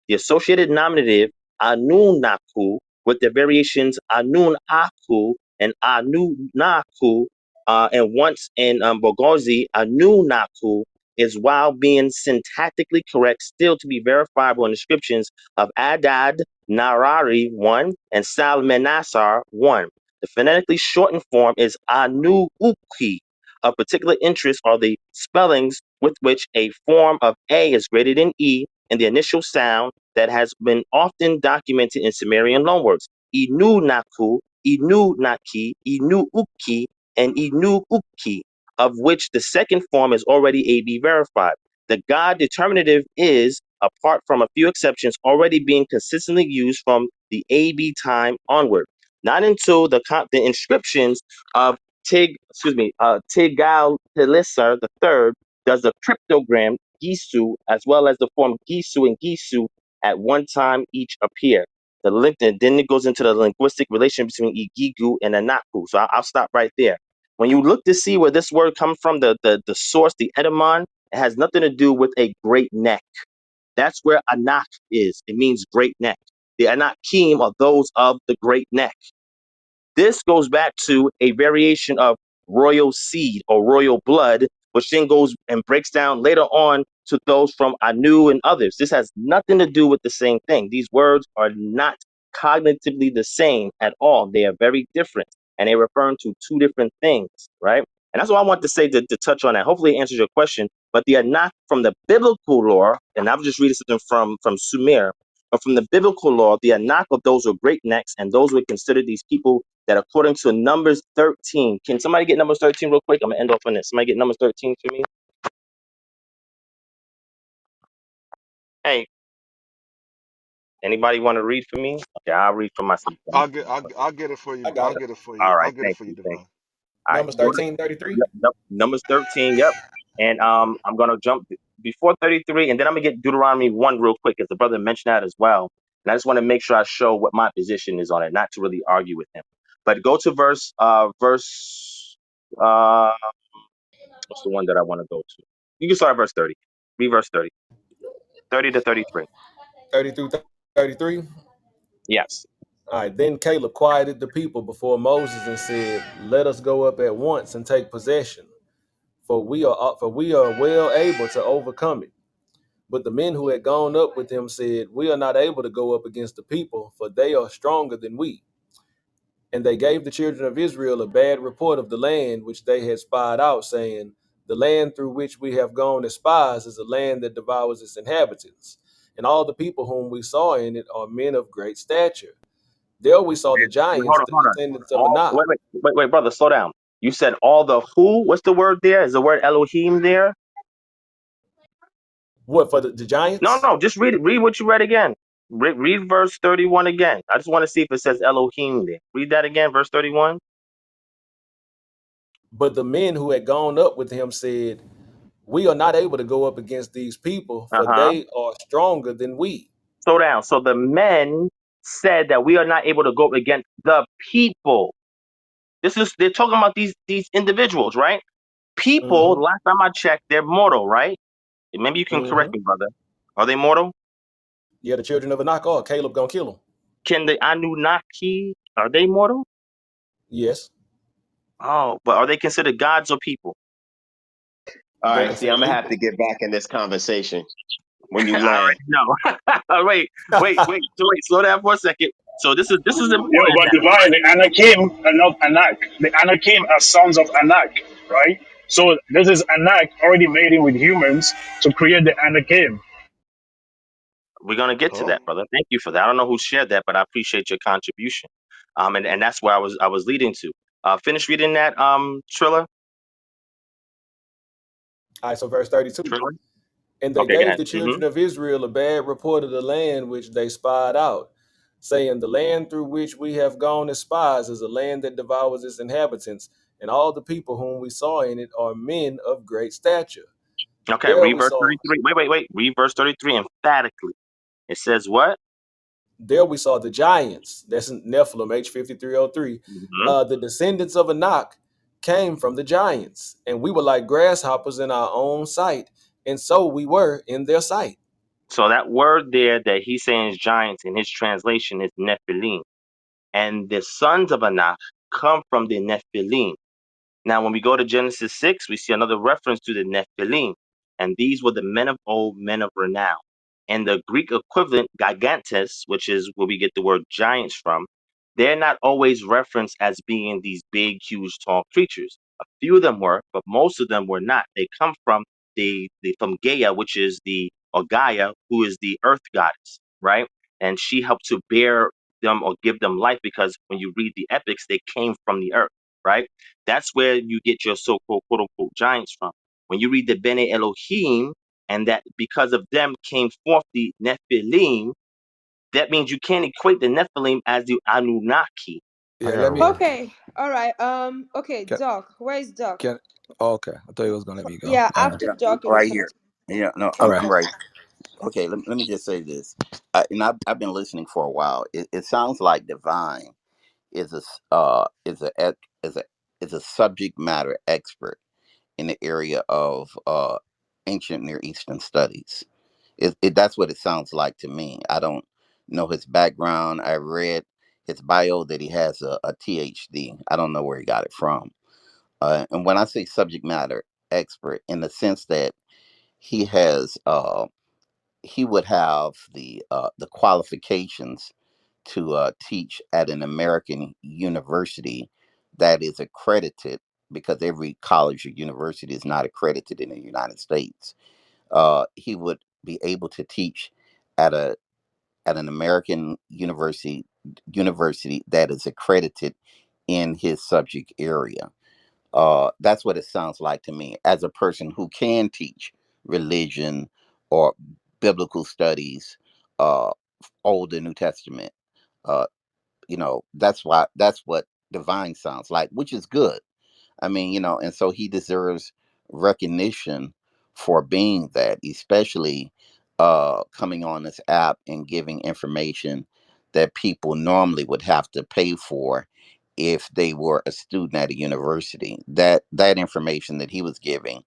Speaker 2: The associated nominative Anunnaku with the variations Anunnaku and Anunnaku and once in Bogozi, Anunnaku is, while being syntactically correct, still to be verifiable in descriptions of Adad Narari 1 and Salmanasar 1. The phonetically shortened form is Anuuki. Of particular interest are the spellings with which a form of A is greater than E in the initial sound that has been often documented in Sumerian loanwords. Inunaku, Inunaki, Inuuki, and Inuuki, of which the second form is already AB verified. The God determinative is, apart from a few exceptions, already being consistently used from the AB time onward. Not until the inscriptions of Tiglath-Pileser III does the cryptogram Gisu, as well as the form Gisu and Gisu, at one time each appear. The link, then it goes into the linguistic relation between Igigu and Anaku. So I'll stop right there. When you look to see where this word comes from, the source, the etymon, it has nothing to do with a great neck. That's where Anak is. It means great neck. The Anakim are those of the great neck. This goes back to a variation of royal seed or royal blood, which then goes and breaks down later on to those from Anu and others. This has nothing to do with the same thing. These words are not cognitively the same at all. They are very different, and they're referring to two different things, right? And that's what I want to say to touch on that. Hopefully, it answers your question. But they are not from the biblical lore, and I'm just reading something from Sumer. But from the biblical law, the Anak of those were great necks, and those were considered these people that, according to Numbers 13, can somebody get Numbers 13 real quick? I'm gonna end off on this. Somebody get Numbers 13 for me. Hey, anybody want to read for me? Okay, I'll read for myself.
Speaker 11: I'll get it for
Speaker 16: I
Speaker 11: you.
Speaker 16: got
Speaker 11: I'll
Speaker 16: it.
Speaker 11: get it for you.
Speaker 2: All
Speaker 11: I'll
Speaker 2: right,
Speaker 11: get it
Speaker 2: thank
Speaker 11: for you,
Speaker 2: you, thank
Speaker 11: Divine.
Speaker 2: you. All right,
Speaker 16: Numbers
Speaker 2: go to
Speaker 16: 13:33.
Speaker 2: yep, Numbers 13. Yep, and I'm gonna jump before 33, and then I'm gonna get Deuteronomy 1 real quick, as the brother mentioned that as well. And I just want to make sure I show what my position is on it, not to really argue with him. But go to uh what's the one that I want to go to? You can start at verse 30. Read verse 30. 30 to 33.
Speaker 16: 30 through 33.
Speaker 2: Yes.
Speaker 16: All right. Then Caleb quieted the people before Moses and said, "Let us go up at once and take possession, for we are well able to overcome it." But the men who had gone up with him said, "We are not able to go up against the people, for they are stronger than we." And they gave the children of Israel a bad report of the land which they had spied out, saying, "The land through which we have gone as spies is a land that devours its inhabitants. And all the people whom we saw in it are men of great stature. There we saw the
Speaker 2: Wait,
Speaker 16: giants,
Speaker 2: hold on,
Speaker 16: the
Speaker 2: hold on.
Speaker 16: descendants of
Speaker 2: All
Speaker 16: Anak."
Speaker 2: wait, brother, slow down. You said all the who? What's the word there? Is the word Elohim there?
Speaker 16: What, for the
Speaker 2: No,
Speaker 16: giants?
Speaker 2: no, just read it. Read what you read again. Read verse 31 again. I just want to see if it says Elohim there. Read that again, verse 31.
Speaker 16: But the men who had gone up with him said, "We are not able to go up against these people, for
Speaker 2: Uh-huh.
Speaker 16: they are stronger than we."
Speaker 2: Slow down. So the men said that we are not able to go against the people. They're talking about these individuals, right? People,
Speaker 16: Mm-hmm.
Speaker 2: last time I checked, they're mortal, right? Maybe you can
Speaker 16: Mm-hmm.
Speaker 2: correct me, brother. Are they mortal?
Speaker 16: Yeah, the children of Anak are. Caleb gonna kill them.
Speaker 2: Can the Anunnaki, are they mortal?
Speaker 16: Yes,
Speaker 2: Oh, but are they considered gods or people?
Speaker 4: All
Speaker 16: they're
Speaker 4: right, see, I'm
Speaker 16: considered
Speaker 4: gonna have
Speaker 16: people.
Speaker 4: to get back in this conversation when you
Speaker 2: I
Speaker 4: land.
Speaker 2: already know. wait. Slow down for a second. So this is
Speaker 11: Yo,
Speaker 2: important
Speaker 11: but
Speaker 2: now.
Speaker 11: divine, the Anakim are not Anak. The Anakim are sons of Anak, right? So this is Anak already mating with humans to create the Anakim.
Speaker 2: We're gonna get to
Speaker 11: Oh.
Speaker 2: that, brother. Thank you for that. I don't know who shared that, but I appreciate your contribution. And that's where I was leading to. Finish reading that, Triller.
Speaker 16: All right, so verse 32.
Speaker 2: Triller.
Speaker 16: And they
Speaker 2: Okay, go
Speaker 16: gave
Speaker 2: ahead.
Speaker 16: the children of Israel a bad report of the land which they spied out, saying, "The land through which we have gone as spies is a land that devours its inhabitants, and all the people whom we saw in it are men of great stature."
Speaker 2: Okay,
Speaker 16: There
Speaker 2: read
Speaker 16: we
Speaker 2: verse
Speaker 16: saw
Speaker 2: 33. Wait. Read verse 33 emphatically. It says what?
Speaker 16: there we saw the giants. That's in Nephilim, H5303.
Speaker 2: Hmm.
Speaker 16: The descendants of Anak came from the giants, and we were like grasshoppers in our own sight, and so we were in their sight.
Speaker 2: So that word there that he's saying is giants in his translation is Nephilim. And the sons of Anak come from the Nephilim. Now, when we go to Genesis 6, we see another reference to the Nephilim. And these were the men of old, men of renown. And the Greek equivalent, gigantes, which is where we get the word giants from, they're not always referenced as being these big, huge, tall creatures. A few of them were, but most of them were not. They come from from Gaia, which is or Gaia, who is the earth goddess, right? And she helped to bear them or give them life because when you read the epics, they came from the earth, right? That's where you get your so-called quote unquote giants from. When you read the Bene Elohim, and that because of them came forth the Nephilim, that means you can't equate the Nephilim as the Anunnaki.
Speaker 18: I
Speaker 13: Yeah,
Speaker 18: got
Speaker 13: let
Speaker 18: a
Speaker 13: me.
Speaker 18: word.
Speaker 13: Okay, all right. Okay,
Speaker 18: Can,
Speaker 13: Doc. Where is Doc?
Speaker 18: can oh, okay. I thought he was gonna let me go.
Speaker 13: Yeah,
Speaker 18: All right.
Speaker 13: after
Speaker 19: Yeah, I'm
Speaker 13: Doc, it will
Speaker 19: right
Speaker 13: come
Speaker 19: here.
Speaker 13: to.
Speaker 19: Yeah, no,
Speaker 18: All
Speaker 19: I'm
Speaker 18: right.
Speaker 19: right. Okay, let me just say this. And I've been listening for a while. It sounds like divine is is a is a subject matter expert in the area of ancient Near Eastern studies. That's what it sounds like to me. I don't know his background. I read his bio that he has a PhD. I don't know where he got it from. And when I say subject matter expert, in the sense that he has he would have the qualifications to teach at an American university that is accredited, because every college or university is not accredited in the United States. He would be able to teach at an American university that is accredited in his subject area. That's what it sounds like to me, as a person who can teach religion or biblical studies, uh, Old and New Testament. Uh, that's what divine sounds like, which is good. I mean, and so he deserves recognition for being that, especially coming on this app and giving information that people normally would have to pay for if they were a student at a university. That information that he was giving,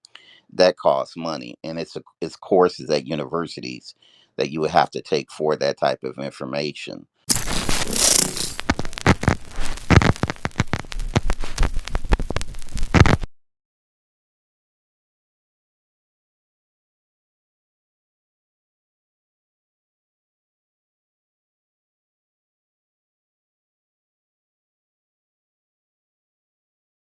Speaker 19: that costs money, and it's courses at universities that you would have to take for that type of information.